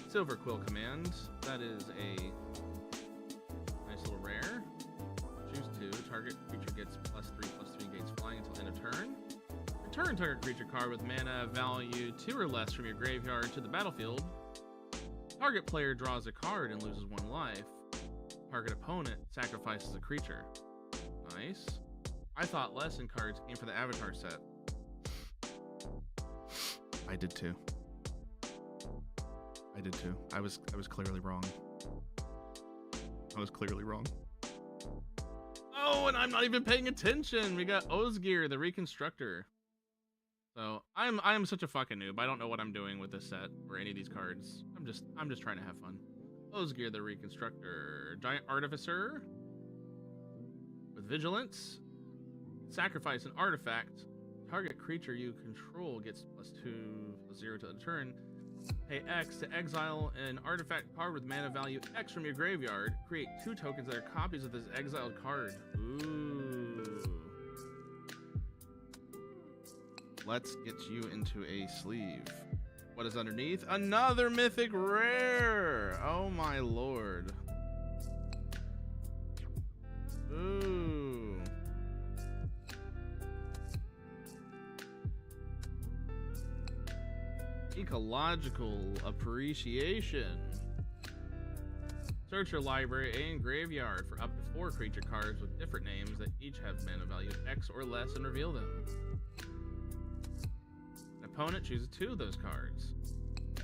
Silver Quill command. That is a nice little rare. Choose 2. Target creature gets +3/+3 gains flying until end of turn. Return target creature card with mana value 2 or less from your graveyard to the battlefield. Target player draws a card and loses 1 life. Target opponent sacrifices a creature. Nice. I thought lesson cards came for the Avatar set. I did too. I was clearly wrong. Oh, and I'm not even paying attention. We got Ozgir, the Reconstructor. So I'm such a fucking noob. I don't know what I'm doing with this set or any of these cards. I'm just trying to have fun. Ozgir, the Reconstructor, Giant Artificer with Vigilance. Sacrifice an artifact. Target creature you control gets +2/+0 to the turn. Pay X to exile an artifact card with mana value X from your graveyard. Create 2 tokens that are copies of this exiled card. Ooh. Let's get you into a sleeve. What is underneath? Another mythic rare! Oh my lord. Ooh. Ecological Appreciation. Search your library and graveyard for up to 4 creature cards with different names that each have mana value X or less and reveal them. An opponent chooses 2 of those cards.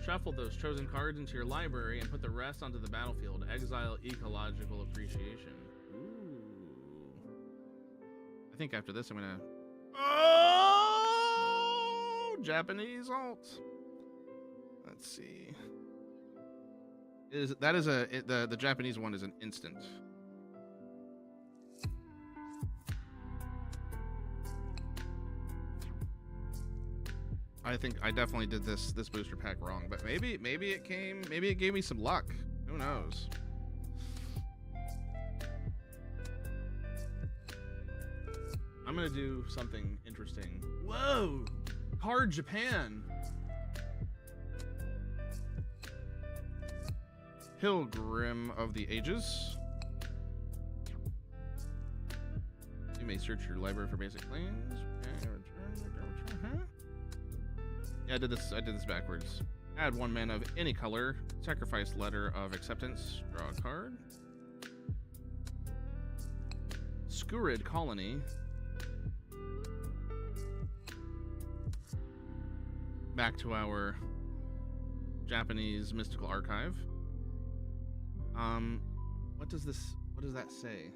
Shuffle those chosen cards into your library and put the rest onto the battlefield. Exile Ecological Appreciation. Ooh. I think after this I'm gonna... Oh! Japanese alt. Let's see. The Japanese one is an instant. I think I definitely did this booster pack wrong, but maybe it gave me some luck. Who knows? I'm gonna do something interesting. Whoa! Card Japan. Pilgrim of the Ages. You may search your library for basic planes. Return. Yeah, I did this backwards. Add 1 mana of any color. Sacrifice Letter of Acceptance. Draw a card. Skurid Colony. Back to our Japanese mystical archive. What does that say?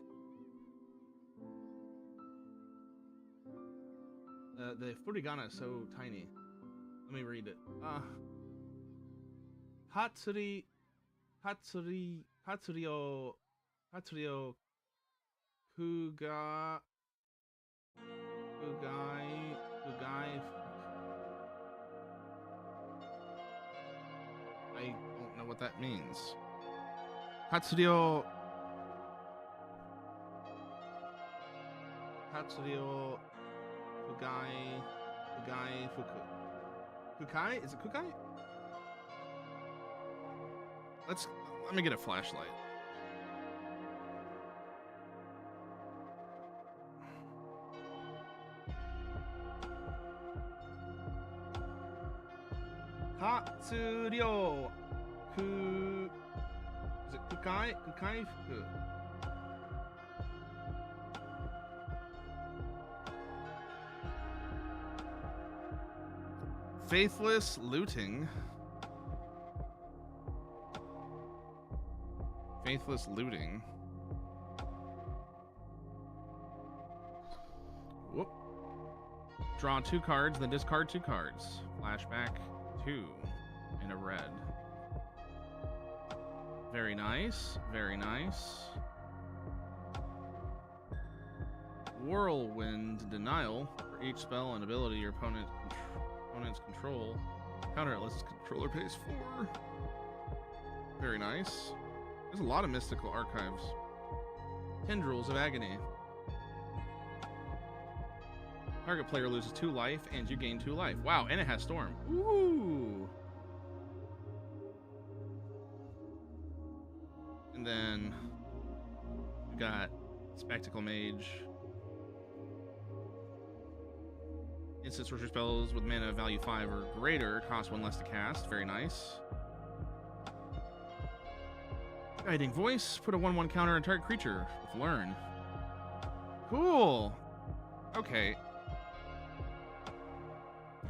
The furigana is so tiny. Let me read it. Katsurio Kugai. I don't know what that means. Katsurio Kugai Fuku. Kukai? Is it Kukai? Let me get a flashlight. Katsurio Ku. Is it Kukai? Kukai Fuku. Faithless Looting. Whoop. Draw 2 cards, then discard 2 cards. Flashback 2 in a red. Very nice. Very nice. Whirlwind Denial. For each spell and ability your opponent's control. Counter it unless its controller pays 4. Very nice. There's a lot of mystical archives. Tendrils of Agony. Target player loses 2 life and you gain 2 life. Wow, and it has Storm. Ooh. And then we got Spectacle Mage. Instant sorcery spells with mana value 5 or greater cost 1 less to cast. Very nice. Guiding Voice. Put a 1/1 counter on target creature with Learn. Cool. Okay.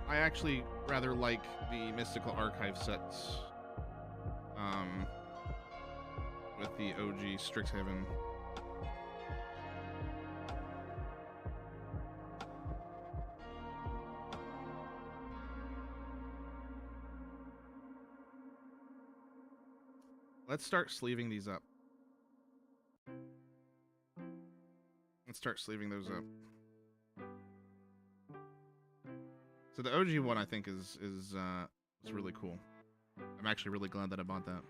I actually rather like the Mystical Archive sets with the OG Strixhaven. Let's start sleeving these up. Let's start sleeving those up. So the OG one I think is really cool. I'm actually really glad that I bought that.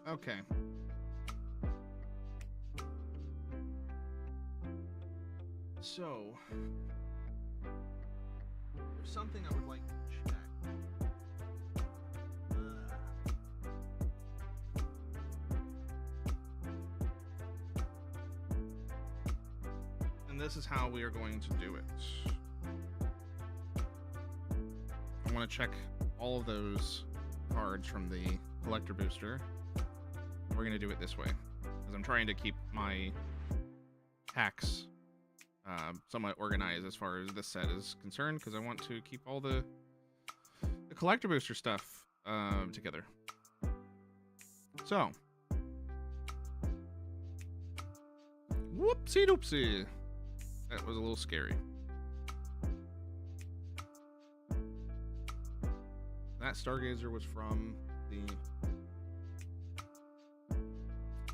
Okay. So, there's something I would like to check. And this is how we are going to do it. I want to check all of those cards from the collector booster. We're going to do it this way, because I'm trying to keep my packs somewhat organized as far as this set is concerned, because I want to keep all the collector booster stuff together. So, whoopsie doopsie. That was a little scary. That Stargazer was from the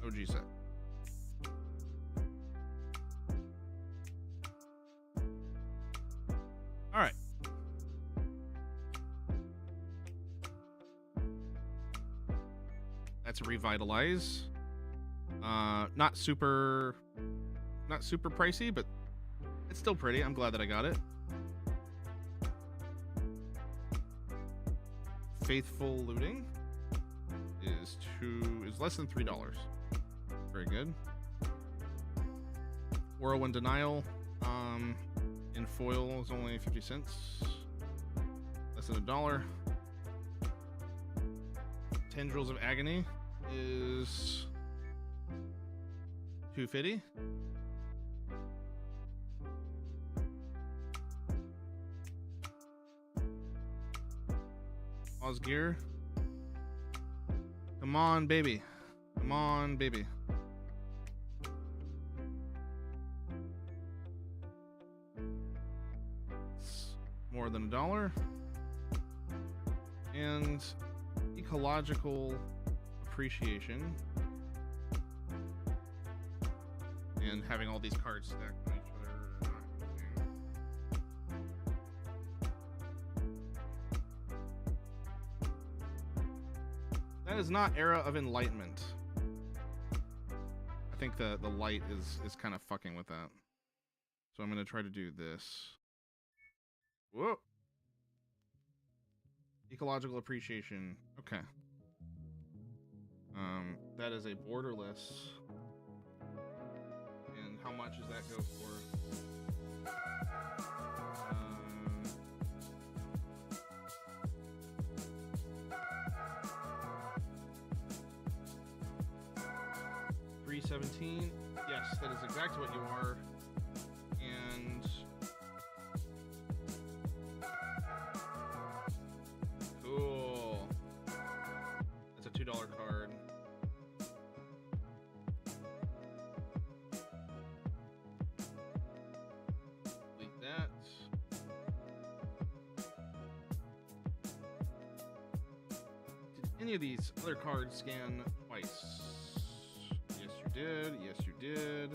OG set. All right. That's a Revitalize. Not super pricey, but it's still pretty. I'm glad that I got it. Faithful Looting is less than $3. Very good. Whirlwind Denial in foil is only 50 cents. Less than $1. Tendrils of Agony is $2.50. Osgear. Come on, baby. Come on, baby. It's more than $1. And Ecological Appreciation. And having all these cards stacked on each other. That is not Era of Enlightenment. I think the light is kind of fucking with that. So I'm going to try to do this. Whoa. Ecological Appreciation. Okay. That is a borderless. And how much does that go for? $317. Yes, that is exactly what you are. And cool. That's a $2 card. Delete that. Did any of these other cards scan twice? Yes, you did. Yes, you did.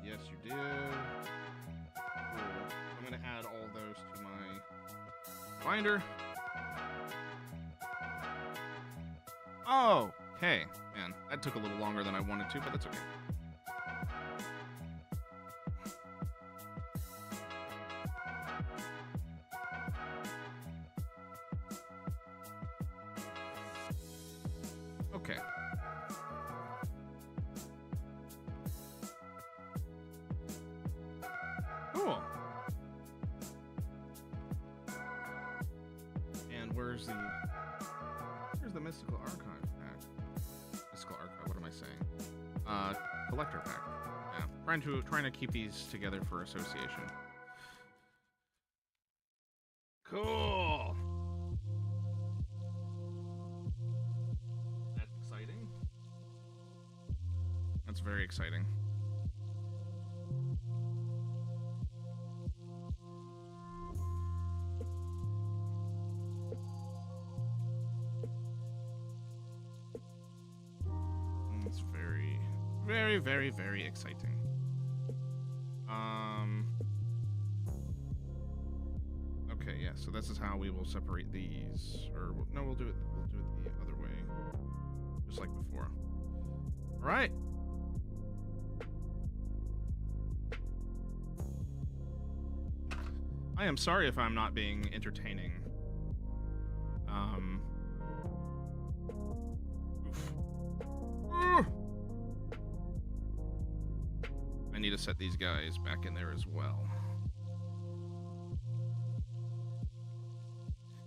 Yes, you did. Cool. I'm gonna add all those to my binder. Oh, okay. Man, that took a little longer than I wanted to, but that's okay. Okay. Cool. And where's the mystical archive pack? Mystical archive, what am I saying? Collector pack. Yeah. Trying to keep these together for association. Cool. That's exciting. That's very exciting. It's very, very, very, very exciting. Okay, yeah. So this is how we will separate these, or no, we'll do it the other way, just like before. All right. I am sorry if I'm not being entertaining. Oof. I need to set these guys back in there as well.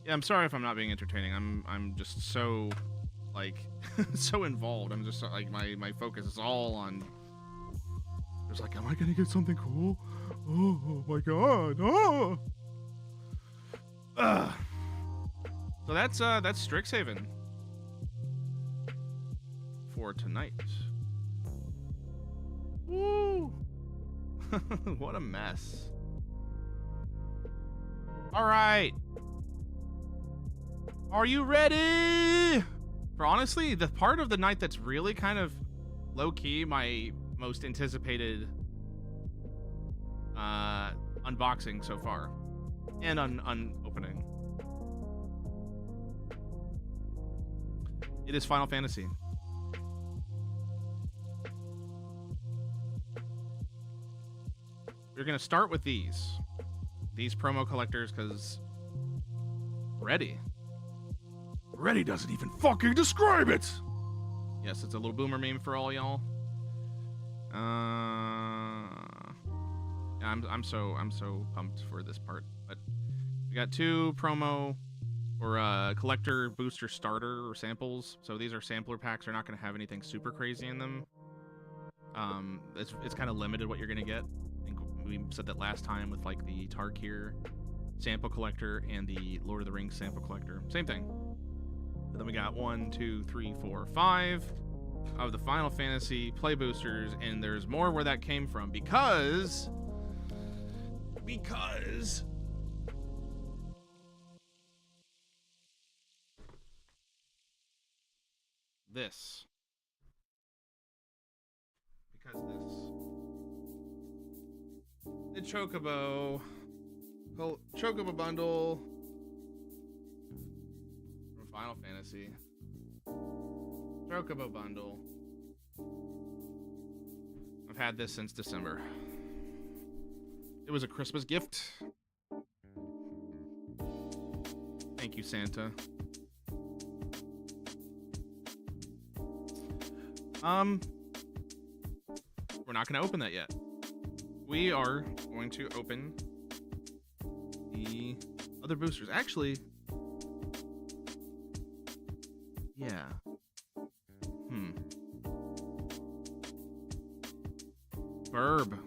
Yeah, I'm sorry if I'm not being entertaining. I'm just so, like, so involved. I'm just like, my focus is all on. There's like, am I gonna get something cool? Oh my god! Oh. So that's Strixhaven for tonight. Woo! What a mess. All right. Are you ready? For honestly, the part of the night that's really kind of low-key my most anticipated unboxing so far. And opening. It is Final Fantasy. We're going to start with these promo collectors, because ready doesn't even fucking describe it. Yes, it's a little boomer meme for all y'all. I'm so pumped for this part. But we got 2 promo or collector booster starter or samples. So these are sampler packs. They're not going to have anything super crazy in them. It's kind of limited what you're going to get. I think we said that last time with like the Tarkir sample collector and the Lord of the Rings sample collector. Same thing. And then we got 1, 2, 3, 4, 5 of the Final Fantasy play boosters, and there's more where that came from because this. The Chocobo bundle from Final Fantasy. Chocobo bundle. I've had this since December. It was a Christmas gift. Thank you, Santa. We're not going to open that yet. We are going to open the other boosters. Actually, yeah. Burb.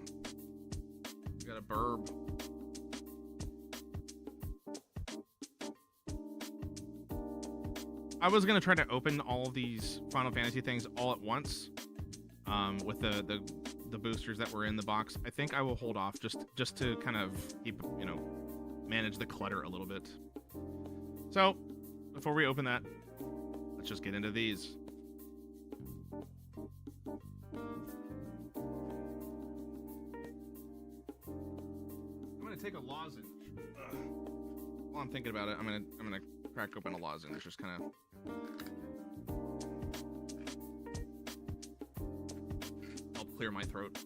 We got a burb. I was gonna try to open all of these Final Fantasy things all at once, with the boosters that were in the box. I think I will hold off just to kind of keep, manage the clutter a little bit. So before we open that, let's just get into these. I'm gonna take a lozenge. While I'm thinking about it, I'm gonna crack open a lozenge, just kind of. Help clear my throat.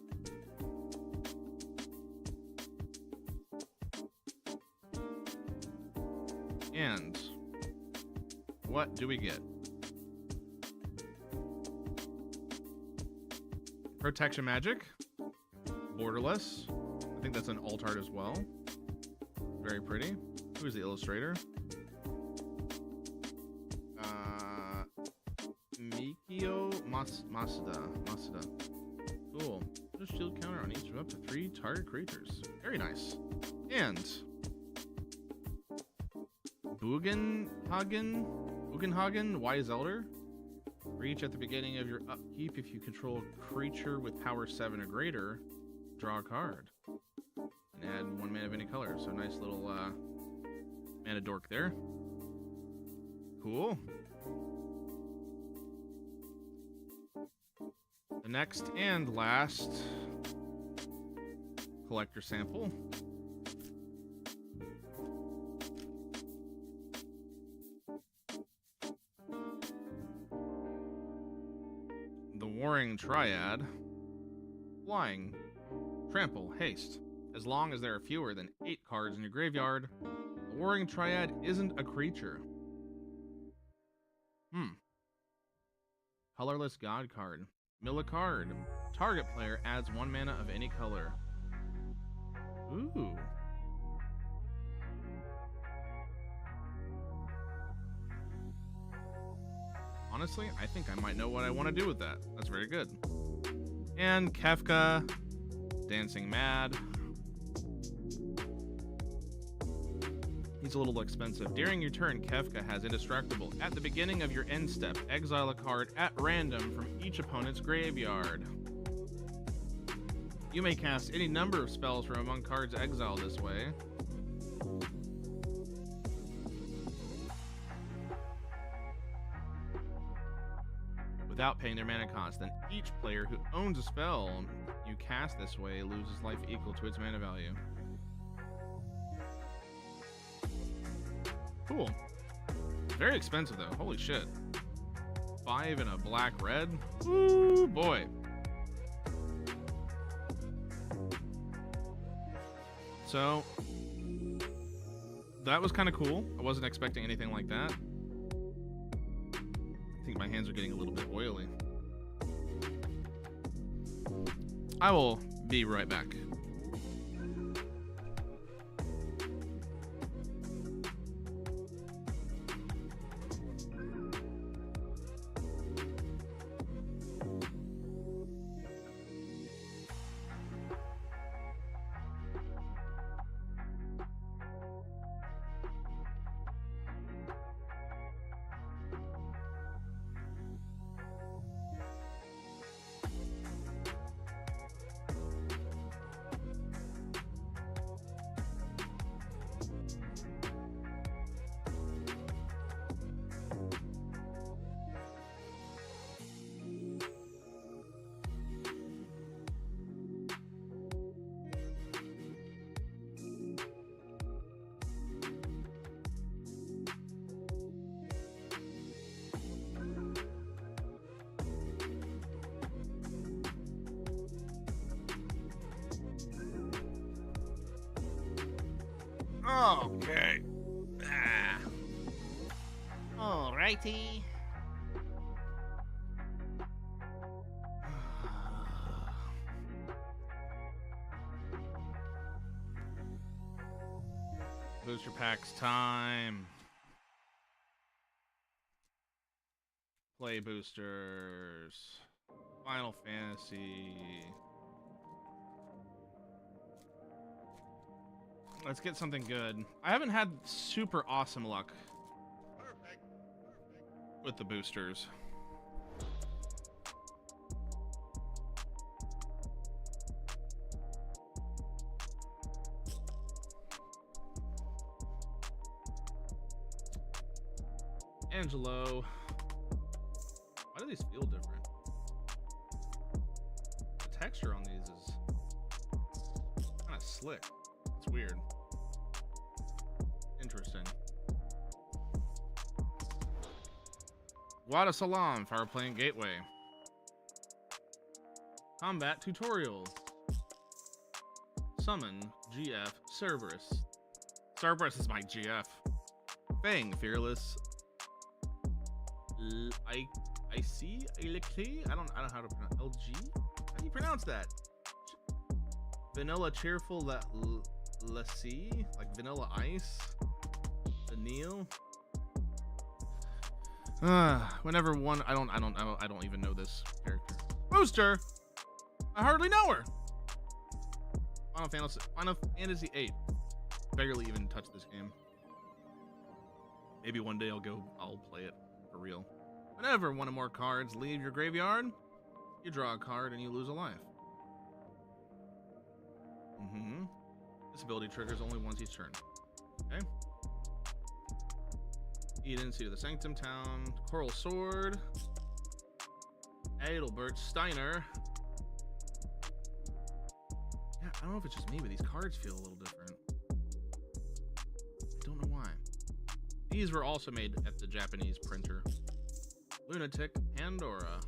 And what do we get? Protection magic, borderless. I think that's an alt art as well. Very pretty. Who's the illustrator? Mikio Masuda. Cool. Put a shield counter on each of up to 3 target creatures. Very nice. And Bugenhagen, Wise Elder. For each at the beginning of your upkeep, if you control a creature with power 7 or greater, draw a card. And add 1 mana of any color. So nice little mana dork there. Cool. The next and last collector sample. The Warring Triad. Flying, trample, haste. As long as there are fewer than 8 cards in your graveyard, the Warring Triad isn't a creature. Colorless God card. Mill a card. Target player adds 1 mana of any color. Ooh. Honestly, I think I might know what I want to do with that. That's very good. And Kefka, Dancing Mad. He's a little expensive. During your turn, Kefka has Indestructible. At the beginning of your end step, exile a card at random from each opponent's graveyard. You may cast any number of spells from among cards exiled this way. Without paying their mana cost. Then each player who owns a spell you cast this way loses life equal to its mana value. Cool. Very expensive though. Holy shit. 5 and a black red. Ooh boy. So that was kind of cool. I wasn't expecting anything like that. I think my hands are getting a little bit oily. I will be right back. Okay. Alrighty. Tax time. Play boosters. Final Fantasy. Let's get something good. I haven't had super awesome luck with the boosters. Angelo. Why do these feel different? The texture on these is kind of slick. It's weird. Interesting. Wada Salam, Fire Playing Gateway. Combat Tutorial. Summon GF Cerberus. Cerberus is my GF. Fang Fearless. I see I don't know how to pronounce LG. How do you pronounce that? Vanilla Cheerful Lassie, like Vanilla Ice. Vanille. Whenever one I don't even know this character. Booster. I hardly know her. Final Fantasy 8. Barely even touched this game. Maybe one day I'll play it for real. Whenever one or more cards leave your graveyard, you draw a card and you lose a life. This ability triggers only once each turn. Okay. Eden, Seat of the Sanctum Town, Coral Sword, Adelbert Steiner. Yeah, I don't know if it's just me, but these cards feel a little different. I don't know why. These were also made at the Japanese printer. Lunatic, Pandora.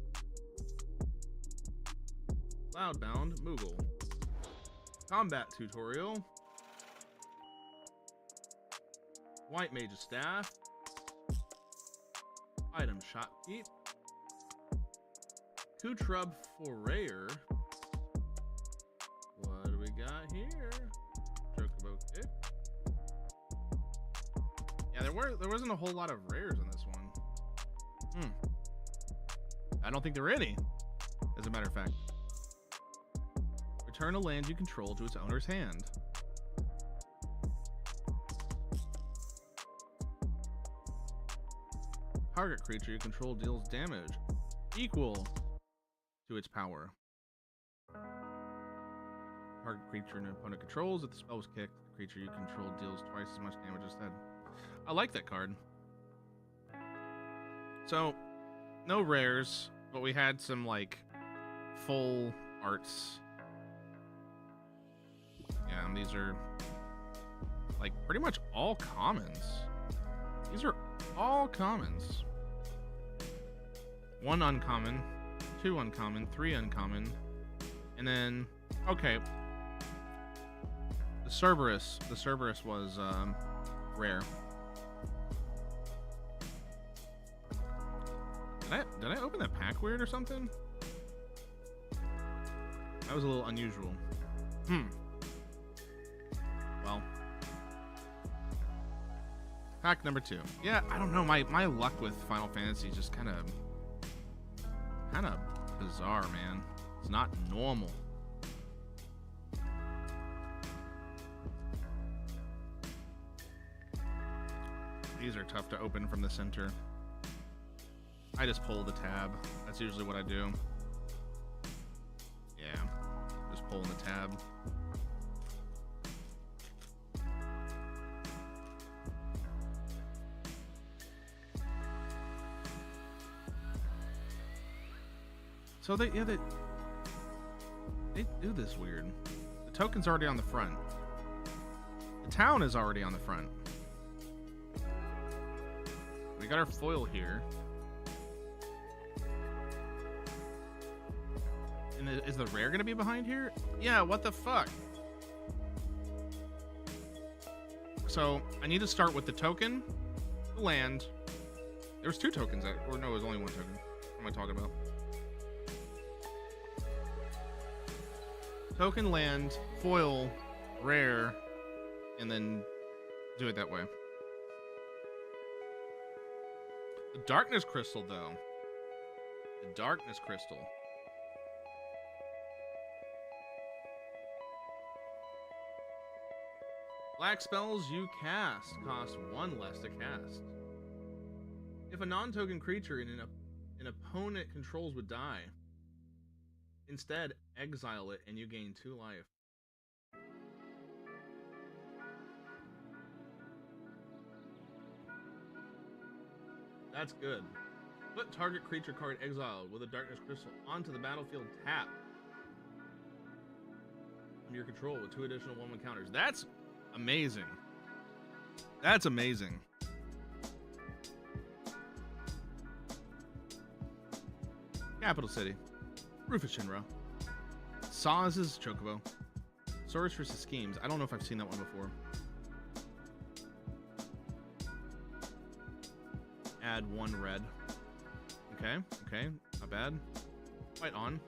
Cloudbound, Moogle. Combat Tutorial. White Mage's Staff. Item Shopkeep. Kutrub Forayer. What do we got here? Chocobo Kick. Yeah, there wasn't a whole lot of rares in this one. I don't think there were any, as a matter of fact. Return a land you control to its owner's hand. Target creature you control deals damage equal to its power. Target creature an opponent controls, if the spell was kicked, the creature you control deals twice as much damage instead. I like that card. So, no rares, but we had some, like, full arts. Yeah, and these are, like, pretty much all commons. These are all commons. 1 uncommon, 2 uncommon, 3 uncommon, and then, okay. The Cerberus was, rare. Did I open that pack weird or something? That was a little unusual. Well. Pack number 2. Yeah, I don't know. My luck with Final Fantasy is just kind of bizarre, man. It's not normal. These are tough to open from the center. I just pull the tab. That's usually what I do. Yeah, just pulling the tab. So they do this weird. The token's already on the front. The town is already on the front. We got our foil here. And is the rare gonna be behind here? Yeah, what the fuck? So I need to start with the token, the land. There was 2 tokens, or no, it was only 1 token. What am I talking about? Token, land, foil, rare, and then do it that way. The darkness crystal, though. The darkness crystal. Black spells you cast cost 1 less to cast. If a non-token creature an opponent controls would die, instead exile it and you gain 2 life. That's good. Put target creature card exiled with a darkness crystal onto the battlefield tap under your control with 2 additional 1/1 counters. That's amazing. That's amazing. Capital City. Rufus Shinra. Saw's Chocobo. Sorceress Schemes. I don't know if I've seen that one before. Add 1 red. Okay, okay, not bad. Fight on.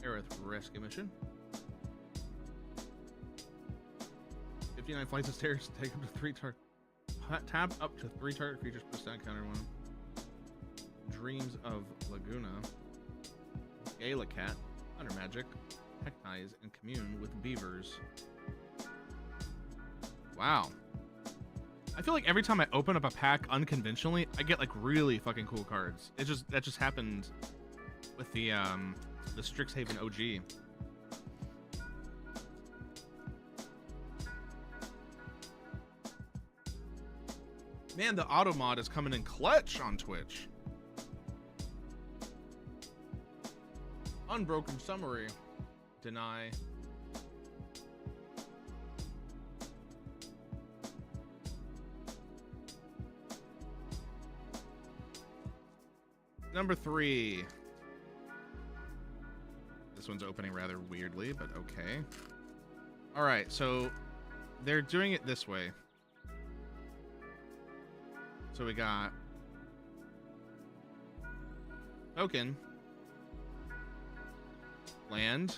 Aerith Rescue Mission. 59 flights of stairs. Take up to 3 target. Tap up to 3 target creatures. Plus down counter 1. Dreams of Laguna. Gala Cat. Thunder Magic. Tectonize and commune with beavers. Wow. I feel like every time I open up a pack unconventionally, I get like really fucking cool cards. That just happened with the Strixhaven OG. Man, the auto mod is coming in clutch on Twitch. Unbroken summary. Deny. Number 3. This one's opening rather weirdly, but okay. All right, so they're doing it this way. So we got token, land,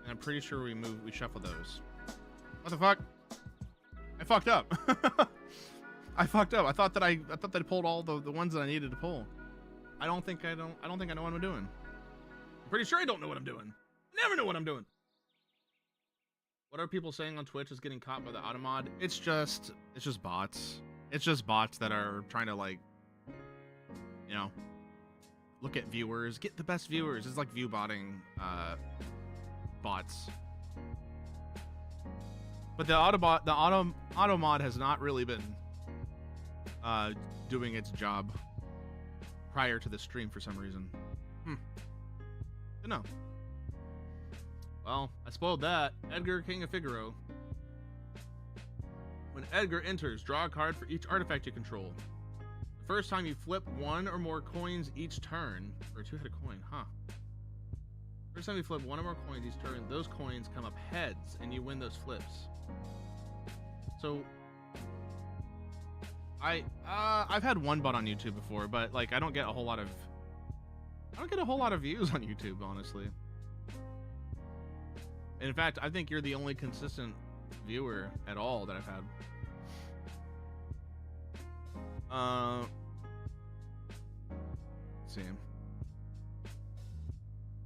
and I'm pretty sure we shuffle those. What the fuck? I fucked up. I fucked up. I thought that I pulled all the ones that I needed to pull. I don't think I know what I'm doing. I'm pretty sure I don't know what I'm doing. I never know what I'm doing. What are people saying on Twitch is getting caught by the automod? It's just bots. It's just bots that are trying to, like, you know, look at viewers, get the best viewers. It's like view botting bots. But the automod has not really been doing its job prior to the stream for some reason. Don't know. Well, I spoiled that. Edgar, King of Figaro. When Edgar enters, draw a card for each artifact you control. The first time you flip 1 or more coins each turn, or 2-headed coin, huh? First time you flip 1 or more coins each turn, those coins come up heads, and you win those flips. So, I've had one bot on YouTube before, but like I don't get a whole lot of views on YouTube, honestly. In fact, I think you're the only consistent viewer at all that I've had. Let's see.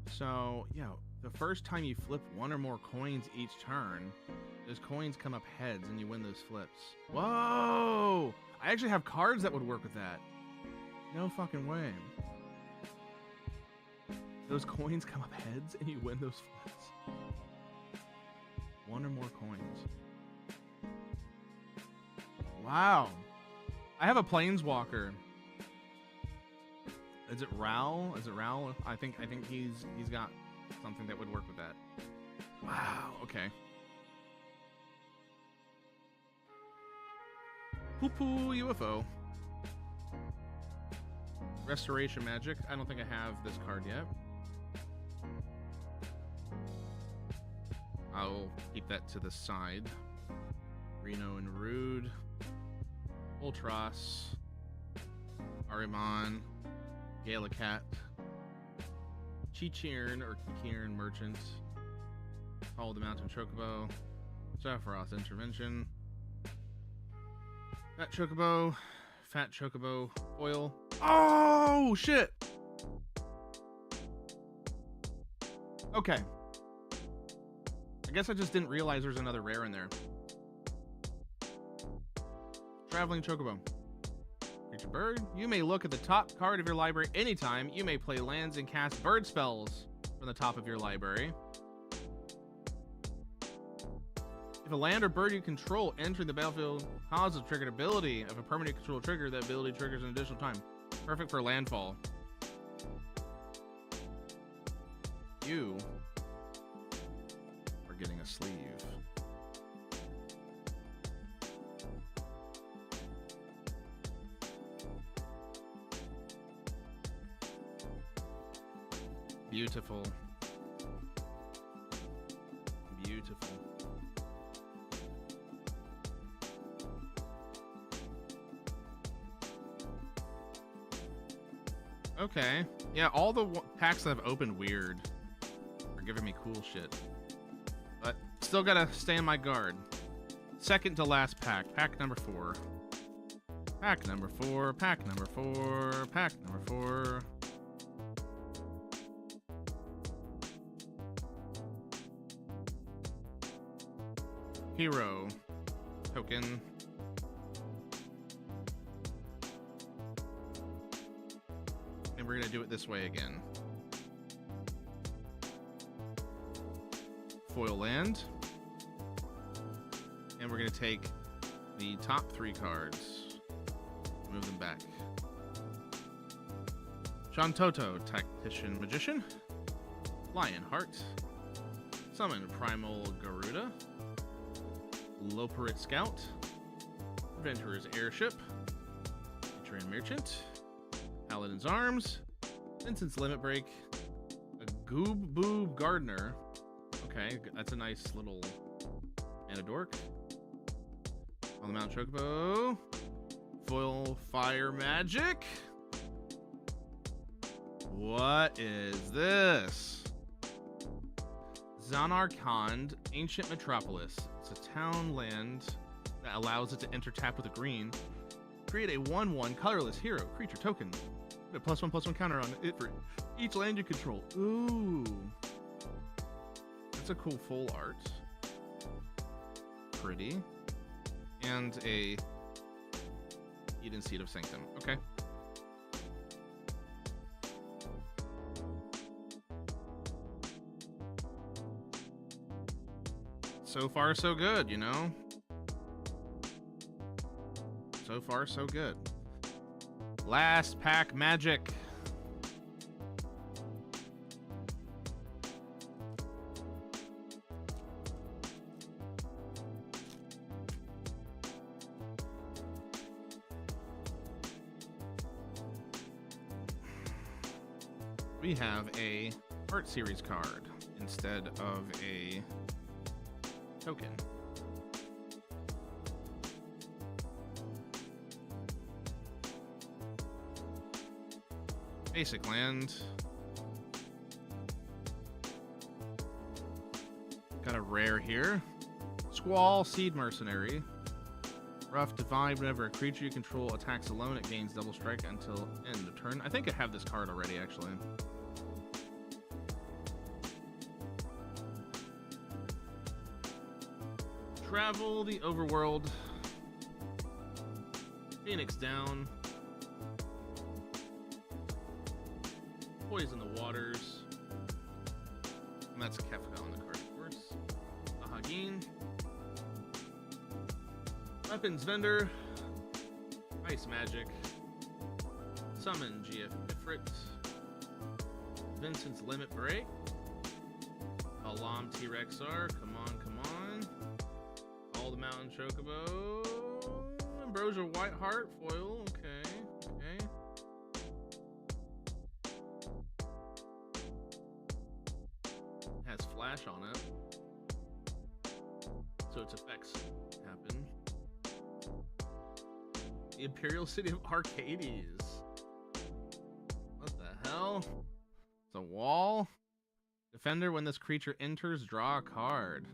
So, yeah, the first time you flip 1 or more coins each turn, those coins come up heads and you win those flips. Whoa! I actually have cards that would work with that. No fucking way. Those coins come up heads and you win those flips. 1 or more coins. Wow. I have a Planeswalker. Is it Ral? Is it Ral? I think he's got something that would work with that. Wow, okay. Poo-poo UFO. Restoration Magic. I don't think I have this card yet. I'll keep that to the side. Reno and Rude. Ultras. Arimon. Gala Cat. Chichirn or Kikiern Merchant. Call the Mountain Chocobo. Sephiroth Intervention. Fat Chocobo. Fat Chocobo. Oil. Oh, shit! Okay. I guess I just didn't realize there's another rare in there. Traveling Chocobo. Creature bird. You may look at the top card of your library anytime. You may play lands and cast bird spells from the top of your library. If a land or bird you control entering the battlefield causes a triggered ability of a permanent control trigger, that ability triggers an additional time. Perfect for landfall. You are getting a sleeve. Beautiful. Beautiful. Okay. Yeah, all the packs that I've opened weird are giving me cool shit. But still gotta stay on my guard. Second to last pack. Pack number 4. Pack number 4. Pack number 4. Pack number 4. Hero. Token. And we're gonna do it this way again. Foil land. And we're gonna take the top 3 cards. Move them back. Shantoto, Tactician Magician. Lionheart. Summon Primal Garuda. Loperit Scout. Adventurer's Airship. Train Merchant. Paladin's Arms. Vincent's Limit Break. A Goob Boob Gardener. Okay, that's a nice little Anadork. On the Mount Chocobo. Foil Fire Magic. What is this? Zanarkand, Ancient Metropolis. It's a town land that allows it to enter tap with a green. Create a 1/1 colorless hero creature token. Put a +1/+1 counter on it for each land you control. Ooh. That's a cool full art. Pretty. And a Eden Seed of Sanctum. Okay. So far, so good, you know? So far, so good. Last pack magic. We have a art series card instead of a token. Basic land. Got a rare here. Squall, Seed Mercenary. Rough Divide, whenever a creature you control attacks alone, it gains double strike until end of turn. I think I have this card already, actually. Travel the overworld. Phoenix down. Poison the waters. And that's Kefka on the card, of course. Ahagin. Weapons vendor. Ice magic. Summon GF Ifrit. Vincent's Limit Break. Alam T-Rexar. Come on, come on. All the Mountain Chocobo. Ambrosia Whiteheart. Foil. Okay. Okay. Has flash on it. So its effects happen. The Imperial City of Arcades. What the hell? It's a wall. Defender, when this creature enters, draw a card.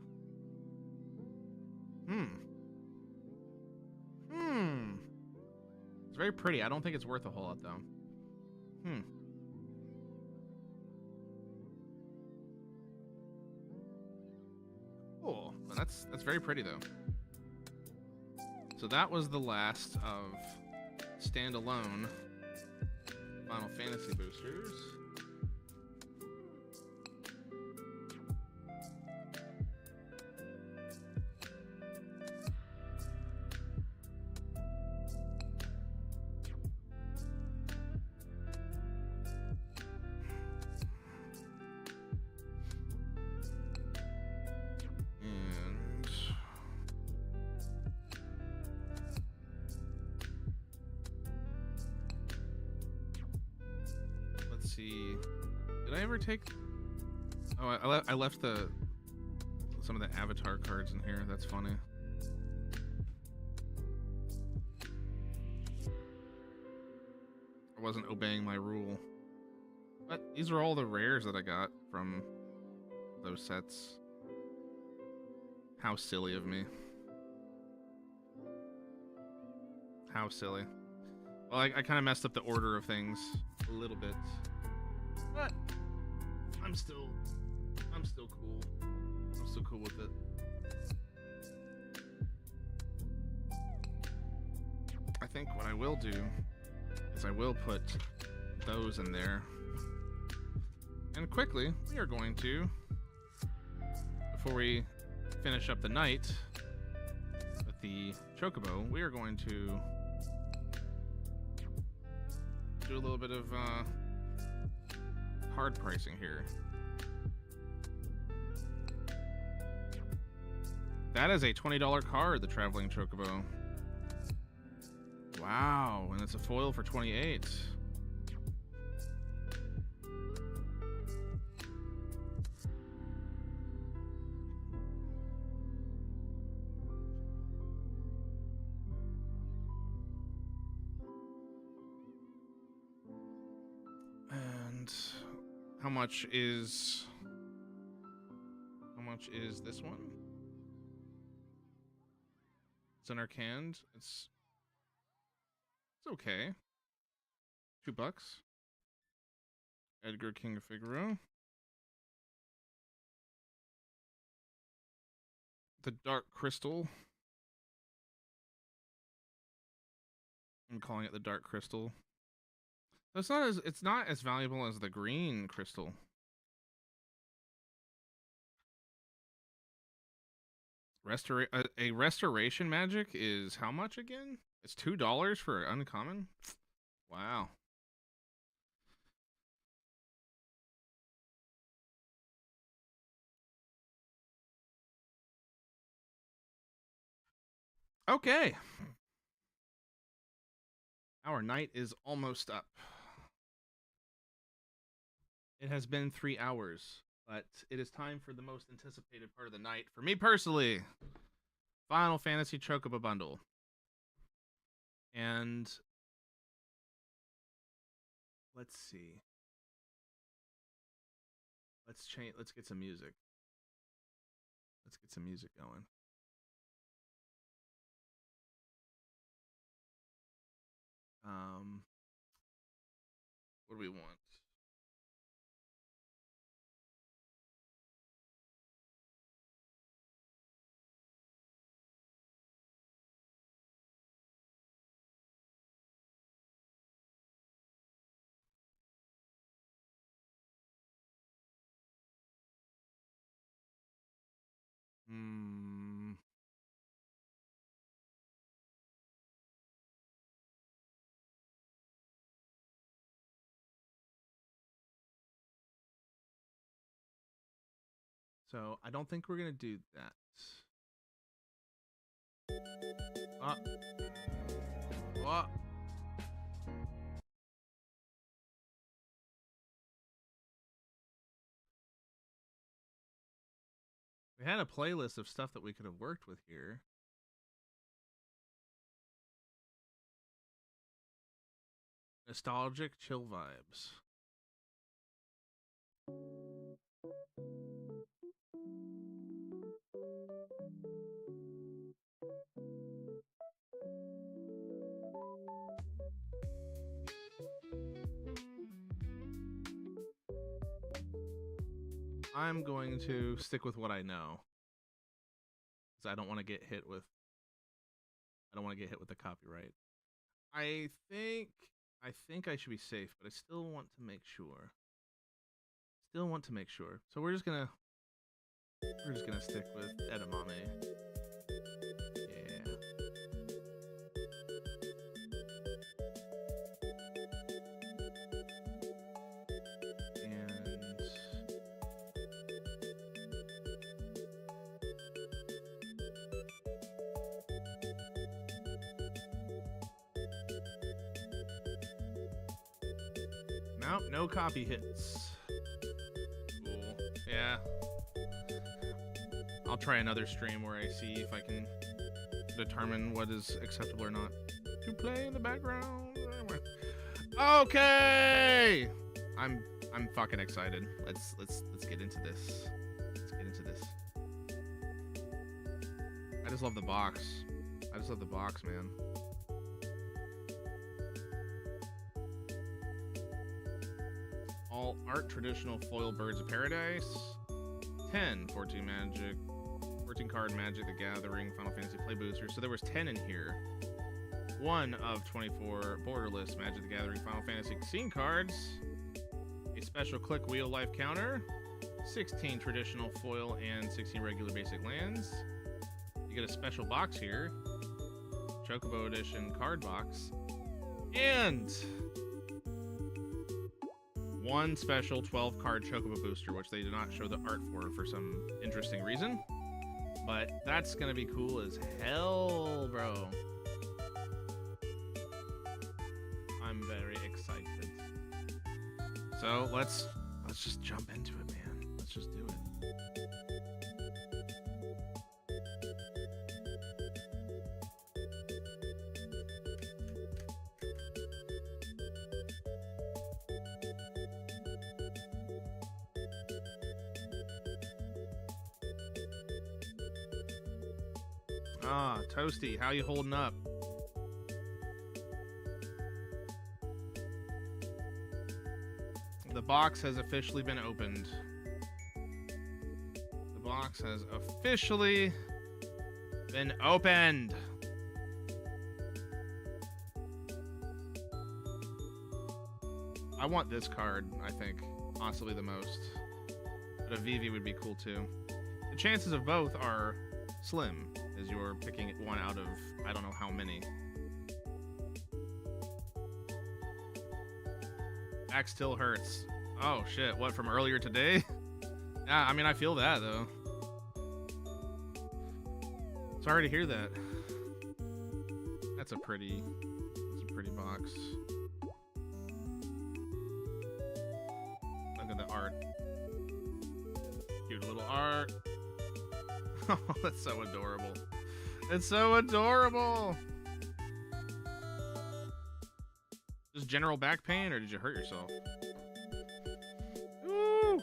It's very pretty. I don't think it's worth a whole lot, though. Cool. Well, that's very pretty, though. So that was the last of standalone Final Fantasy boosters. See, did I ever take? Oh, I left some of the avatar cards in here. That's funny. I wasn't obeying my rule. But these are all the rares that I got from those sets. How silly of me. How silly. Well, I kind of messed up the order of things a little bit. But I'm still cool. I'm still cool with it. I think what I will do is I will put those in there. And quickly, we are going to, before we finish up the night with the Chocobo, we are going to do a little bit of card pricing here. That is a $20 card, the Traveling Chocobo. Wow, and it's a foil for 28. And how much is this one? Center canned. It's okay. $2. Edgar King of Figaro. The Dark Crystal. I'm calling it the Dark Crystal. It's not as valuable as the Green Crystal. A restoration magic is how much again? It's $2 for uncommon? Wow. Okay. Our night is almost up. It has been 3 hours, but it is time for the most anticipated part of the night. For me personally, Final Fantasy Chocobo Bundle. And let's see. Let's get some music. Let's get some music going. What do we want? So I don't think we're gonna do that. We had a playlist of stuff that we could have worked with here. Nostalgic chill vibes. I'm going to stick with what I know, because I don't want to get hit with. I don't want to get hit with the copyright. I think I should be safe, but I still want to make sure. So we're just gonna stick with edamame. Yeah. And nope, no copy hits. Cool. Yeah. I'll try another stream where I see if I can determine what is acceptable or not. To play in the background. Okay. I'm fucking excited. Let's get into this. Let's get into this. I just love the box. Man. All art traditional foil birds of paradise. 10 14 magic. 14 card Magic the Gathering Final Fantasy play booster. So there was 10 in here. 1 of 24 borderless Magic the Gathering Final Fantasy scene cards. A special click wheel life counter. 16 traditional foil and 16 regular basic lands. You get a special box here. Chocobo Edition card box. And 1 special 12 card Chocobo booster, which they did not show the art for some interesting reason. But that's gonna be cool as hell, bro. I'm very excited. So let's just jump into it, man. Let's just do it. Ah, Toasty, how you holding up? The box has officially been opened. The box has officially been opened. I want this card, I think, possibly the most. But a Vivi would be cool too. The chances of both are slim, as you're picking one out of I don't know how many. Back still hurts. Oh shit, what, from earlier today? Yeah, I mean, I feel that though. Sorry to hear that. That's a pretty box. Look at the art. Cute little art. Oh, that's so adorable. It's so adorable. Just general back pain, or did you hurt yourself? Woo!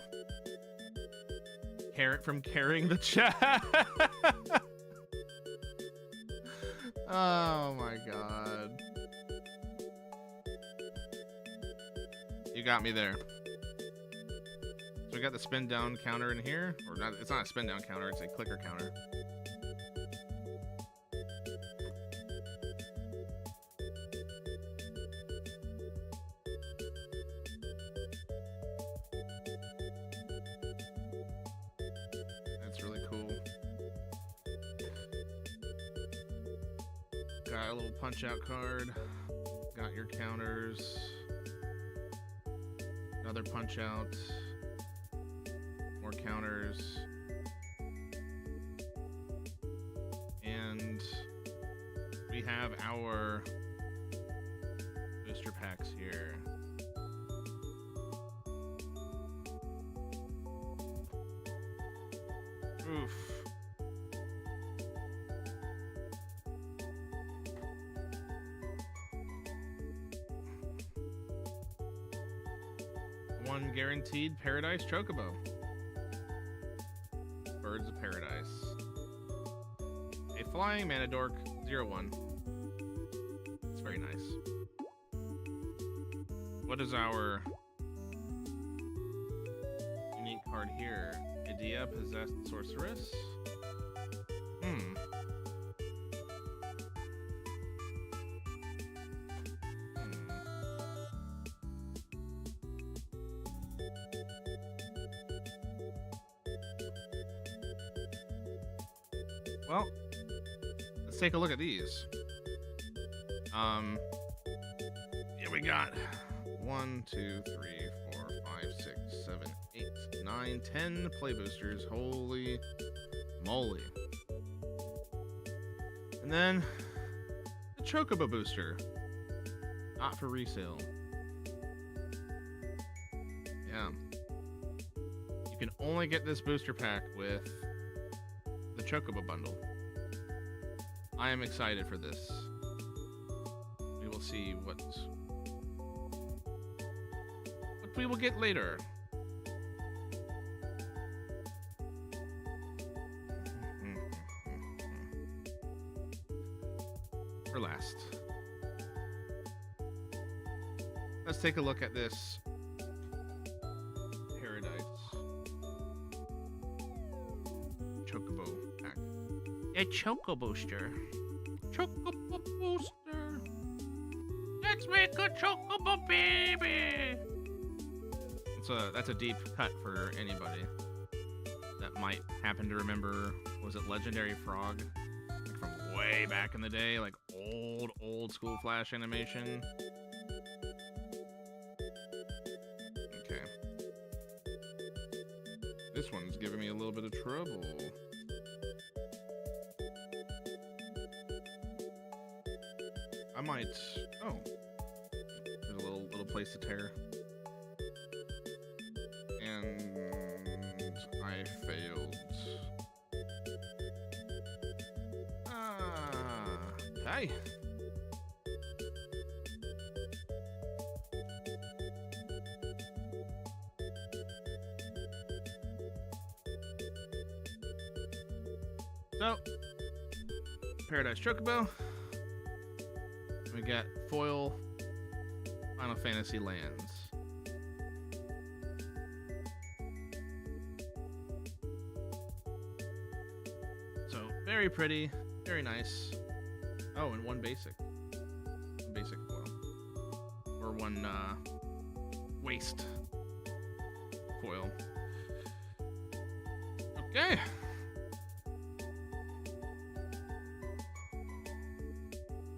Carrot from carrying the chat. Oh my god. You got me there. So we got the spin down counter in here. Or not, it's not a spin down counter, it's a clicker counter. That's really cool. Got a little punch out card. Got your counters. Another punch out. More counters. And we have our booster packs here. Oof. non-guaranteed Paradise Chocobo. Birds of Paradise. A flying mana dork, 0/1. It's very nice. What is our unique card here? Idea, Possessed Sorceress. Well, let's take a look at these. Here we got 1, 2, 3, 4, 5, 6, 7, 8, 9, 10 play boosters. Holy moly. And then the Chocobo booster. Not for resale. Yeah. You can only get this booster pack with the Chocobo bundle. I am excited for this. We will see what we will get later. For last. Let's take a look at this Paradise Chocobo pack. A Choco Booster. Chocobo Booster. Let's make a Chocobo baby. That's a deep cut for anybody that might happen to remember. Was it Legendary Frog? Like from way back in the day, like old school Flash animation. Okay. This one's giving me a little bit of trouble. I might. Oh, there's a little place to tear. And I failed. Okay. So, Paradise Chocobo. We got foil Final Fantasy lands. So, very pretty, very nice. Oh, and one basic. One basic foil. Or one waste foil. Okay.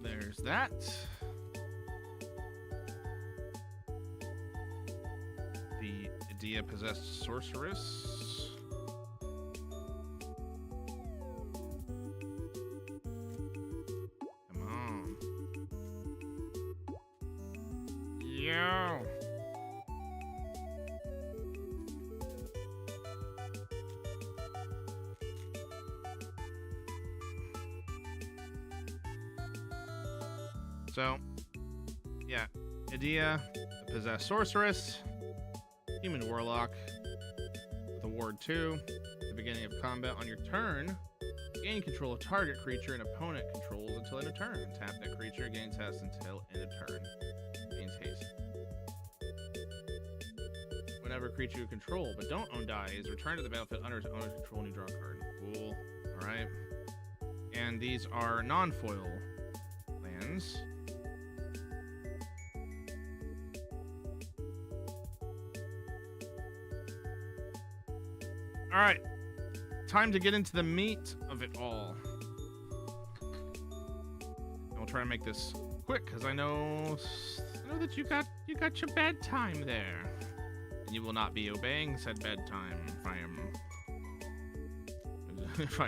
There's that. The Idea Possessed Sorceress. Come on. Yo. So, yeah, Idea, the Possessed Sorceress, Human Warlock, with a Ward 2, at the beginning of combat on your turn, gain control of target creature an opponent controls until end of turn. Tap that creature, gains haste until end of turn. Gains haste. Whenever a creature you control but don't own dies, return to the battlefield under its owner's control and you draw a card. Cool. Alright. And these are non-foil lands. Alright, time to get into the meat of it all. And we'll try to make this quick, because I know that you got your bedtime there. And you will not be obeying said bedtime, if I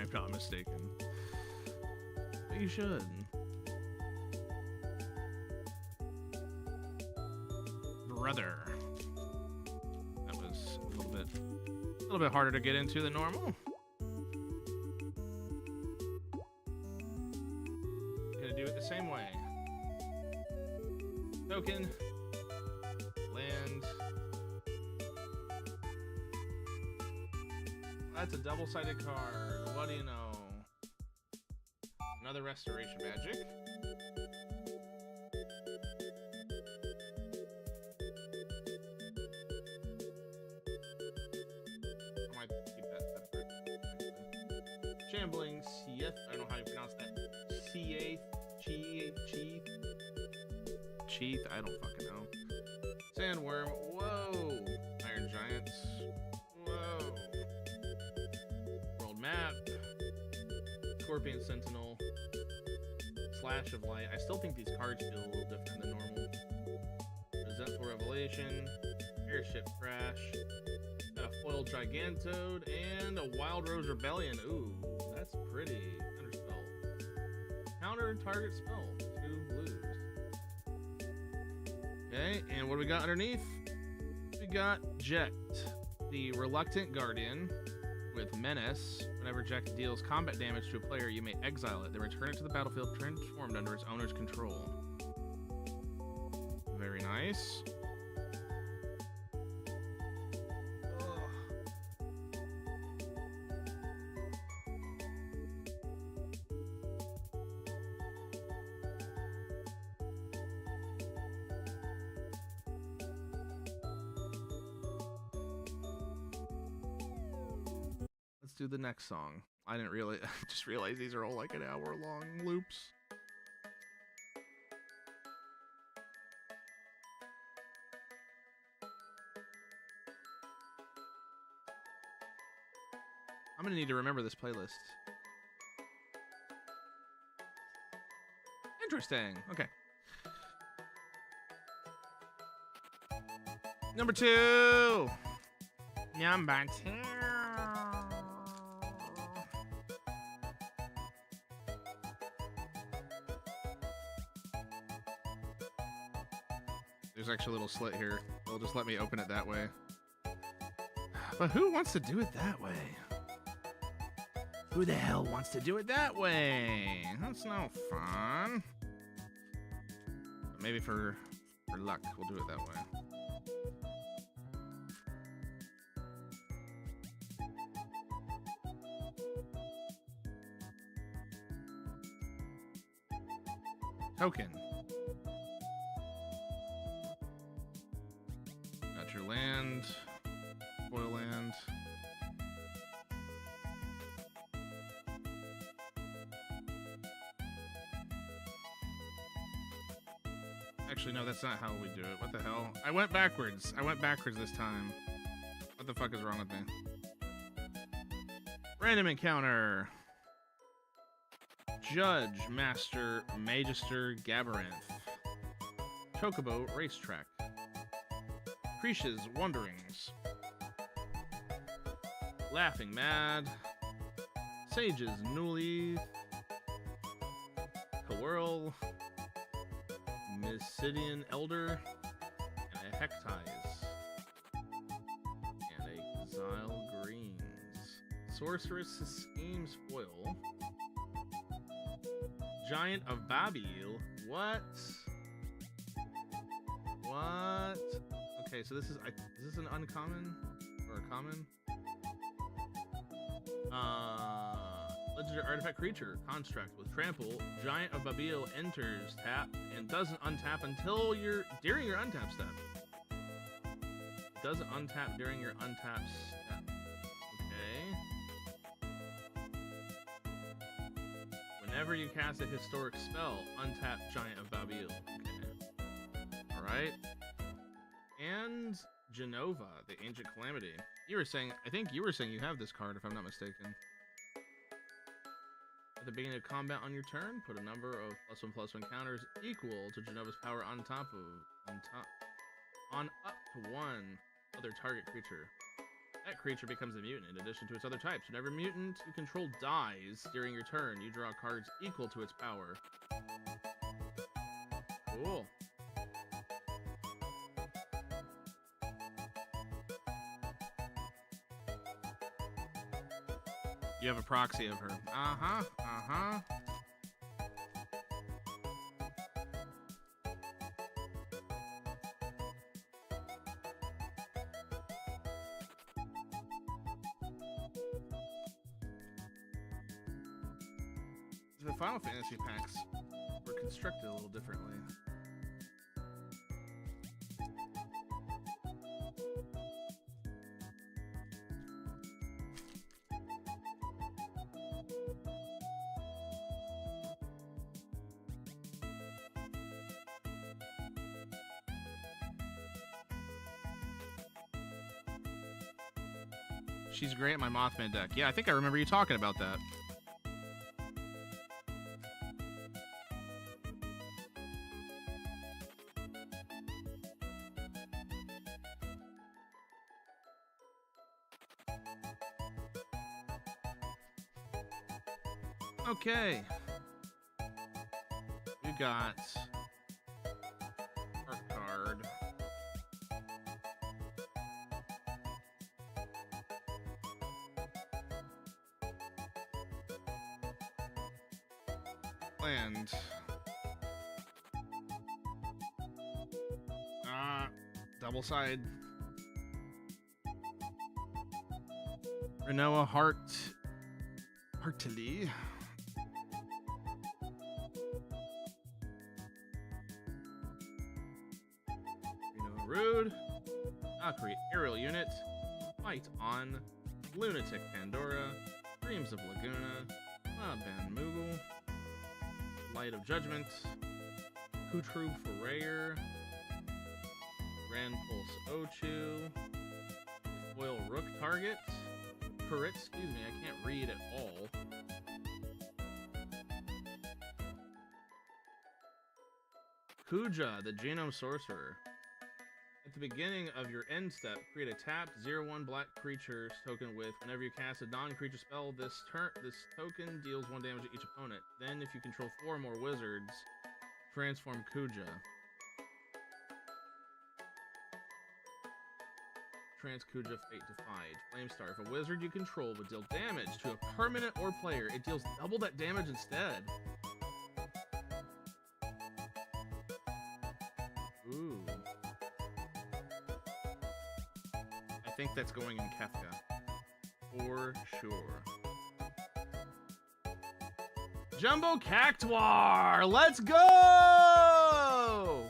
am not mistaken. But you should. Brother. That was a little bit harder to get into than normal. Gonna do it the same way. Token, land, That's a double-sided card. What do you know? Another restoration magic. I might keep that separate. Shambling Seath. I don't know how you pronounce that. Seath. Cheath. I don't fucking know. Sandworm. Whoa. Iron Giants. Whoa. World Map. Scorpion Sentinel. Slash of Light. I still think these cards feel a little different than normal. Resentful Revelation. Airship Crash. Got a foiled Gigantode. And a Wild Rose Rebellion. Ooh, that's pretty. Counterspell. Counter target spell. 2 blues. Okay, and what do we got underneath? We got Jekt, the Reluctant Guardian with Menace. Whenever Jekt deals combat damage to a player, you may exile it, then return it to the battlefield transformed under its owner's control. Very nice. Let's do the next song. I didn't really just realize these are all like an hour-long loops. I'm gonna need to remember this playlist. Interesting. Okay. Number 2. Number 2. There's actually a little slit here. They'll just let me open it that way. But who wants to do it that way? Who the hell wants to do it that way? That's no fun. But maybe for luck, we'll do it that way. Token. Got your land. Spoil land. Actually, no, that's not how we do it. What the hell? I went backwards. I went backwards this time. What the fuck is wrong with me? Random encounter. Judge, Master, Magister, Gabaranth. Chocobo, Racetrack. Creesh's Wanderings. Laughing Mad. Sage's Newly. Kawurl. Mysidian Elder. And a Hectize. And a Exile Greens. Sorceress Schemes Foil. Giant of Babil. What? What? Okay, so this is this an uncommon or a common? Legendary artifact creature construct with trample. Giant of Babil enters tap and doesn't untap until during your untap step. It doesn't untap during your untap step. Okay. Whenever you cast a historic spell, untap Giant of Babil. Okay. Alright. And Genova, the Ancient Calamity. I think you were saying you have this card, if I'm not mistaken. At the beginning of combat on your turn, put a number of +1/+1 counters equal to Genova's power on up to 1 other target creature. That creature becomes a mutant in addition to its other types. Whenever mutant you control dies during your turn, you draw cards equal to its power. Cool. You have a proxy of her. Uh-huh, uh-huh. The Final Fantasy packs were constructed a little differently. She's great at my Mothman deck. Yeah, I think I remember you talking about that. Okay. We got our card. Land. Double side. Renoa Heartily. Renoa Rude. I'll create aerial unit. Fight on Lunatic Pandora. Dreams of Laguna. Ban Moogle. Light of Judgment, Kutru Forayer, Grand Pulse Ochu, Foil Rook Target, Purit, excuse me, I can't read at all. Kuja, the Genome Sorcerer. At the beginning of your end step, create a tapped 0/1 black creature token with whenever you cast a non-creature spell this token deals 1 damage to each opponent. Then if you control 4 or more wizards, transform Kuja. Kuja Fate Defied. Flamestar. If a wizard you control would deal damage to a permanent or player, it deals double that damage instead. Ooh. I think that's going in Kefka. For sure. Jumbo Cactuar! Let's go!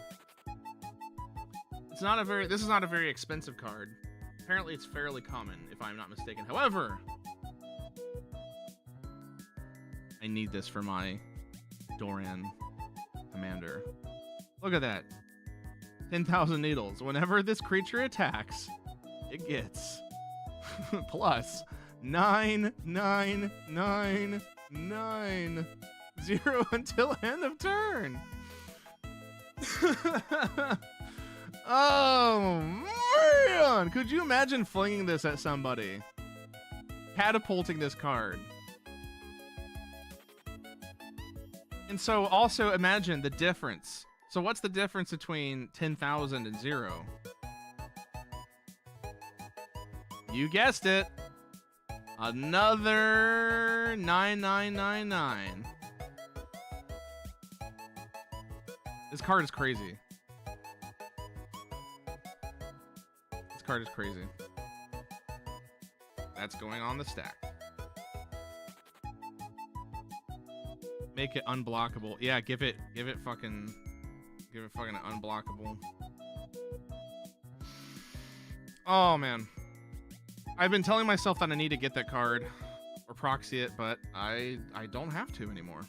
This is not a very expensive card. Apparently it's fairly common, if I'm not mistaken. However, I need this for my Doran commander. Look at that. 10,000 needles. Whenever this creature attacks, it gets plus 9999 until end of turn. Oh man! Could you imagine flinging this at somebody? Catapulting this card. And so also imagine the difference. So what's the difference between 10,000 and 0? You guessed it. Another 9999. This card is crazy. This card is crazy. That's going on the stack. Make it unblockable. Yeah, give it fucking unblockable. Oh man. I've been telling myself that I need to get that card or proxy it, but I don't have to anymore.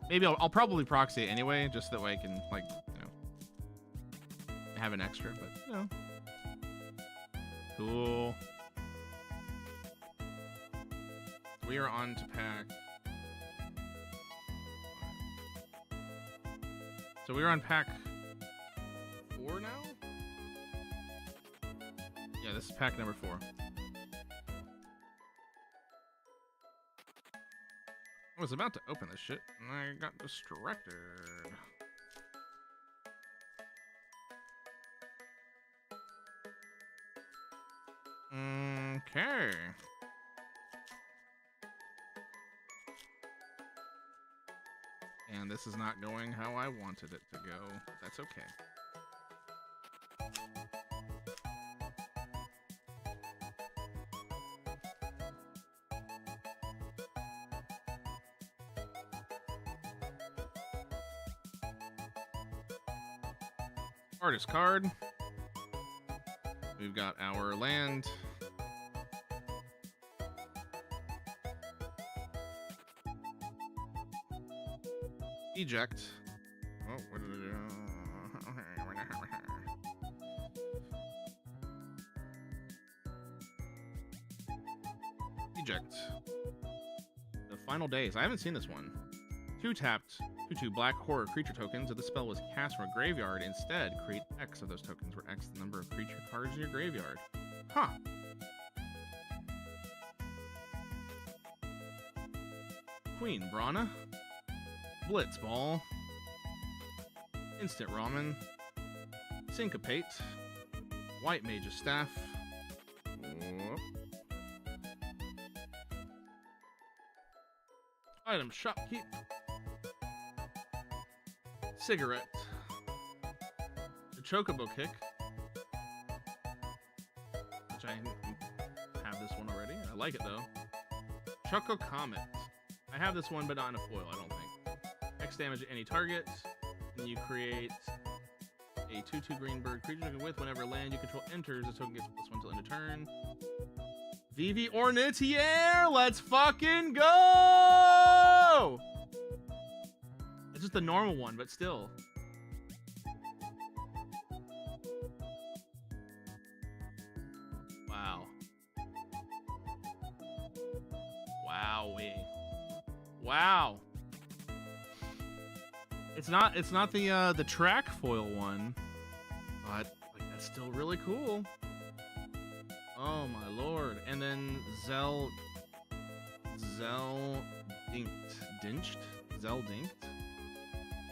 Maybe I'll probably proxy it anyway, just that way I can, like, you know, have an extra, but, you know. Cool. We are on to pack. So we are on pack 4 now? Yeah, this is pack number 4. I was about to open this shit, and I got distracted. Okay. And this is not going how I wanted it to go. That's okay. Artist card. We've got our land. Eject. Oh, what did I do? Eject. The Final Days. I haven't seen this one. 2 tapped, 2/2 black horror creature tokens. If the spell was cast from a graveyard, instead create X of those tokens, where X is the number of creature cards in your graveyard. Huh. Queen Brana. Blitzball. Instant Ramen. Syncopate. White Mage's Staff. Whoop. Item Shopkeep. Cigarette. The Chocobo Kick. Which I have this one already. I like it though. Choco Comet. I have this one, but not in a foil, I don't think. X damage to any target. And you create a 2/2 green bird creature token with whenever land you control enters, the token gets +1 till end of turn. Vivi Ornitier! Let's fucking go! It's just the normal one, but still. Wow. Wowee. Wow. It's not the track foil one, but like that's still really cool. Oh my lord. And then Zell Dinked.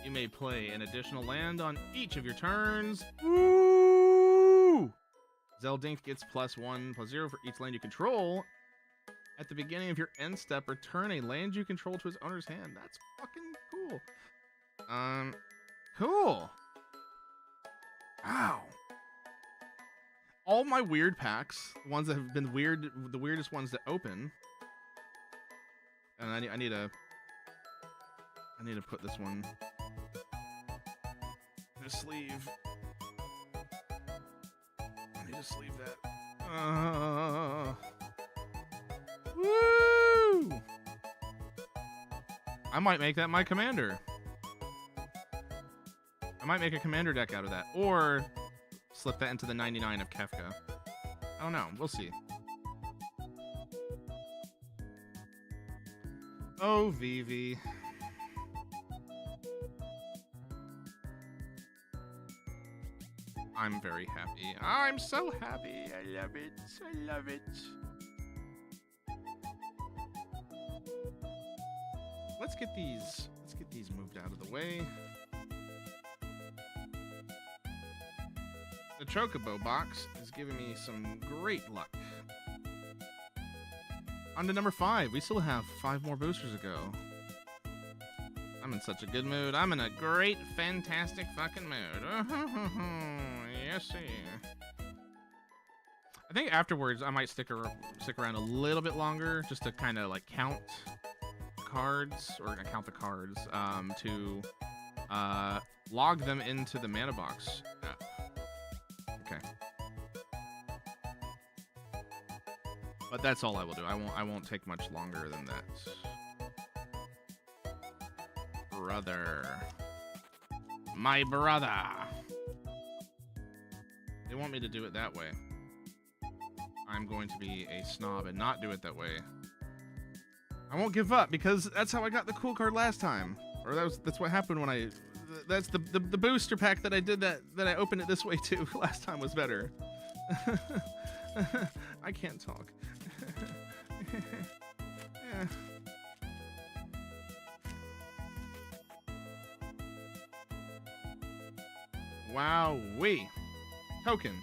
You may play an additional land on each of your turns. Woo! Zeldink gets +1/+0 for each land you control. At the beginning of your end step, return a land you control to its owner's hand. That's fucking cool. Cool. Wow. All my weird packs, ones that have been weird, the weirdest ones to open. And I need to put this one in a sleeve. I need to sleeve that. Woo! I might make that my commander. I might make a commander deck out of that, or slip that into the 99 of Kefka. I don't know. We'll see. Oh, Vivi. I'm very happy. I'm so happy. I love it. I love it. Let's get these moved out of the way. The Chocobo box is giving me some great luck. On to number 5. We still have 5 more boosters to go. I'm in such a good mood. I'm in a great, fantastic fucking mood. Yes, sir. I think afterwards I might stick around a little bit longer just to kind of like count cards, or count the cards, to log them into the mana box app. Okay. But that's all I will do. I won't take much longer than that. Brother. My brother. They want me to do it that way. I'm going to be a snob and not do it that way. I won't give up, because that's how I got the cool card last time. Or that's what happened when that's the booster pack that I did that I opened it this way too. Last time was better. I can't talk. Yeah. Wowee. Token.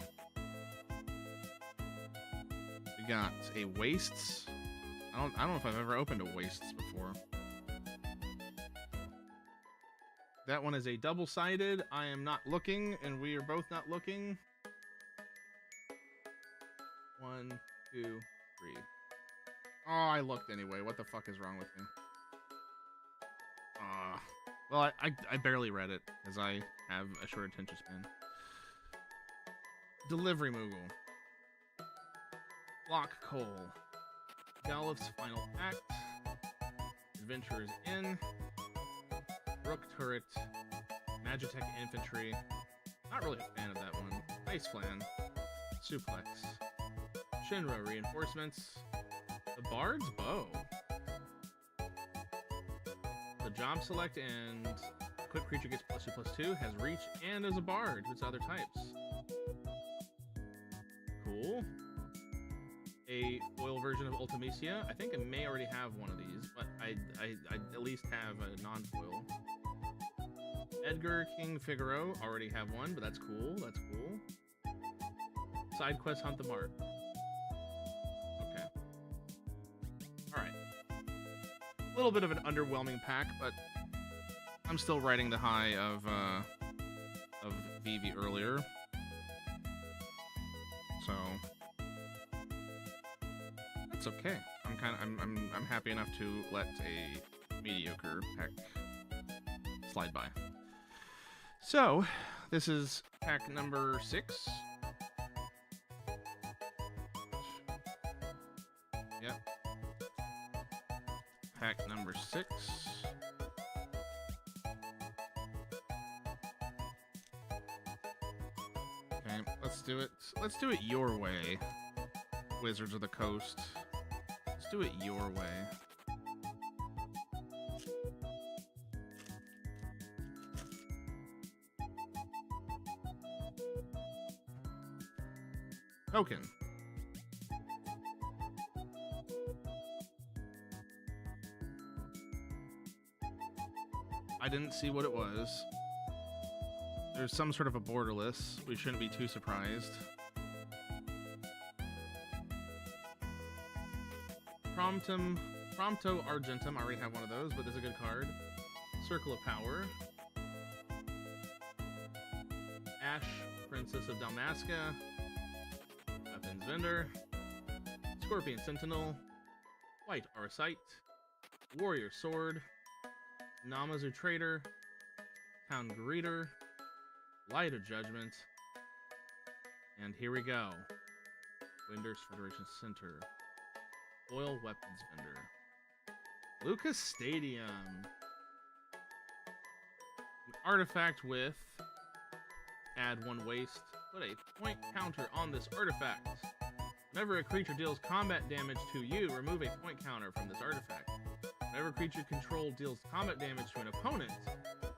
We got a Wastes. I don't know if I've ever opened a Wastes before. That one is a double-sided. I am not looking, and we are both not looking. 1, 2, 3. Oh, I looked anyway. What the fuck is wrong with me? Well, I barely read it, as I have a short attention span. Delivery Moogle. Block Coal. Galif's Final Act. Adventurer's Inn. Rook Turret. Magitech Infantry. Not really a fan of that one. Ice Flan. Suplex. Shinra Reinforcements. The Bard's Bow. The Job Select and equipped creature gets +2/+2, has reach, and is a bard with other types. Cool. A foil version of Ultimecia. I think I may already have one of these, but I at least have a non-foil. Edgar King Figaro. Already have one, but that's cool. That's cool. Side quest Hunt the Mark. Okay. Alright. A little bit of an underwhelming pack, but I'm still riding the high of Vivi earlier. So that's okay. I'm happy enough to let a mediocre pack slide by. So this is pack number 6. Yep. Pack number 6. Okay, let's do it. Let's do it your way, Wizards of the Coast. Let's do it your way. Token. I didn't see what it was. There's some sort of a borderless. We shouldn't be too surprised. Prompto Argentum. I already have one of those, but there's a good card. Circle of Power. Ash, Princess of Dalmasca. Weapons Vendor. Scorpion Sentinel. White Arcite. Warrior Sword. Namazu Trader. Town Greeter. Light of Judgment. And here we go. Winders Federation Center. Oil Weapons Vendor. Lucas Stadium. An artifact with add 1 waste. Put a point counter on this artifact. Whenever a creature deals combat damage to you, remove a point counter from this artifact. Whenever a creature controlled deals combat damage to an opponent,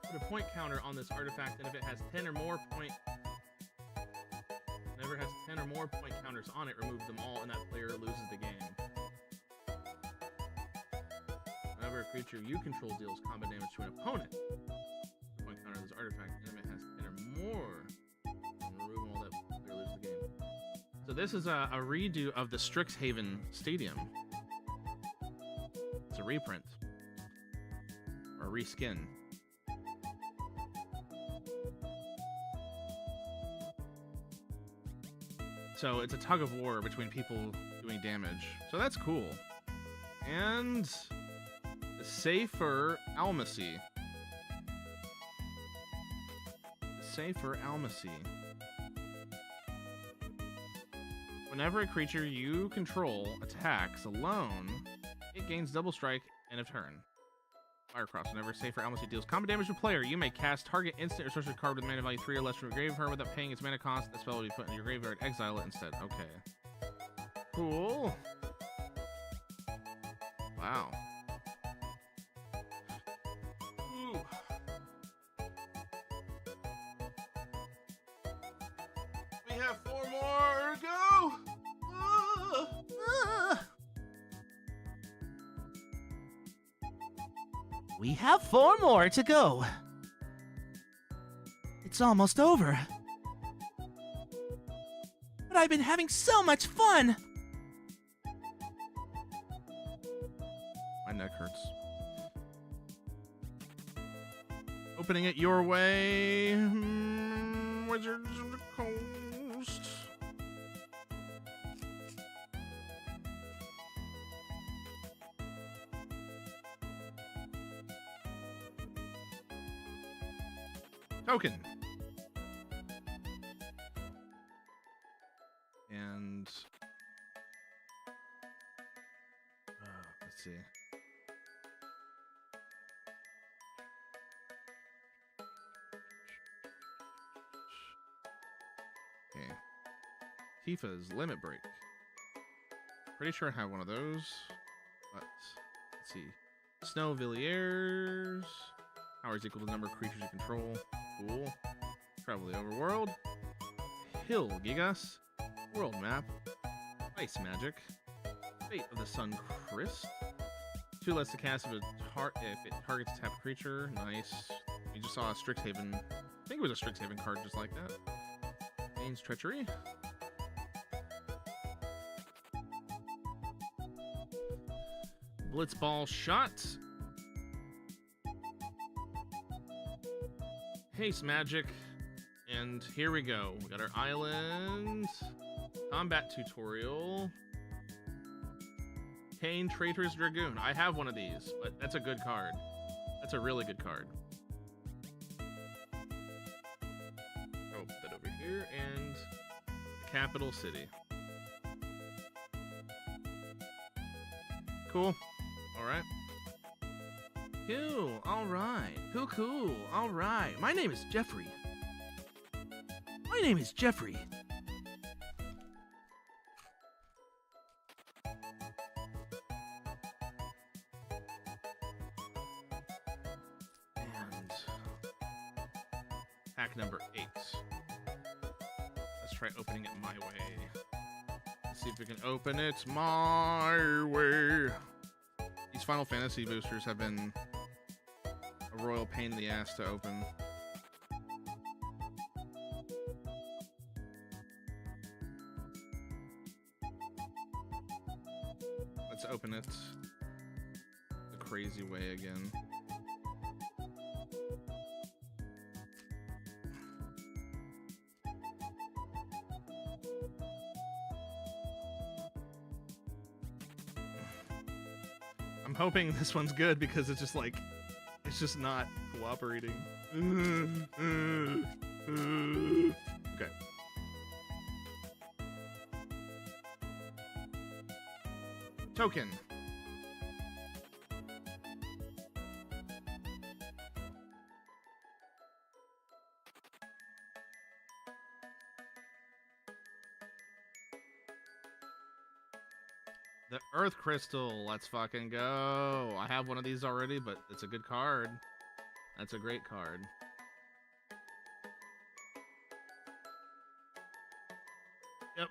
put a point counter on this artifact, and if it has 10 or more point counters on it, remove them all, and that player loses the game. Whenever a creature you control deals combat damage to an opponent, put a point counter on this artifact, and if it has 10 or more, remove them all, that player loses the game. So this is a redo of the Strixhaven Stadium. It's a reprint. Or a reskin. So it's a tug of war between people doing damage. So that's cool. And the Safer Almacy. Safer Almacy. Whenever a creature you control attacks alone, it gains double strike end of turn. Firecross. Whenever Safer Almacy deals combat damage to a player, you may cast target instant or sorcery card with mana value 3 or less from your graveyard without paying its mana cost. The spell will be put in your graveyard. Exile it instead. Okay. Cool. Wow. Ooh. We have 4 more to go. We have 4 more to go. It's almost over. But I've been having so much fun. My neck hurts. Opening it your way, Wizards of the Coast. Token. Okay. Tifa's Limit Break. Pretty sure I have one of those. But, let's see. Snow Villiers. Power is equal to the number of creatures you control. Cool. Travel the overworld. Hill Gigas. World map. Ice magic. Fate of the Sun Crest. 2 lets the cast of a if it targets a tapped creature. Nice. We just saw a Strixhaven. I think it was a Strixhaven card just like that. Bane's Treachery. Blitzball Shot. Haste Magic. And here we go. We got our island. Combat tutorial. Kane Traitorous Dragoon. I have one of these, but that's a good card. That's a really good card. Oh, put that over here. And Capital City. Cool. Alright. Cool. Alright. Cool. Alright. My name is Jeffrey. And pack number 8. Let's try opening it my way. Let's see if we can open it my way. These Final Fantasy boosters have been a royal pain in the ass to open. Let's open it the crazy way again. I'm hoping this one's good because it's just like, it's just not cooperating. Okay. Token. The Earth Crystal. Let's fucking go. I have one of these already, but it's a good card. That's a great card. Yep.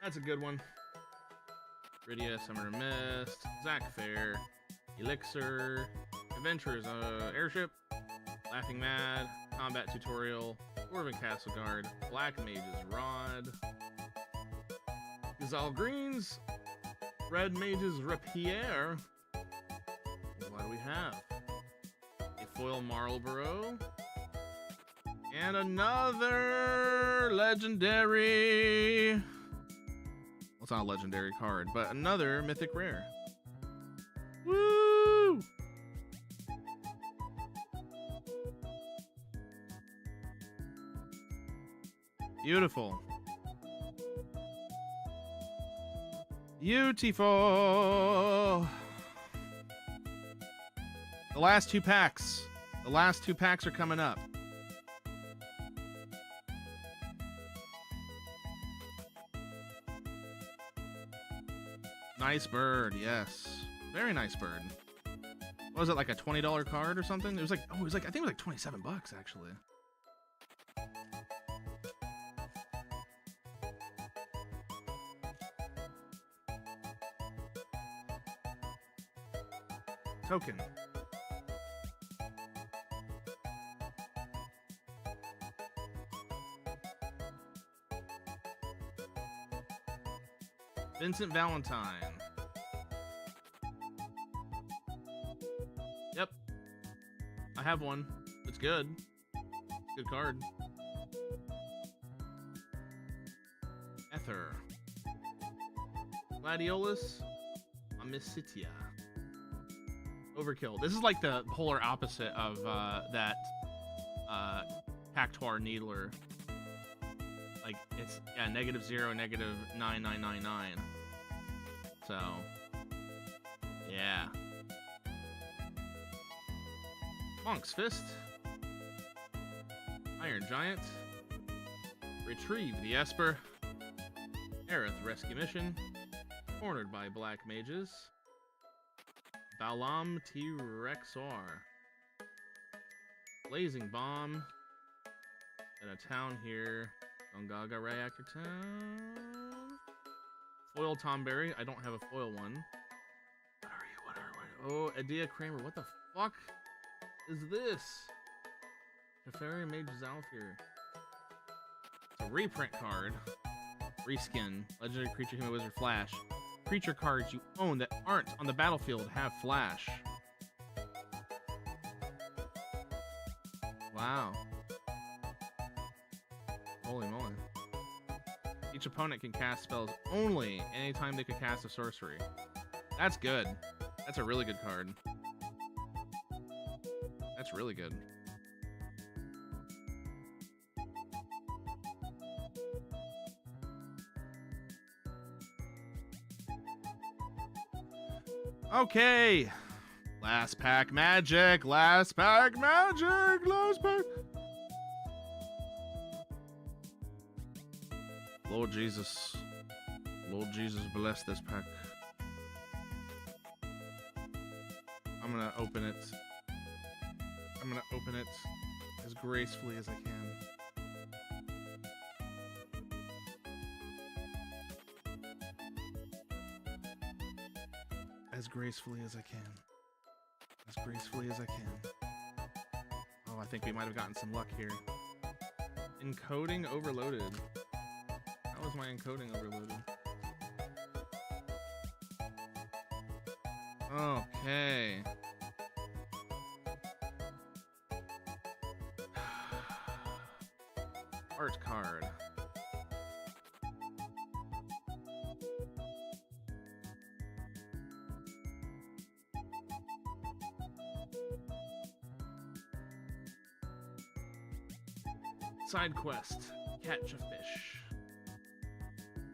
That's a good one. Rydia, Summoner Mist, Zac Fair, Elixir, Adventurer's Airship, Laughing Mad, Combat Tutorial, Dwarven Castle Guard, Black Mage's Rod, Gazal Greens, Red Mage's Rapier. What do we have? A foil Marlborough. And another legendary. Well, it's not a legendary card, but another mythic rare. Woo! Beautiful. Beautiful. The last 2 packs. The last 2 packs are coming up. Nice bird, yes. Very nice bird. What was it, like a $20 card or something? It was like, I think it was like 27 bucks actually. Token. Vincent Valentine. Yep. I have one. It's good. Good card. Ether. Gladiolus. Amicitia. Overkill. This is like the polar opposite of that Pactoire Needler. Like, it's, yeah, -0, -9999. So, yeah. Monk's Fist. Iron Giant. Retrieve the Esper. Aerith rescue mission. Cornered by black mages. Balam T-Rexar. Blazing bomb. In a town here. Gongaga Reactor Town. Foil Tomberry. I don't have a foil one. What are you? Oh, Adia Kramer. What the fuck is this? Teferi Mage Zalfir. It's a reprint card. Reskin. Legendary creature, human wizard, flash. Creature cards you own that aren't on the battlefield have flash. Wow. Holy moly. Each opponent can cast spells only anytime they could cast a sorcery. That's good. That's a really good card. That's really good. Okay. Last pack magic. Last pack magic. Last pack. Lord Jesus. Lord Jesus bless this pack. I'm gonna open it. I'm gonna open it as gracefully as I can. As gracefully as I can. As gracefully as I can. Oh, I think we might have gotten some luck here. Encoding overloaded. How was my encoding overloaded? Okay. Art card. Side quest. Catch a fish.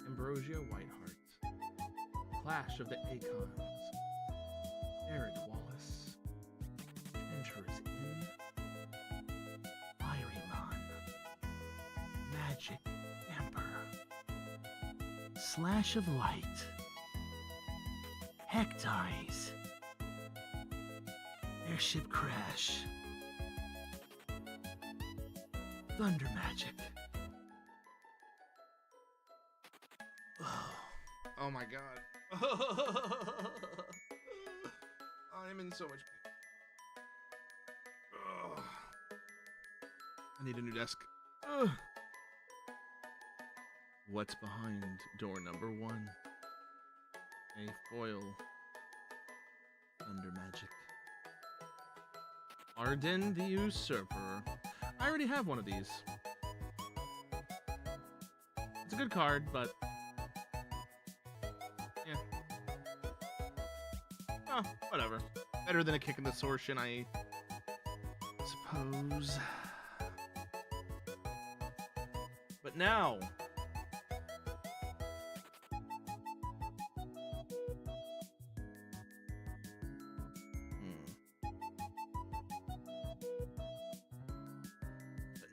Ambrosia Whiteheart. Clash of the Acons. Eric Wallace. Adventurers Inn. Firemon. Magic Emperor. Slash of Light. Hecteyes. Airship Crash. Thunder Magic. Oh my god. I'm in so much pain. Ugh. I need a new desk. Ugh. What's behind door number 1? A foil. Thunder Magic. Arden the Usurper. I already have one of these. It's a good card, but yeah. Oh, whatever. Better than a kick in the sore shin, I suppose. But now,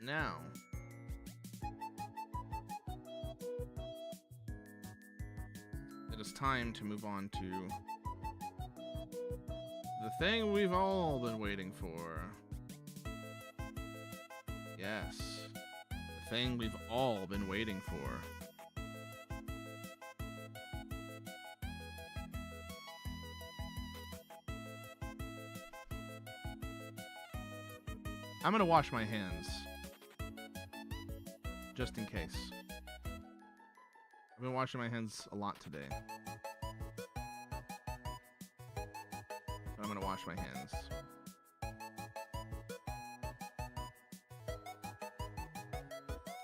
now, it is time to move on to the thing we've all been waiting for. Yes, the thing we've all been waiting for. I'm gonna wash my hands. Just in case. I've been washing my hands a lot today. I'm gonna wash my hands.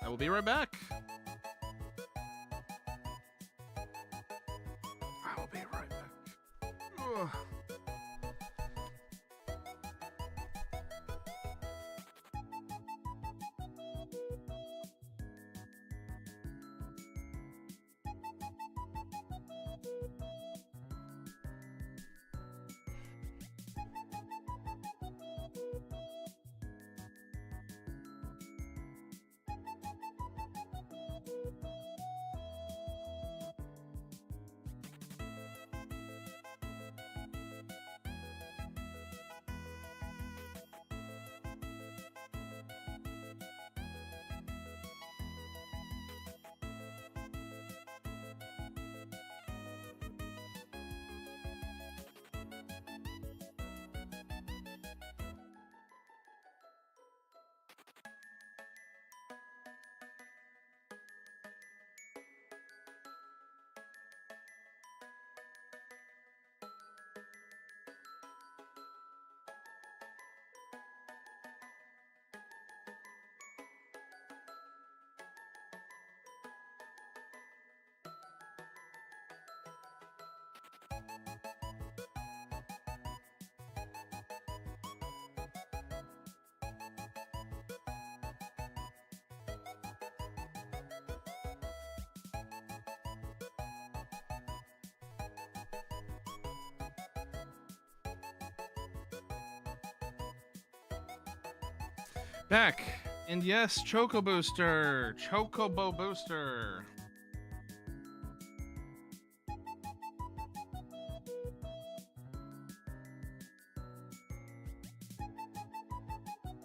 I will be right back. I will be right back. Ugh. Back. And yes, Choco Booster. Chocobo Booster.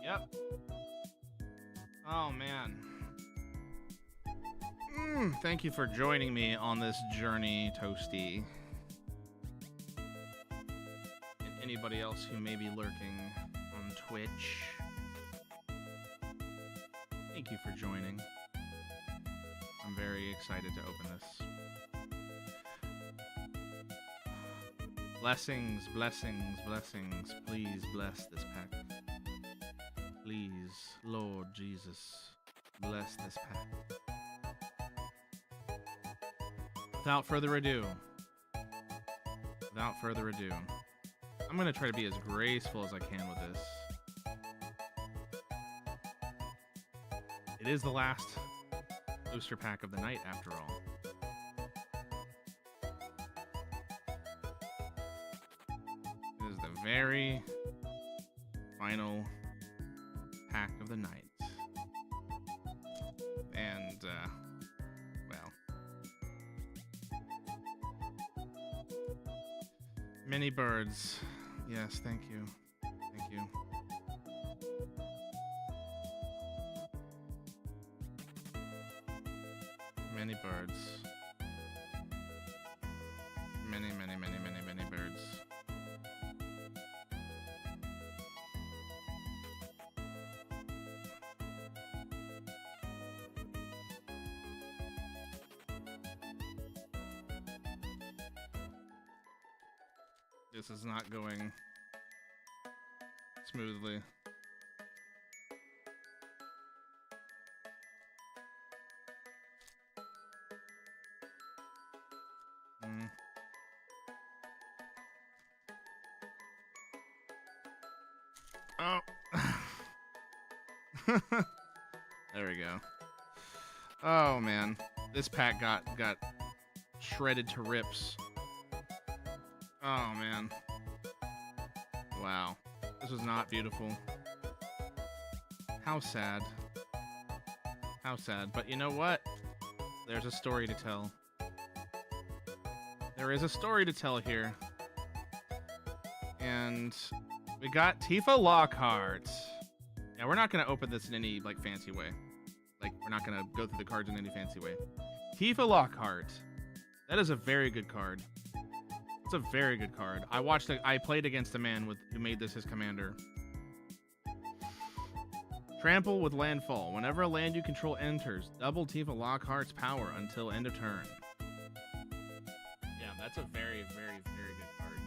Yep. Oh, man. Thank you for joining me on this journey, Toasty. And anybody else who may be lurking on Twitch. Thank you for joining. I'm very excited to open this. Blessings, blessings, blessings. Please bless this pack. Please, Lord Jesus, bless this pack. Without further ado, I'm going to try to be as graceful as I can with this. It is the last booster pack of the night, after all. It is the very final pack of the night. And, well. Many birds. Yes, thank you. Thank you. Many birds. Many, many, many, many, many birds. This is not going smoothly. Oh. There we go. Oh man, this pack got shredded to rips. Oh man. Wow. This was not beautiful. How sad. How sad. But you know what? There's a story to tell. There is a story to tell here. And we got Tifa Lockhart. Now, we're not going to open this in any, like, fancy way. Like, we're not going to go through the cards in any fancy way. Tifa Lockhart. That is a very good card. It's a very good card. I played against a man who made this his commander. Trample with landfall. Whenever a land you control enters, double Tifa Lockhart's power until end of turn. Yeah, that's a very, very, very good card.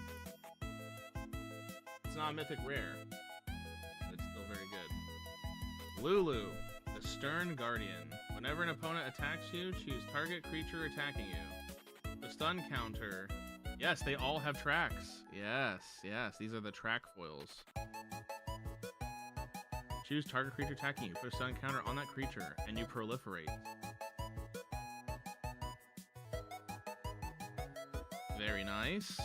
It's not a mythic rare, but it's still very good. Lulu, the Stern Guardian. Whenever an opponent attacks you, choose target creature attacking you. The stun counter. Yes, they all have tracks. Yes, yes, these are the track foils. Choose target creature attacking you. Put a stun counter on that creature, and you proliferate. Very nice.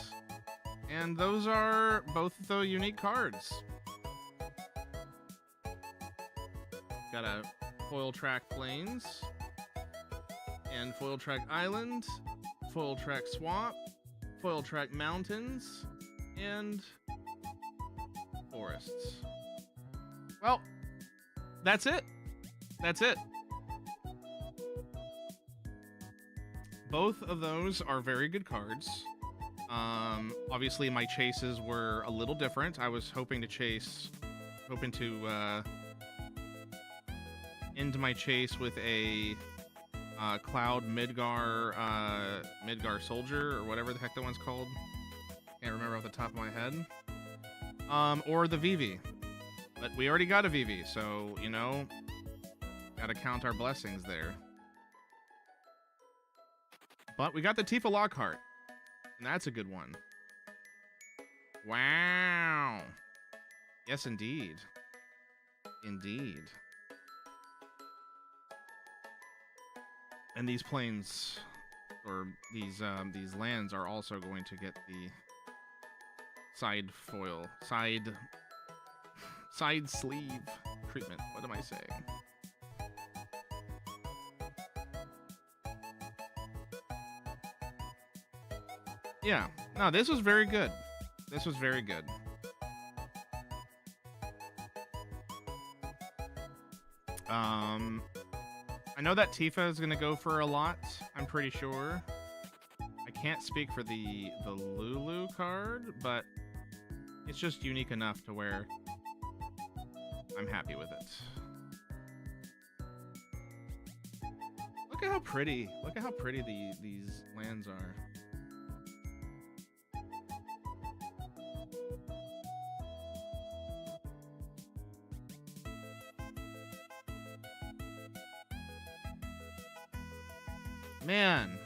And those are both the unique cards. Got a foil track Plains, and foil track Island, foil track Swamp, foil track Mountains, and Forests. Well, that's it. That's it. Both of those are very good cards. Obviously my chases were a little different. I was hoping to end my chase with a Cloud Midgar Soldier, or whatever the heck that one's called. Can't remember off the top of my head. Or the Vivi. But we already got a Vivi, so, you know, gotta count our blessings there. But we got the Tifa Lockhart. And that's a good one. Wow. Yes, indeed. Indeed. And these planes, or these lands, are also going to get the side sleeve treatment. What am I saying? Yeah. No, this was very good. This was very good. I know that Tifa is gonna go for a lot. I'm pretty sure. I can't speak for the Lulu card, but it's just unique enough to where I'm happy with it. Look at how pretty. Look at how pretty these lands are. Man,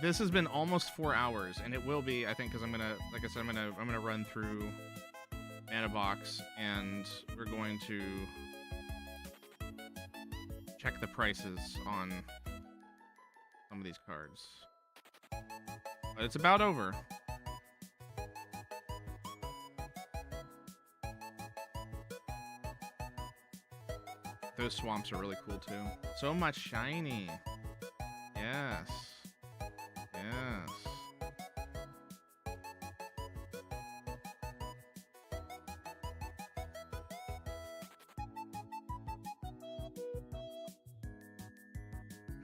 this has been almost 4 hours, and it will be, I think, because I'm gonna, like I said, I'm gonna run through Mana Box, and we're going to check the prices on some of these cards. But it's about over. Those swamps are really cool too. So much shiny. Yes. Yes.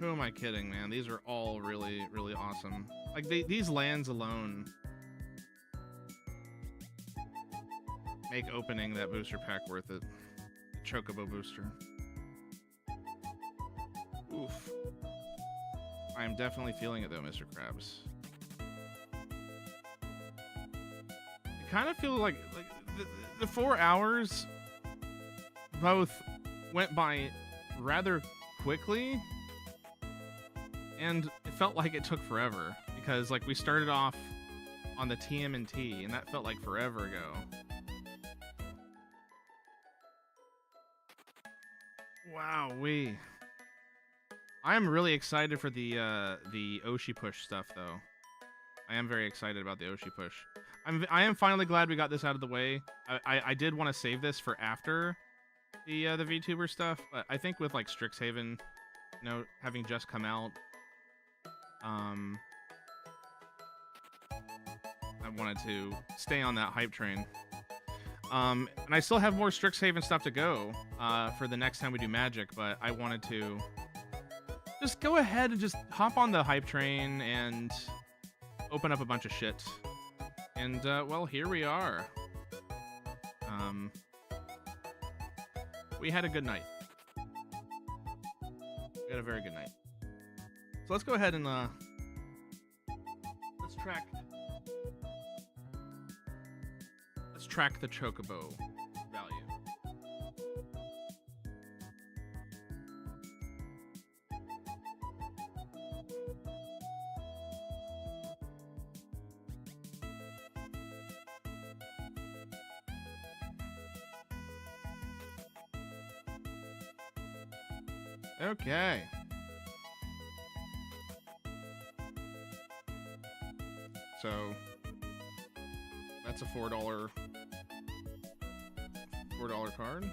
Who am I kidding, man? These are all really, really awesome. Like, these lands alone make opening that booster pack worth it. Chocobo booster. Oof. I am definitely feeling it though, Mr. Krabs. I kind of feel like the 4 hours both went by rather quickly, and it felt like it took forever because like we started off on the Tmnt and that felt like forever ago. Wow-wee. I am really excited for the Oshi push stuff, though. I am very excited about the Oshi push. I am finally glad we got this out of the way. I did want to save this for after the VTuber stuff, but I think with like Strixhaven, you know, having just come out, I wanted to stay on that hype train. And I still have more Strixhaven stuff to go for the next time we do Magic, but I wanted to just go ahead and just hop on the hype train and open up a bunch of shit. And, well, here we are. We had a good night. We had a very good night. So let's go ahead and, let's track the Chocobo value. Okay. So that's a $4 card.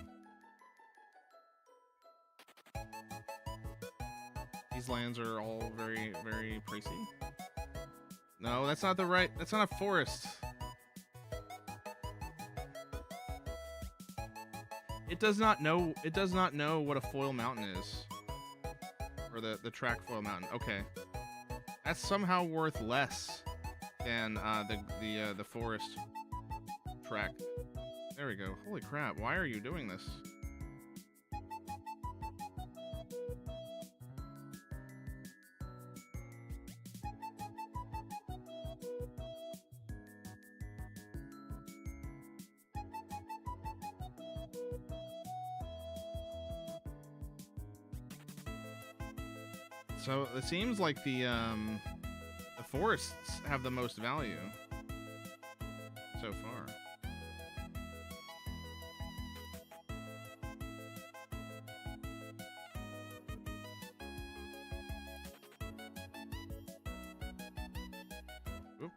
These lands are all very, very pricey. No, that's not that's not a forest. It does not know what a foil mountain is. Or the track foil mountain. Okay. That's somehow worth less than the forest track. There we go. Holy crap, why are you doing this? So it seems like the forests have the most value so far. Oop.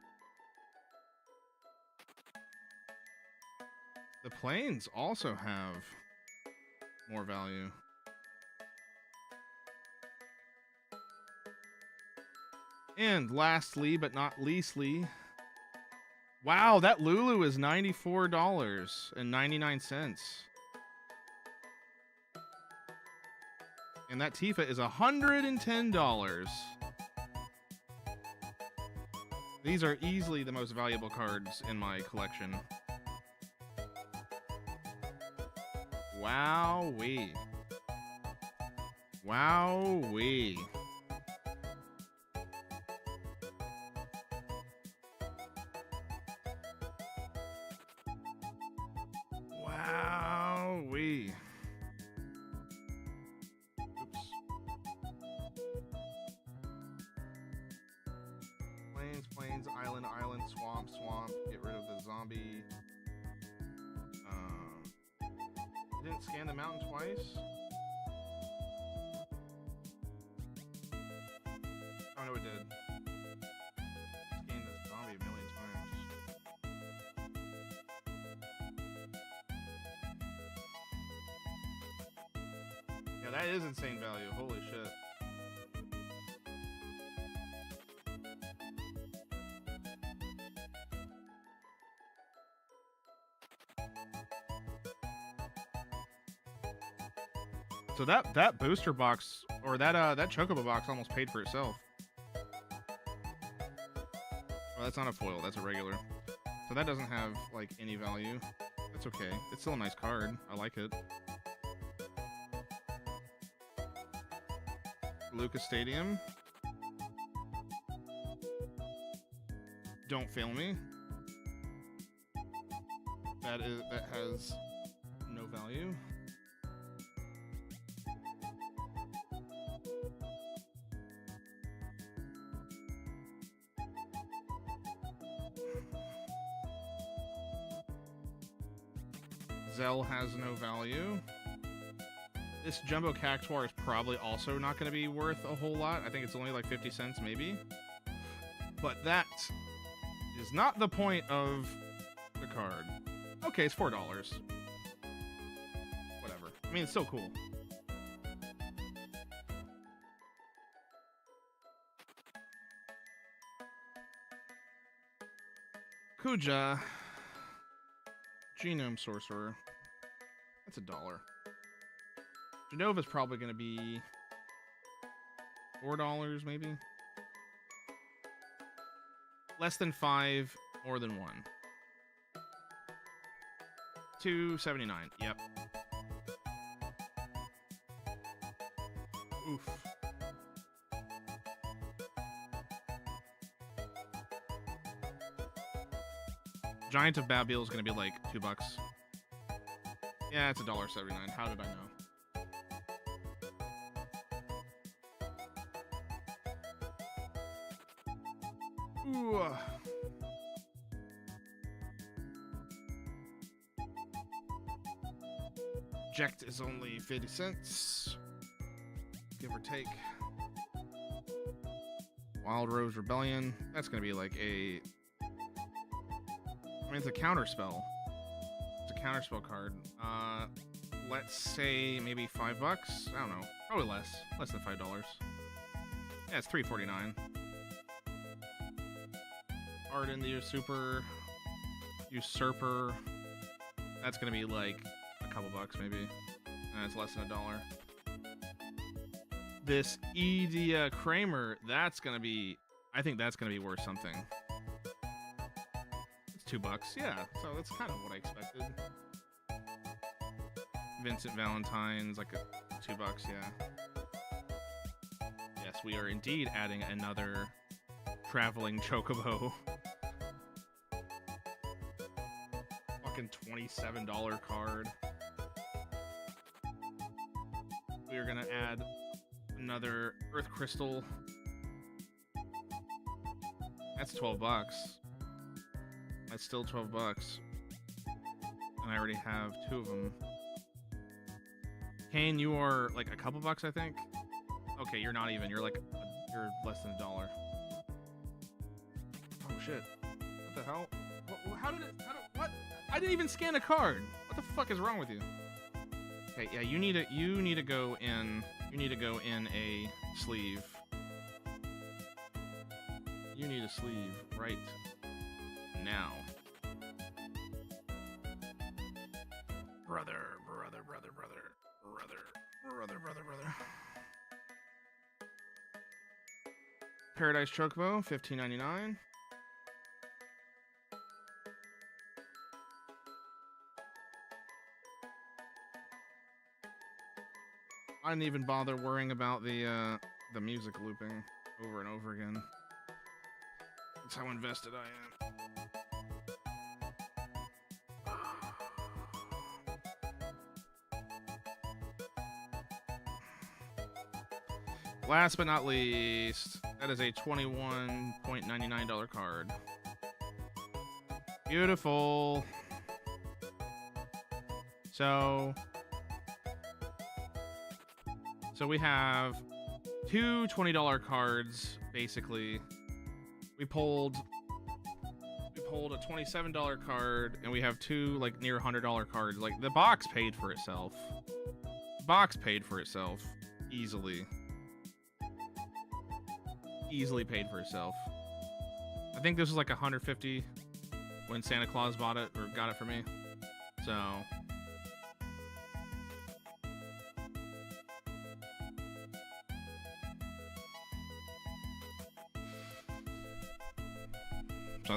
The plains also have more value. And lastly, but not leastly, wow, that Lulu is $94.99. And that Tifa is $110. These are easily the most valuable cards in my collection. Wowee. Wowee. Wowee. Oops. Plains, island, swamp. Get rid of the zombie. Didn't scan the mountain twice? Oh no, it did. Scanned the zombie a million times. Yeah, that is insane value. Holy shit. So that booster box, or that chocobo box, almost paid for itself. Well, that's not a foil, that's a regular. So that doesn't have like any value. That's okay. It's still a nice card. I like it. Lucas Stadium. Don't fail me. That has no value. Zell has no value. This Jumbo Cactuar is probably also not going to be worth a whole lot. I think it's only like 50 cents maybe. But that is not the point of the card. Okay, it's $4. Whatever. I mean, it's still cool. Kuja. Genome Sorcerer. That's $1. Genova's probably going to be $4 maybe. Less than 5, more than 1. $2.79. Yep. Oof. Giant of Babil is going to be like $2. Yeah, it's $1.79. How did I know? Ooh. Eject is only 50 cents. Give or take. Wild Rose Rebellion. That's going to be like a... I mean, it's a counter spell. It's a counter spell card. Let's say maybe $5. I don't know. Probably less. Less than $5. Yeah, it's $3.49. Arden the Usurper. That's gonna be like a couple bucks maybe. It's less than $1. This Edia Kramer. That's gonna be. I think that's gonna be worth something. $2, yeah. So that's kind of what I expected. Vincent Valentine's like $2, yeah. Yes, we are indeed adding another traveling chocobo. Fucking $27 card. We are gonna add another Earth Crystal. That's $12. That's still $12. And I already have 2 of them. Kane, you are like a couple bucks, I think. Okay, you're not even. You're like, you're less than $1. Oh shit! What the hell? How did it? What? I didn't even scan a card. What the fuck is wrong with you? Okay, yeah, you need to go in. You need to go in a sleeve. You need a sleeve right now. Brother. Paradise Chocobo, $15.99. I didn't even bother worrying about the music looping over and over again. That's how invested I am. Last but not least, that is a $21.99 card. Beautiful. So we have 2 $20 cards, basically. We pulled a $27 card, and we have 2 like near $100 cards. Like, the box paid for itself. The box paid for itself easily. Easily paid for itself. I think this was like $150 when Santa Claus bought it or got it for me. So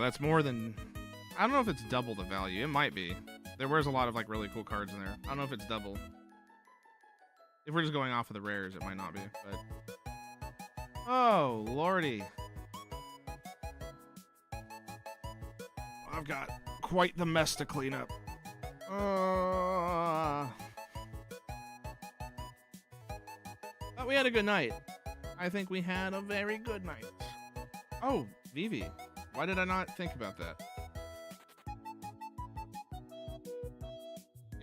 that's more than, I don't know if it's double the value. It might be. There was a lot of like really cool cards in there. I don't know if it's double. If we're just going off of the rares, it might not be, but oh lordy. I've got quite the mess to clean up. But we had a good night. I think we had a very good night. Oh, Vivi. Why did I not think about that?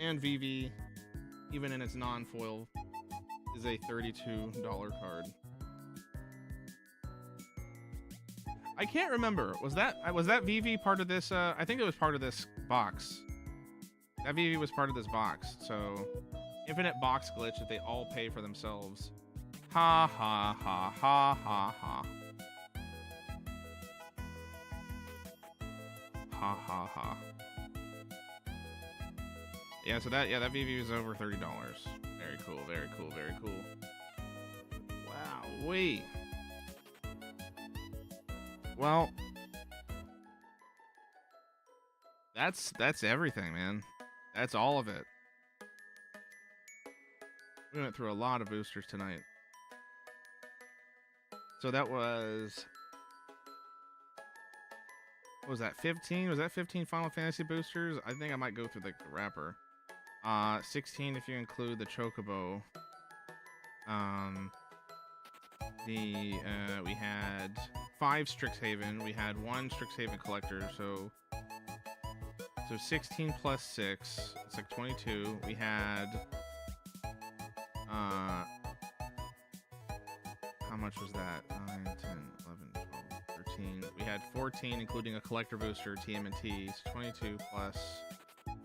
And Vivi, even in its non-foil, is a $32 card. I can't remember. Was that Vivi part of this? I think it was part of this box. That Vivi was part of this box. So, infinite box glitch that they all pay for themselves. Ha ha ha ha ha ha. Ha ha ha. Yeah, so that VV was over $30. Very cool, very cool, very cool. Wow, wait. Well, that's everything, man. That's all of it. We went through a lot of boosters tonight. So that was, what was that, 15? Was that 15 Final Fantasy boosters? I think I might go through the wrapper. 16 if you include the Chocobo. We had 5 Strixhaven. We had 1 Strixhaven collector, so 16 plus 6, it's like 22. We had how much was that? 9, 10, 11, 12, 13. We had 14 including a collector booster, Tmnt. So 22 plus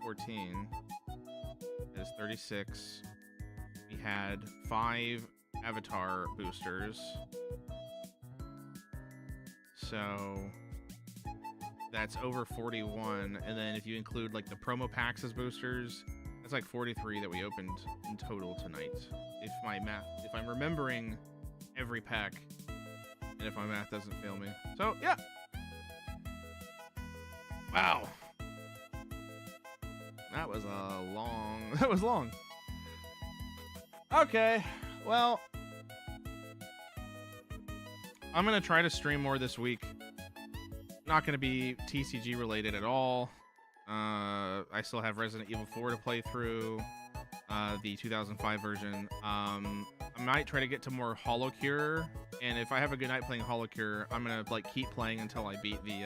14 is 36. We had 5 avatar boosters, so that's over 41. And then if you include like the promo packs as boosters, that's like 43 that we opened in total tonight, if I'm remembering every pack, and if my math doesn't fail me. So yeah, wow, that was long. Okay, well, I'm gonna try to stream more this week. Not gonna be TCG related at all. I still have Resident Evil 4 to play through, the 2005 version. I might try to get to more Hollow Cure And if I have a good night playing Holocure, I'm gonna like keep playing until I beat the.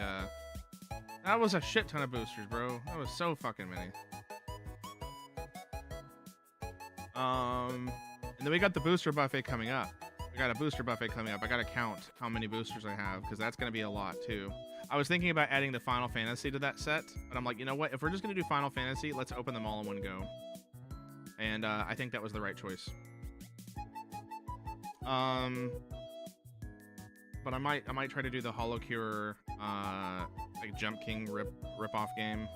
That was a shit ton of boosters, bro. That was so fucking many. And then we got the booster buffet coming up. I got a booster buffet coming up. I gotta count how many boosters I have because that's gonna be a lot too. I was thinking about adding the Final Fantasy to that set, but I'm like, you know what? If we're just gonna do Final Fantasy, let's open them all in one go. And I think that was the right choice. But I might try to do the Holocure like Jump King rip off game.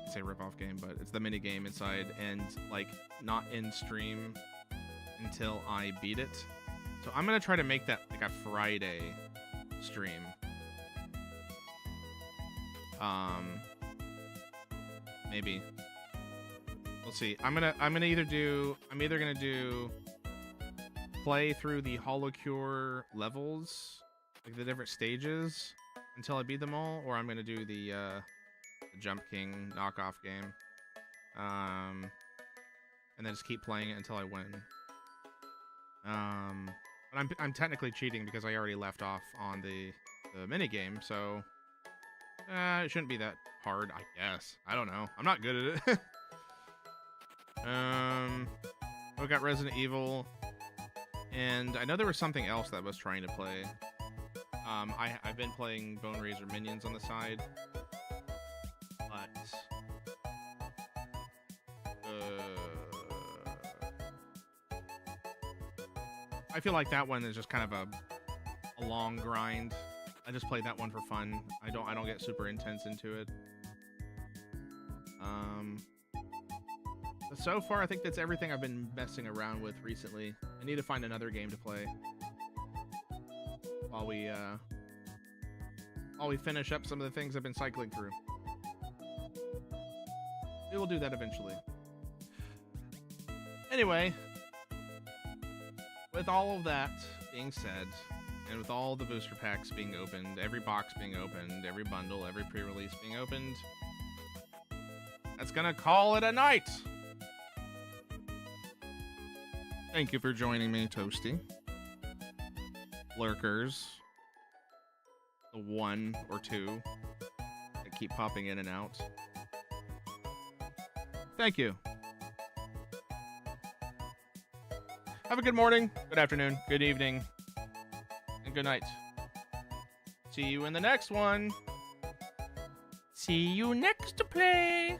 I say rip off game, but it's the mini game inside, and like not in stream until I beat it. So I'm gonna try to make that like a Friday stream. Maybe. We'll see. I'm either gonna do play through the Holocure levels, like the different stages, until I beat them all, or I'm gonna do the Jump King knockoff game, and then just keep playing it until I win. But I'm technically cheating because I already left off on the mini game, so it shouldn't be that hard, I guess. I don't know. I'm not good at it. We got Resident Evil, and I know there was something else that I was trying to play. I've been playing Bone Razor Minions on the side, but I feel like that one is just kind of a long grind. I just played that one for fun. I don't get super intense into it. But so far, I think that's everything I've been messing around with recently. I need to find another game to play while we finish up some of the things I've been cycling through. We will do that eventually. Anyway, with all of that being said, and with all the booster packs being opened, every box being opened, every bundle, every pre-release being opened, that's gonna call it a night. Thank you for joining me, Toasty. Lurkers. The one or two that keep popping in and out. Thank you. Have a good morning, good afternoon, good evening, and good night. See you in the next one. See you next to play.